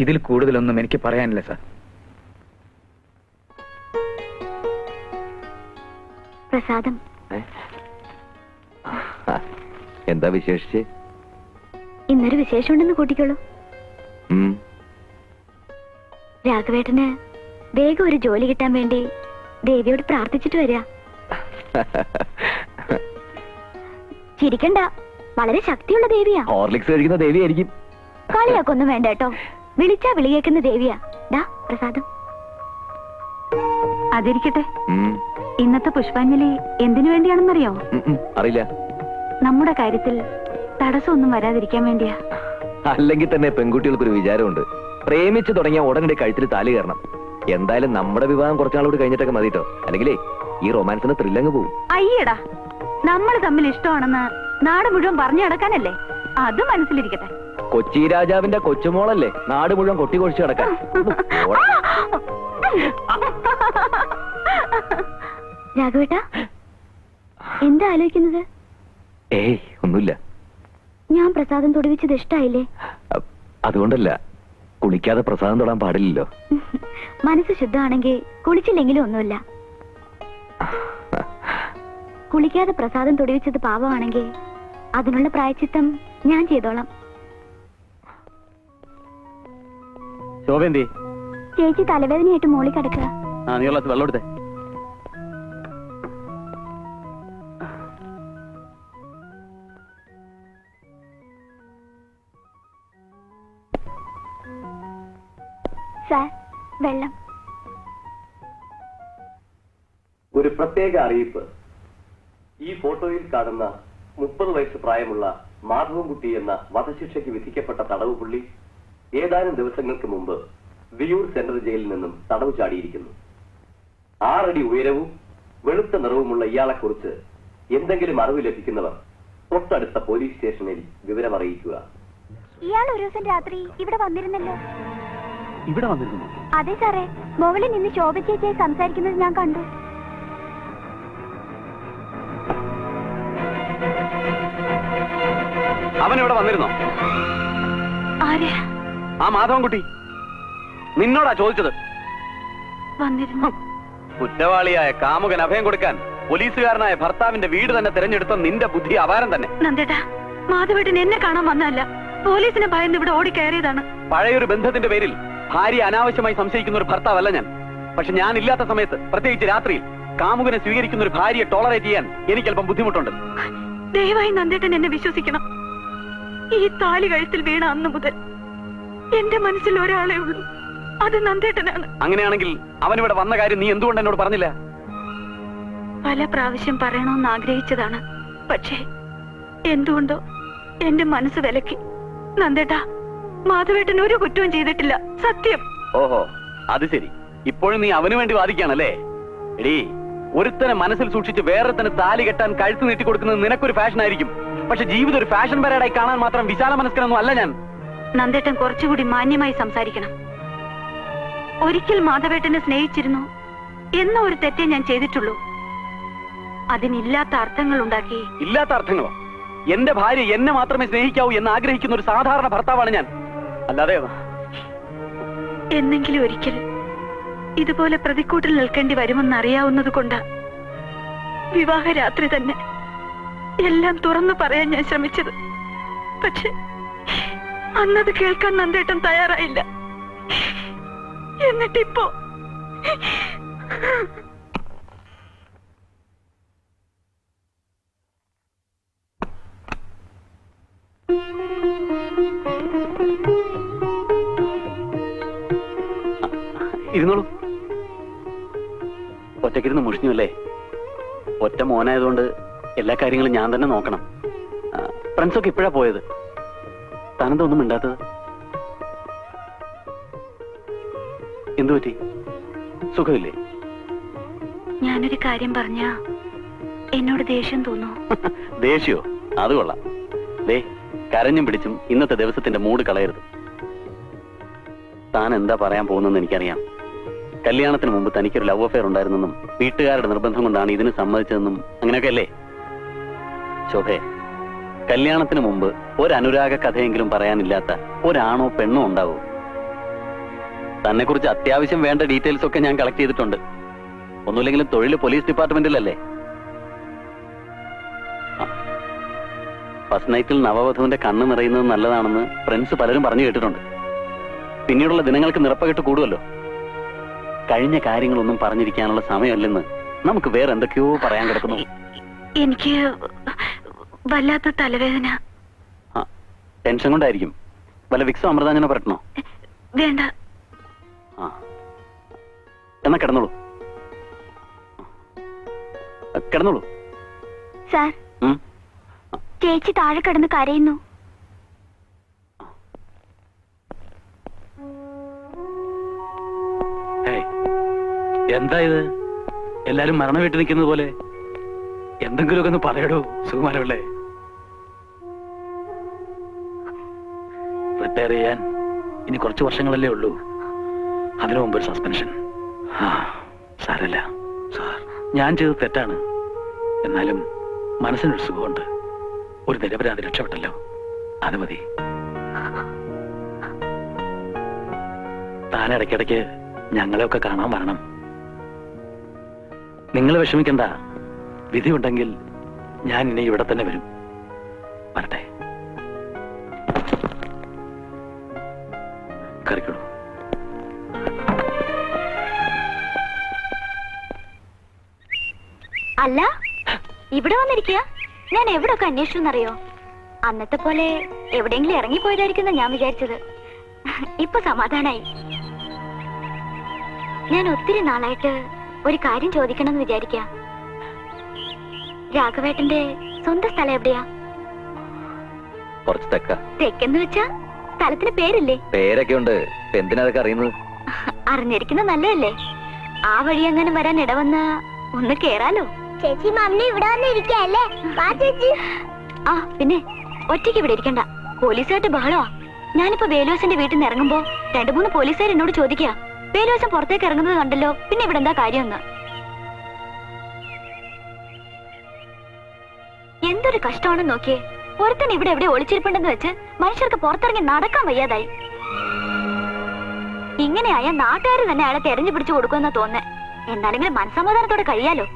ഇതിൽ കൂടുതലൊന്നും എനിക്ക് പറയാനില്ല സാർ. പ്രസാദം, എന്താ വിശേഷിച്ച്? ഇന്നൊരു വിശേഷമുണ്ടെന്ന് കൂട്ടിക്കോളൂ. രാഘവേട്ടന് വേഗം ഒരു ജോലി കിട്ടാൻ വേണ്ടി ദേവിയോട് പ്രാർത്ഥിച്ചിട്ട് വരിക. ചിരിക്കണ്ട, വളരെ ശക്തിയുള്ള ദേവിയാ. ഹോർലിക്സ് കഴിക്കുന്ന ദേവിയായിരിക്കും. കളിയാക്കൊന്നും വേണ്ട കേട്ടോ. വിളിച്ചാ വിളി കേൾക്കുന്ന ദേവിയാ. ഡാ പ്രസാദം. അതിരിക്കട്ടെ, ഇന്നത്തെ പുഷ്പാഞ്ജലി എന്തിനു വേണ്ടിയാണെന്നറിയോ? അറിയില്ല. നമ്മുടെ കാര്യത്തിൽ തടസ്സമൊന്നും വരാതിരിക്കാൻ വേണ്ടിയാ. അല്ലെങ്കിൽ തന്നെ പെൺകുട്ടികൾക്കൊരു വിചാരമുണ്ട്, പ്രേമിച്ചു തുടങ്ങിയ ഉടനടി കഴുത്തിൽ താലി കയറണം. എന്തായാലും നമ്മുടെ വിവാഹം കുറച്ചാളോട് കഴിഞ്ഞിട്ടൊക്കെ മതിട്ടോ, അല്ലെങ്കിലേ ഈ റൊമാൻസിന് ത്രില്ലങ്ങ് പോകും. അയ്യടാ, നമ്മൾ തമ്മിൽ ഇഷ്ടമാണെന്ന് നാട് മുഴുവൻ പറഞ്ഞു നടക്കാനല്ലേ? അത് മനസ്സിലിരിക്കട്ടെ. കൊച്ചി രാജാവിന്റെ കൊച്ചുമോളല്ലേ നാട് മുഴുവൻ കൊട്ടി കൊഴിച്ചു കിടക്കാൻ. രാഘവേട്ടാ, എന്താ ആലോചിക്കുന്നത്? ഏയ് ഒന്നുമില്ല. ഞാൻ പ്രസാദം തൊടുവിച്ചത് ഇഷ്ടായില്ലേ? അതുകൊണ്ടല്ല, കുളിക്കാതെ പ്രസാദം തൊടാൻ പാടില്ലല്ലോ. മനസ്സ് ശുദ്ധമാണെങ്കിൽ കുളിച്ചില്ലെങ്കിലും ഒന്നുമില്ല. കുളിക്കാതെ പ്രസാദം തൊടിവിച്ചത് പാപമാണെങ്കിൽ അതിനുള്ള പ്രായച്ചിത്തം ഞാൻ ചെയ്തോളാം. ശോഭന്തി, ചേച്ചി തലവേദനയായിട്ട് മോളി കിടക്കുക. നീ ഉള്ള വെള്ളം എടുത്തേ. സാർ, വെള്ളം. ഒരു പ്രത്യേക അറിയിപ്പ്. ഈ ഫോട്ടോയിൽ കാണുന്ന 30 വയസ്സ് പ്രായമുള്ള മാധവൻകുട്ടി എന്ന വധശിക്ഷയ്ക്ക് വിധിക്കപ്പെട്ട തടവ് പുള്ളി ഏതാനും ദിവസങ്ങൾക്ക് മുമ്പ് വിയൂർ സെൻട്രൽ ജയിലിൽ നിന്നും തടവ് ചാടിയിരിക്കുന്നു. 6 അടി ഉയരവും വെളുത്ത നിറവുമുള്ള ഇയാളെക്കുറിച്ച് എന്തെങ്കിലും അറിവ് ലഭിക്കുന്നവർ തൊട്ടടുത്ത പോലീസ് സ്റ്റേഷനിൽ വിവരമറിയിക്കുക. ഇയാൾ ഒരു ദിവസം രാത്രി ഇവിടെ വന്നിരുന്നല്ലോ. ഇവിടെ വന്നിരുന്നു? അതെ സാറേ, മുകളിൽ നിന്ന് ശോഭ ചേച്ചിയായി സംസാരിക്കുന്നത് ഞാൻ കണ്ടു. അവൻ ഇവിടെ വന്നിരുന്നോ? ആര്? ആ മാധവൻകുട്ടി. നിന്നോടാ ചോദിച്ചത്. വന്നിരുന്നു. കുറ്റവാളിയായ കാമുകൻ അഭയം കൊടുക്കാൻ പോലീസുകാരനായ ഭർത്താവിന്റെ വീട് തന്നെ തിരഞ്ഞെടുത്ത നിന്റെ ബുദ്ധി അപാരം തന്നെ. നന്ദേട്ടാ, മാധവേട്ടൻ എന്നെ കാണാൻ വന്നതല്ല, പോലീസിനെ ഭയന്ന് ഇവിടെ ഓടിക്കയറിയതാണ്. പഴയൊരു ബന്ധത്തിന്റെ പേരിൽ ഭാര്യ അനാവശ്യമായി സംശയിക്കുന്ന ഒരു ഭർത്താവല്ല ഞാൻ. പക്ഷെ ഞാൻ ഇല്ലാത്ത സമയത്ത്, പ്രത്യേകിച്ച് രാത്രിയിൽ, കാമുകനെ സ്വീകരിക്കുന്ന ഒരു ഭാര്യയെ ടോളറേറ്റ് ചെയ്യാൻ എനിക്ക് അല്പം ബുദ്ധിമുട്ടുണ്ട്. ദയവായി നന്ദേട്ടൻ എന്നെ വിശ്വസിക്കണം. ഈ താലി കഴുത്തിൽ വീണ അന്നു മുതൽ എന്റെ മനസ്സിൽ ഒരാളെ ഉള്ളൂ, അത് നന്ദേട്ടനാണ്. അങ്ങനെയാണെങ്കിൽ അവനിവിടെ വന്ന കാര്യം നീ എന്തുകൊണ്ട് എന്നോട് പറഞ്ഞില്ല? പല പ്രാവശ്യം പറയണമെന്ന് ആഗ്രഹിച്ചതാണ്, പക്ഷേ എന്തുകൊണ്ടോ എന്റെ മനസ്സ് വിലക്കി. നന്ദേട്ടാ, മാധവേട്ടൻ ഒരു കുറ്റവും ചെയ്തിട്ടില്ല, സത്യം. ഓഹോ, അത് ശരി. ഇപ്പോഴും നീ അവന് വേണ്ടി വാദിക്കുകയാണല്ലേ? എടീ, ഒരുത്തനെ മനസ്സിൽ സൂക്ഷിച്ച് വേറൊരുത്തനെ താലി കെട്ടാൻ കഴുത്ത് നീട്ടിക്കൊടുക്കുന്നത് നിനക്കൊരു ഫാഷൻ ആയിരിക്കും. പക്ഷെ ജീവിതം ഒരു ഫാഷൻ പരേഡായി കാണാൻ മാത്രം വിശാല മനസ്കനൊന്നും അല്ല ഞാൻ. നന്ദേട്ടൻ കുറച്ചുകൂടി മാന്യമായി സംസാരിക്കണം. ഒരിക്കൽ മാധവേട്ടനെ സ്നേഹിച്ചിരുന്നു എന്ന ഒരു തെറ്റേ ഞാൻ ചെയ്തിട്ടുള്ളൂ. അതിനില്ലാത്ത അർത്ഥങ്ങൾ ഉണ്ടാക്കി. ഇല്ലാത്ത അർത്ഥങ്ങളോ? എന്റെ ഭാര്യ എന്നെ മാത്രമേ സ്നേഹിക്കാവൂ എന്ന് ആഗ്രഹിക്കുന്ന ഒരു സാധാരണ ഭർത്താവാണ് ഞാൻ, അല്ലാതെ. എന്നെങ്കിലും ഒരിക്കൽ ഇതുപോലെ പ്രതിക്കൂട്ടിൽ നിൽക്കേണ്ടി വരുമെന്ന് അറിയാവുന്നത് കൊണ്ട് വിവാഹരാത്രി തന്നെ എല്ലാം തുറന്നു പറയാൻ ഞാൻ ശ്രമിച്ചത്. പക്ഷെ അന്നത് കേൾക്കാൻ നന്ദേട്ടൻ തയ്യാറായില്ല. എന്നിട്ടിപ്പോ ഇരുന്നോളൂ. ഒറ്റക്കിരുന്ന് മുഷിഞ്ഞല്ലേ? ഒറ്റ മോനായതുകൊണ്ട് എല്ലാ കാര്യങ്ങളും ഞാൻ തന്നെ നോക്കണം. ഫ്രണ്ട്സൊക്കെ ഇപ്പോഴാ പോയത്. താനെന്തൊന്നും മിണ്ടാത്തത്? എന്തു പറ്റി? സുഖമില്ലേ? ഞാനൊരു കാര്യം പറഞ്ഞ എന്നോട് ദേഷ്യം തോന്നോ? ദേഷ്യോ? അത് കൊള്ളാം. ദേ, കരഞ്ഞും പിടിച്ചും ഇന്നത്തെ ദിവസത്തിന്റെ മൂഡ് കളയരുത്. താൻ എന്താ പറയാൻ പോകുന്നെന്ന് എനിക്കറിയാം. കല്യാണത്തിന് മുമ്പ് തനിക്കൊരു ലവ് അഫെയർ ഉണ്ടായിരുന്നെന്നും വീട്ടുകാരുടെ നിർബന്ധം കൊണ്ടാണ് ഇതിന് സമ്മതിച്ചതെന്നും അങ്ങനെയൊക്കെ അല്ലേ? ശോഭേ, കല്യാണത്തിന് മുമ്പ് ഒരു അനുരാഗ കഥയെങ്കിലും പറയാനില്ലാത്ത ഒരാണോ പെണ്ണോ ഉണ്ടാവൂ? തന്നെ കുറിച്ച് അത്യാവശ്യം വേണ്ട ഡീറ്റെയിൽസ് ഒക്കെ ഞാൻ കളക്ട് ചെയ്തിട്ടുണ്ട്. ഒന്നുമില്ലെങ്കിലും തൊഴിൽ പോലീസ് ഡിപ്പാർട്ട്മെന്റിലല്ലേ. ഫസ്റ്റ് നൈറ്റിൽ നവവധുവിന്റെ കണ്ണ് നിറയുന്നത് നല്ലതാണെന്ന് ഫ്രണ്ട്സ് പലരും പറഞ്ഞു കേട്ടിട്ടുണ്ട്. പിന്നീടുള്ള ദിനങ്ങൾക്ക് നിറപ്പകിട്ട് കൂടുമല്ലോ. കഴിഞ്ഞ കാര്യങ്ങളൊന്നും പറഞ്ഞിരിക്കാനുള്ള സമയമല്ലെന്ന് നമുക്ക് വേറെ എന്തൊക്കെയോ പറയാൻ കിടക്കുന്നു. എനിക്ക് വല്ലാത്ത തലവേദന. ടെൻഷൻ കൊണ്ടായിരിക്കും. വല്ല വിക്സോ അമൃതാഞ്ജനോ പരട്ടണോ? വേണ്ട. എന്നാ കിടന്നോളൂ. കിടന്നോളൂ. സാർ, ചേച്ചി താഴെ കിടന്ന് കരയുന്നു. എന്താ ഇത്? എല്ലാരും മരണ വീട്ടിൽ നിൽക്കുന്നത് പോലെ. എന്തെങ്കിലുമൊക്കെ ഒന്ന് പറയടോ സുകുമാരപിള്ളേ. റിട്ടയർ ചെയ്യാൻ ഇനി കുറച്ച് വർഷങ്ങളല്ലേ ഉള്ളൂ. അതിനു മുമ്പ് ഒരു സസ്പെൻഷൻ. സാരല്ല സാർ, ഞാൻ ചെയ്തത് തെറ്റാണ്. എന്നാലും മനസ്സിനൊരു സുഖമുണ്ട്. ഒരു നിരപരാധി രക്ഷപ്പെട്ടല്ലോ, അത് മതി. താൻ ഇടയ്ക്കിടയ്ക്ക് ഞങ്ങളെയൊക്കെ കാണാൻ വരണം. നിങ്ങൾ വിഷമിക്കണ്ട. വിധിയുണ്ടെങ്കിൽ ഞാൻ ഇനി ഇവിടെ തന്നെ വരും. വരട്ടെ. കറിക്കോളൂ. അല്ല, ഇവിടെ വന്നിരിക്കുക. ഞാൻ എവിടൊക്കെ അന്വേഷിച്ചെന്നറിയോ? അന്നത്തെ പോലെ എവിടെയെങ്കിലും ഇറങ്ങിപ്പോയതായിരിക്കുന്ന ഞാൻ വിചാരിച്ചത്. ഇപ്പൊ സമാധാനായി. ഞാൻ ഒത്തിരി നാളായിട്ട് ഒരു കാര്യം ചോദിക്കണമെന്ന് വിചാരിക്കാം. രാഘവേട്ടന്റെ സ്വന്തം സ്ഥലം എവിടെയാ? കുറച്ച് തെക്കെന്ന് വെച്ചാ സ്ഥലത്തിന് പേരില്ലേ? പേരൊക്കെ ഉണ്ട്. എന്തിനതൊക്കെ അറിയുന്നത്? അറിഞ്ഞിരിക്കുന്നത് നല്ലതല്ലേ? ആ വഴി അങ്ങനെ വരാൻ ഇടവന്ന ഒന്ന് കേറാലോ. ചേച്ചി മാമിനെ ഇവിടെ വന്നിരിക്കല്ലേ? ആ പിന്നെ ഒറ്റയ്ക്ക് ഇവിടെ ഇരിക്കണ്ട. പോലീസുകാരുടെ ബഹളമാ. ഞാനിപ്പോ വേലുവസിന്റെ വീട്ടിൽ നിന്ന് ഇറങ്ങുമ്പോ 2-3 പോലീസുകാർ എന്നോട് ചോദിക്കുക, വേലുവസം പുറത്തേക്ക് ഇറങ്ങുന്നത് കണ്ടല്ലോ, പിന്നെ ഇവിടെ എന്താ കാര്യമെന്ന്. എന്തൊരു കഷ്ടമാണെന്ന് നോക്കിയേ. ഒരുത്തൻ ഇവിടെ എവിടെ ഒളിച്ചിരിപ്പുണ്ടെന്ന് വെച്ച് മനുഷ്യർക്ക് പുറത്തിറങ്ങി നടക്കാൻ വയ്യാതായി. ഇങ്ങനെയായ നാട്ടുകാർ തന്നെ അയാളെ തെരഞ്ഞു പിടിച്ചു കൊടുക്കുമെന്നാ തോന്നേ. എന്നാലെങ്കിലും മനസ്സമാധാനത്തോടെ കഴിയാലോ.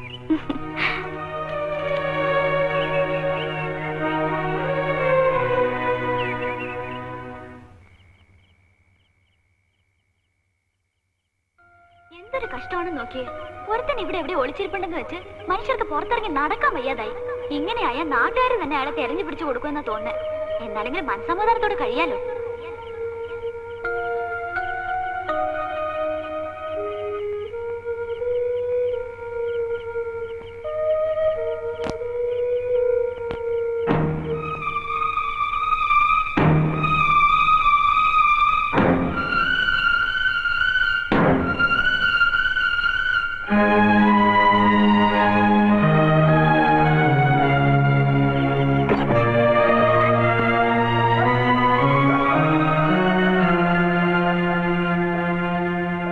എന്തൊരു കഷ്ടമാണെന്ന് നോക്കിയേ. ഒരുത്തൻ ഇവിടെ എവിടെ ഒളിച്ചിരിപ്പുണ്ടെന്ന് വെച്ച് മനുഷ്യർക്ക് പുറത്തിറങ്ങി നടക്കാൻ വയ്യാതായി. ഇങ്ങനെയായ നാട്ടുകാർ തന്നെ അയാളെ തെരഞ്ഞു പിടിച്ചു കൊടുക്കുമെന്നാ തോന്നേ. എന്നാലെങ്കിലും മനസ്സമാധാനത്തോടെ കഴിയാലോ.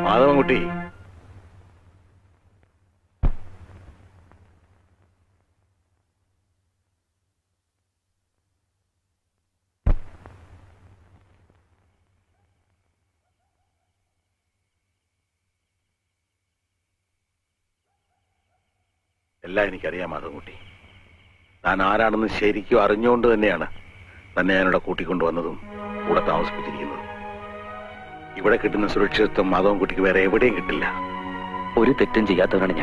മാധവൻകുട്ടി, എല്ലാം എനിക്കറിയാം മാധവൻകുട്ടി. താൻ ആരാണെന്ന് ശരിക്കും അറിഞ്ഞുകൊണ്ട് തന്നെയാണ് തന്നെ ഞാനിവിടെ കൂട്ടിക്കൊണ്ടുവന്നതും കൂടെ താമസിപ്പിച്ചിരിക്കുന്നതും. ഇവിടെ കിട്ടുന്ന സുരക്ഷിതത്വം മാധവൻകുട്ടിക്ക് വേറെ എവിടെയും കിട്ടില്ല. ഒരു തെറ്റും ചെയ്യാത്തവരാണ്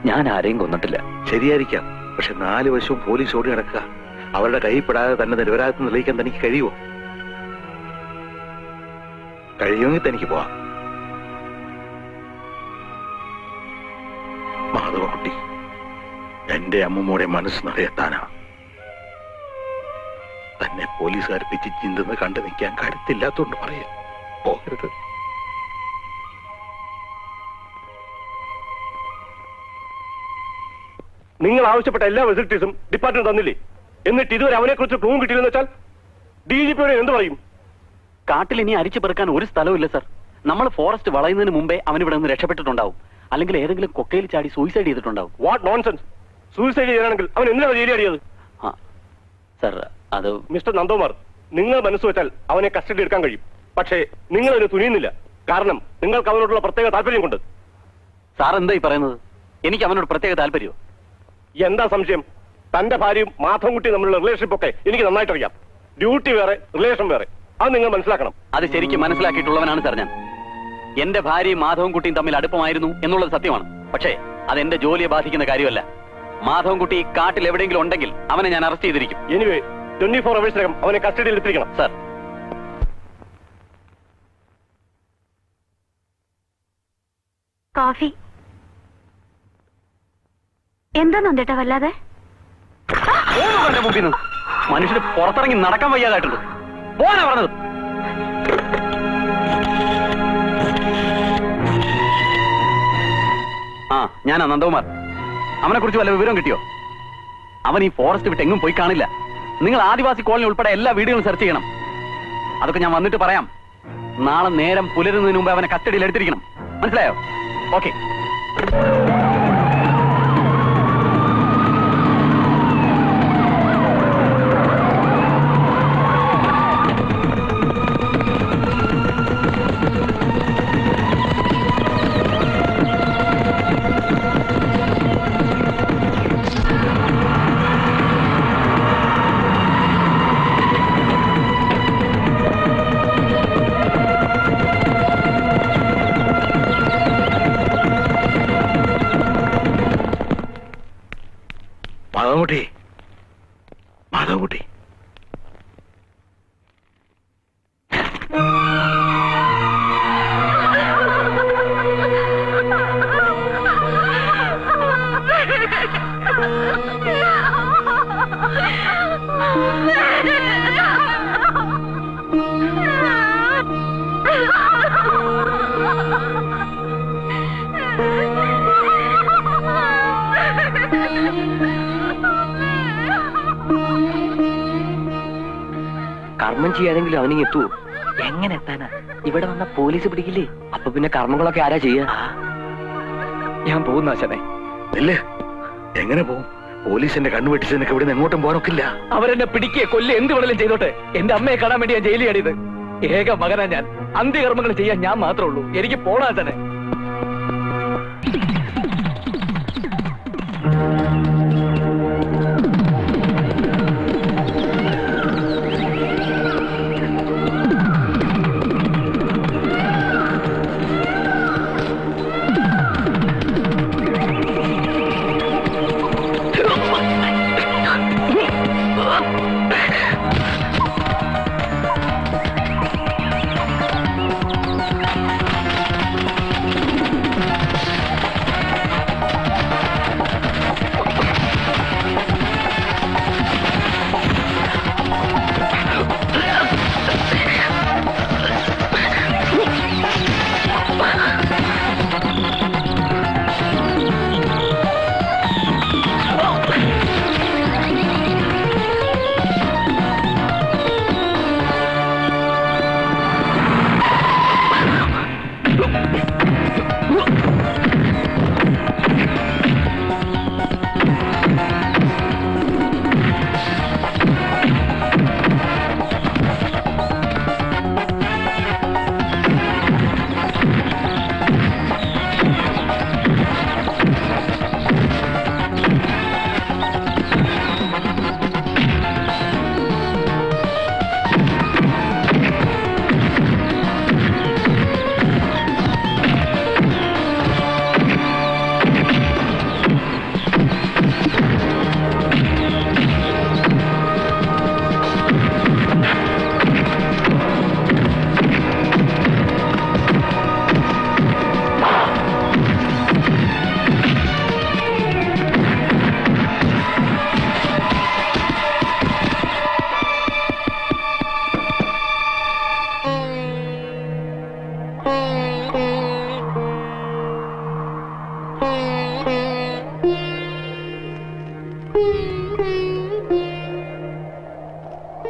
ഞാൻ ആരെയും കൊന്നിട്ടില്ല. ശരിയായിരിക്കാം, പക്ഷെ 4 വശവും പോലീസ് ഓടി നടക്കുക. അവരുടെ കൈപ്പെടാതെ തന്നെ നിരപരാധിത്വം തെളിയിക്കാൻ തനിക്ക് കഴിയുമോ? കഴിയുമെങ്കിൽ തനിക്ക് പോവാം. മാധവൻകുട്ടി, എന്റെ അമ്മൂമ്മയുടെ മനസ്സ് നിറയെത്താനാ. തന്നെ പോലീസുകാർ പിച്ച് ചിന്തെന്ന് കണ്ടു നിൽക്കാൻ കരുത്തില്ലാത്തോണ്ട് പറയാം. പോകരുത്. നിങ്ങൾ ആവശ്യപ്പെട്ട എല്ലാ ഫെസിലിറ്റീസും ഡിപ്പാർട്ട്മെന്റ് തന്നില്ലേ? എന്നിട്ട് ഇതുവരെ അവനെ കുറിച്ച് പ്രൂവ് കിട്ടിയില്ലെന്ന് വെച്ചാൽ DGP എന്ത് പറയും? കാട്ടിൽ ഇനി അരിച്ചു പെറുക്കാൻ ഒരു സ്ഥലവും ഇല്ല സർ. നമ്മൾ ഫോറസ്റ്റ് വളയുന്നതിന് മുമ്പേ അവൻ ഇവിടെ നിന്ന് രക്ഷപ്പെട്ടിട്ടുണ്ടാവും. അല്ലെങ്കിൽ ഏതെങ്കിലും കൊക്കയിൽ ചാടി സൂയിസൈഡ് ചെയ്തിട്ടുണ്ടാവും. What nonsense! സൂയിസൈഡ് ചെയ്യാനാണെങ്കിൽ അവൻ എന്തിനാണ് ജയിലടിയത്? സർ, അത് മിസ്റ്റർ നന്ദകുമാർ, നിങ്ങൾ മനസ്സ് വെച്ചാൽ അവനെ കസ്റ്റഡി എടുക്കാൻ കഴിയും. പക്ഷേ നിങ്ങൾ അതിന് തുനിയുന്നില്ല. കാരണം നിങ്ങൾക്ക് അവനോടുള്ള പ്രത്യേക താല്പര്യം കൊണ്ട്. സാർ എന്തായി പറയുന്നത്? എനിക്ക് അവനോട് പ്രത്യേക താല്പര്യമോ? എന്താ സംശയം? തന്റെ ഭാര്യയും മാധവൻകുട്ടി തമ്മിലുള്ള റിലേഷൻഷിപ്പ് ഒക്കെ എനിക്ക് നന്നായിട്ട് അറിയാം. ഡ്യൂട്ടി വേറെ, റിലേഷൻ വേറെ. അത് നിങ്ങൾ മനസ്സിലാക്കണം. അത് ശരിക്കും മനസ്സിലാക്കിയിട്ടുള്ളവനാണ് സാർ ഞാൻ. എന്റെ ഭാര്യയും മാധവൻകുട്ടിയും തമ്മിൽ അടുപ്പമായിരുന്നു എന്നുള്ളത് സത്യമാണ്. പക്ഷേ അത് എന്റെ ജോലിയെ ബാധിക്കുന്ന കാര്യമല്ല. മാധവൻകുട്ടി കാട്ടിൽ എവിടെയെങ്കിലും ഉണ്ടെങ്കിൽ അവനെ ഞാൻ അറസ്റ്റ് ചെയ്തിരിക്കും. എനിവേ 24 അവേഴ്സിനകം അവനെ കസ്റ്റഡിയിൽ എത്തിക്കണം. സാർ, കോഫി എന്താ നന്ദേട്ടാ വല്ലാതെ? മനുഷ്യന് പുറത്തിറങ്ങി നടക്കാൻ വയ്യാതായിട്ടുണ്ട്. പോകാനാ പറഞ്ഞത്. ഞാനാ നന്ദകുമാർ. അവനെ കുറിച്ച് വല്ല വിവരം കിട്ടിയോ? അവൻ ഈ ഫോറസ്റ്റ് വിട്ട് എങ്ങും പോയി കാണില്ല. നിങ്ങൾ ആദിവാസി കോളനി ഉൾപ്പെടെ എല്ലാ വീടുകളും സെർച്ച് ചെയ്യണം. അതൊക്കെ ഞാൻ വന്നിട്ട് പറയാം. നാളെ നേരം പുലരുന്നതിന് മുമ്പ് അവനെ കസ്റ്റഡിയിൽ എടുത്തിരിക്കണം. മനസ്സിലായോ? ഓക്കെ. മാധവൻകുട്ടി, മാധവൻകുട്ടി, കർമ്മം ചെയ്യാതെങ്കിലും അവനിങ് എത്തുവോ? എങ്ങനെ എത്താനാ? ഇവിടെ വന്ന പോലീസ് പിടിക്കില്ലേ? അപ്പൊ പിന്നെ കർമ്മങ്ങളൊക്കെ ആരാ ചെയ്യാ? ഞാൻ പോകുന്ന അച്ഛനെ. ഇല്ലേ? എങ്ങനെ പോകും? പോലീസിന്റെ കണ്ണുവെട്ടിച്ച് നിനക്ക് ഇവിടെ നിന്ന് എങ്ങോട്ടും പോകാനൊക്കില്ല. അവരെന്നെ പിടിക്കുക കൊല്ലുക എന്ത് വേണേലും ചെയ്തോട്ടെ. എന്റെ അമ്മയെ കാണാൻ വേണ്ടി ഞാൻ ജയിലിൽ ചാടിയത്. ഏക മകനാ ഞാൻ. അന്ത്യകർമ്മങ്ങൾ ചെയ്യാൻ ഞാൻ മാത്രമേ ഉള്ളൂ. എനിക്ക് പോണാ തന്നെ.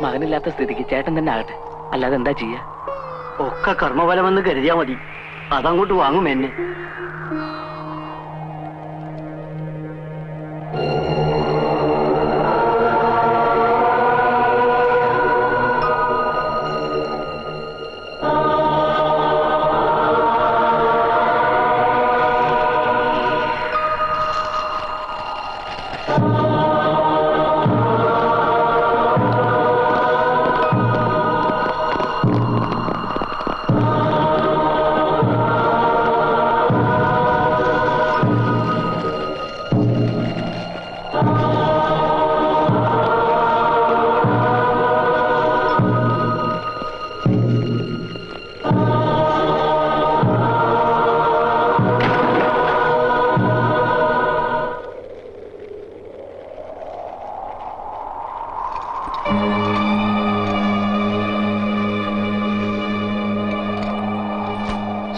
മകനില്ലാത്ത സ്ഥിതിക്ക് ചേട്ടൻ തന്നെ ആകട്ടെ. അല്ലാതെ എന്താ ചെയ്യാ? ഒക്കെ കർമ്മഫലമെന്ന് കരുതിയാ മതി. അതങ്ങോട്ട് വാങ്ങും എന്നെ.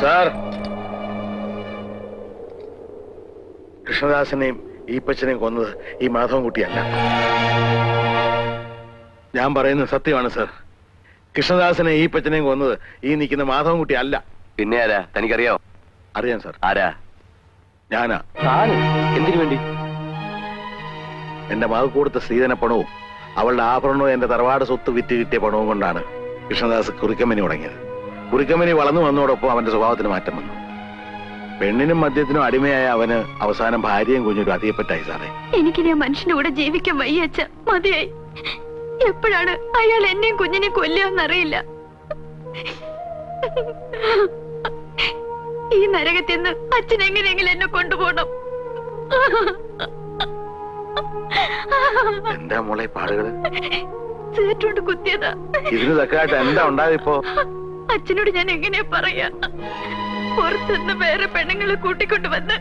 സാർ, കൃഷ്ണദാസനെയും ഈപ്പച്ചനെയും കൊന്നത് ഈ മാധവൻകുട്ടിയല്ല. ഞാൻ പറയുന്നത് സത്യമാണ് സാർ. കൃഷ്ണദാസനെ ഈപ്പച്ചനെയും കൊന്നത് ഈ നിൽക്കുന്ന മാധവൻകുട്ടി അല്ല. പിന്നെ ആരാ? തനിക്കറിയാവോ? അറിയാം സാർ. ആരാ? ഞാനാ. എന്തിനു വേണ്ടി? എന്റെ മകൾ കൊടുത്ത സ്ത്രീധന പണവും അവളുടെ ആഭരണവും എന്റെ തറവാട് സ്വത്ത് വിറ്റ് കിട്ടിയ പണവും കൊണ്ടാണ് കൃഷ്ണദാസ് കുറിക്കമ്പനി തുടങ്ങിയത്. കുറിക്കമ്പനി വളർന്നു വന്നതോടൊപ്പം അവന്റെ സ്വഭാവത്തിന് മാറ്റം വന്നു. പെണ്ണിനും മദ്യത്തിനും അടിമയായ അവന് അവസാനം ഭാര്യയും കുഞ്ഞൊരു അതിയപ്പെട്ടായി സാറേ. എനിക്കിനി ആ മനുഷ്യന്റെ കൂടെ ജീവിക്കാൻ വയ്യ അച്ഛ. മതിയായി. എപ്പോഴാണ് അയാൾ എന്നെയും കുഞ്ഞിനെയും കൊല്ലുകയെന്നറിയില്ല. ഈ നരകത്തിൽ നിന്ന് അച്ഛൻ എങ്ങനെയെങ്കിലും എന്നെ കൊണ്ടുപോകണം. എന്താ മോളെ പാടുകള്? സേറ്റുകൊണ്ട് കുത്തിയതാ. ഇതിന് തക്കായിട്ട് എന്താ ഉണ്ടായതിപ്പോ? അച്ഛനോട് ഞാൻ എങ്ങനെയാ പറയാ? പുറത്തുനിന്ന് വേറെ പെണ്ണുങ്ങളെ കൂട്ടിക്കൊണ്ടുവന്ന്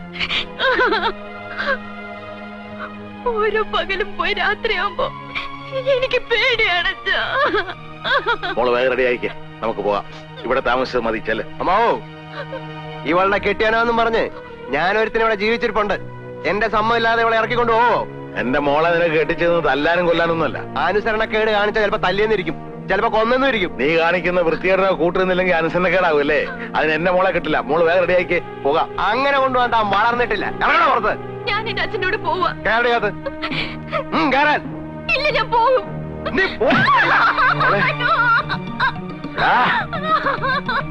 ഓരോ പകലും പോയി രാത്രിയാവുമ്പോ എനിക്ക് പേടിയാണ് അച്ഛാ. മോള് വേഗം റെഡി ആയിക്കേ, നമുക്ക് പോവാം. ഇവിടെ താമസിച്ചത് മതി. ചെല്ല്. അമ്മാവോ, ഇവളുടെ കെട്ടിയാനാന്നും പറഞ്ഞ് ഞാനൊരുത്തിന് ഇവിടെ ജീവിച്ചിരിപ്പുണ്ട്. എന്റെ സമ്മതമില്ലാതെ ഇവളെ ഇറക്കിക്കൊണ്ടു പോവോ? എന്റെ മോളെ നിനക്ക് കെട്ടിച്ചത് തല്ലാനും കൊല്ലാനൊന്നുമല്ല. അനുസരണക്കേട് കാണിച്ചാൽ ചിലപ്പോ തല്ലിയെന്നിരിക്കും. ചിലപ്പോ കൊന്നെന്നും ഇരിക്കും. നീ കാണിക്കുന്ന വൃത്തികേടനോ കൂട്ടുന്നില്ലെങ്കിൽ അനുസരണക്കേടാവും അല്ലേ? അതിന് എന്നെ മോളെ കിട്ടില്ല. മോള് വേഗം റെഡിയാക്കി പോകാം. അങ്ങനെ കൊണ്ടുപോകാൻ താൻ വളർന്നിട്ടില്ല. എവിടെ പുറത്ത് ഞാൻ എന്റെ അച്ഛനോട് പോവാ. കേരളീയത്ത് കയറാൻ ഇല്ല, ഞാൻ പോകും. നീ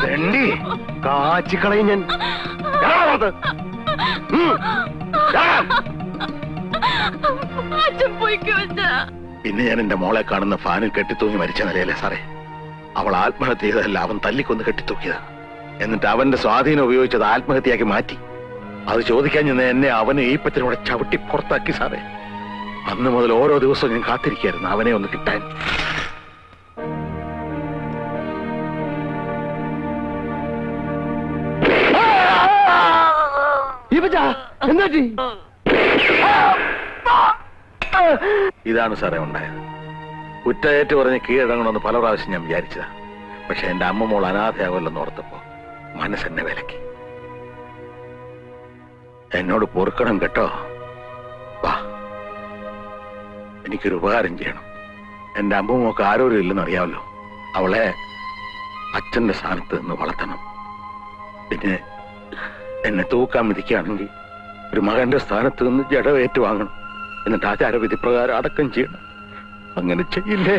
രണ്ടി കാച്ചിക്കളയും ഞാൻ. പുറത്ത് അച്ഛൻ പോയിക്കോ അച്ഛാ. പിന്നെ ഞാൻ എന്റെ മോളെ കാണുന്ന ഫാനിൽ കെട്ടിത്തൂങ്ങി മരിച്ച നിലയല്ലേ സാറേ? അവൾ ആത്മഹത്യ ചെയ്തതല്ല, അവൻ തല്ലിക്കൊന്ന് കെട്ടിത്തൂക്കിയതാ. എന്നിട്ട് അവന്റെ സ്വാധീനം ഉപയോഗിച്ചത് ആത്മഹത്യയാക്കി മാറ്റി. അത് ചോദിക്കാൻ ചെന്ന് എന്നെ അവനെ ഈ പറ്റിലൂടെ ചവിട്ടി പുറത്താക്കി സാറേ. അന്ന് മുതൽ ഓരോ ദിവസവും ഞാൻ കാത്തിരിക്കായിരുന്നു അവനെ ഒന്ന് കിട്ടാൻ. ഇതാണ് സാറേ ഉണ്ടായത്. കുറ്റയേറ്റ് പറഞ്ഞ് കീഴടങ്ങണമെന്ന് പല പ്രാവശ്യം ഞാൻ വിചാരിച്ചതാ. പക്ഷെ എന്റെ അമ്മ മോൾ അനാഥയാവല്ലെന്ന് ഓർത്തപ്പോ മനസ്സെന്നെ വിലക്കി. എന്നോട് പൊറുക്കണം കേട്ടോ. വാ, എനിക്കൊരു ഉപകാരം ചെയ്യണം. എന്റെ അമ്മമ്മക്ക് ആരോരും ഇല്ലെന്ന് അറിയാമല്ലോ. അവളെ അച്ഛന്റെ സ്ഥാനത്ത് നിന്ന് വളർത്തണം. പിന്നെ എന്നെ തൂക്കാൻ വിധിക്കുകയാണെങ്കിൽ ഒരു മകന്റെ സ്ഥാനത്ത് നിന്ന് ജഡവേറ്റ് വാങ്ങണം. എന്നിട്ട് ആചാരവിധി പ്രകാരം അടക്കം ചെയ്യണം. അങ്ങനെ ചെയ്യില്ലേ?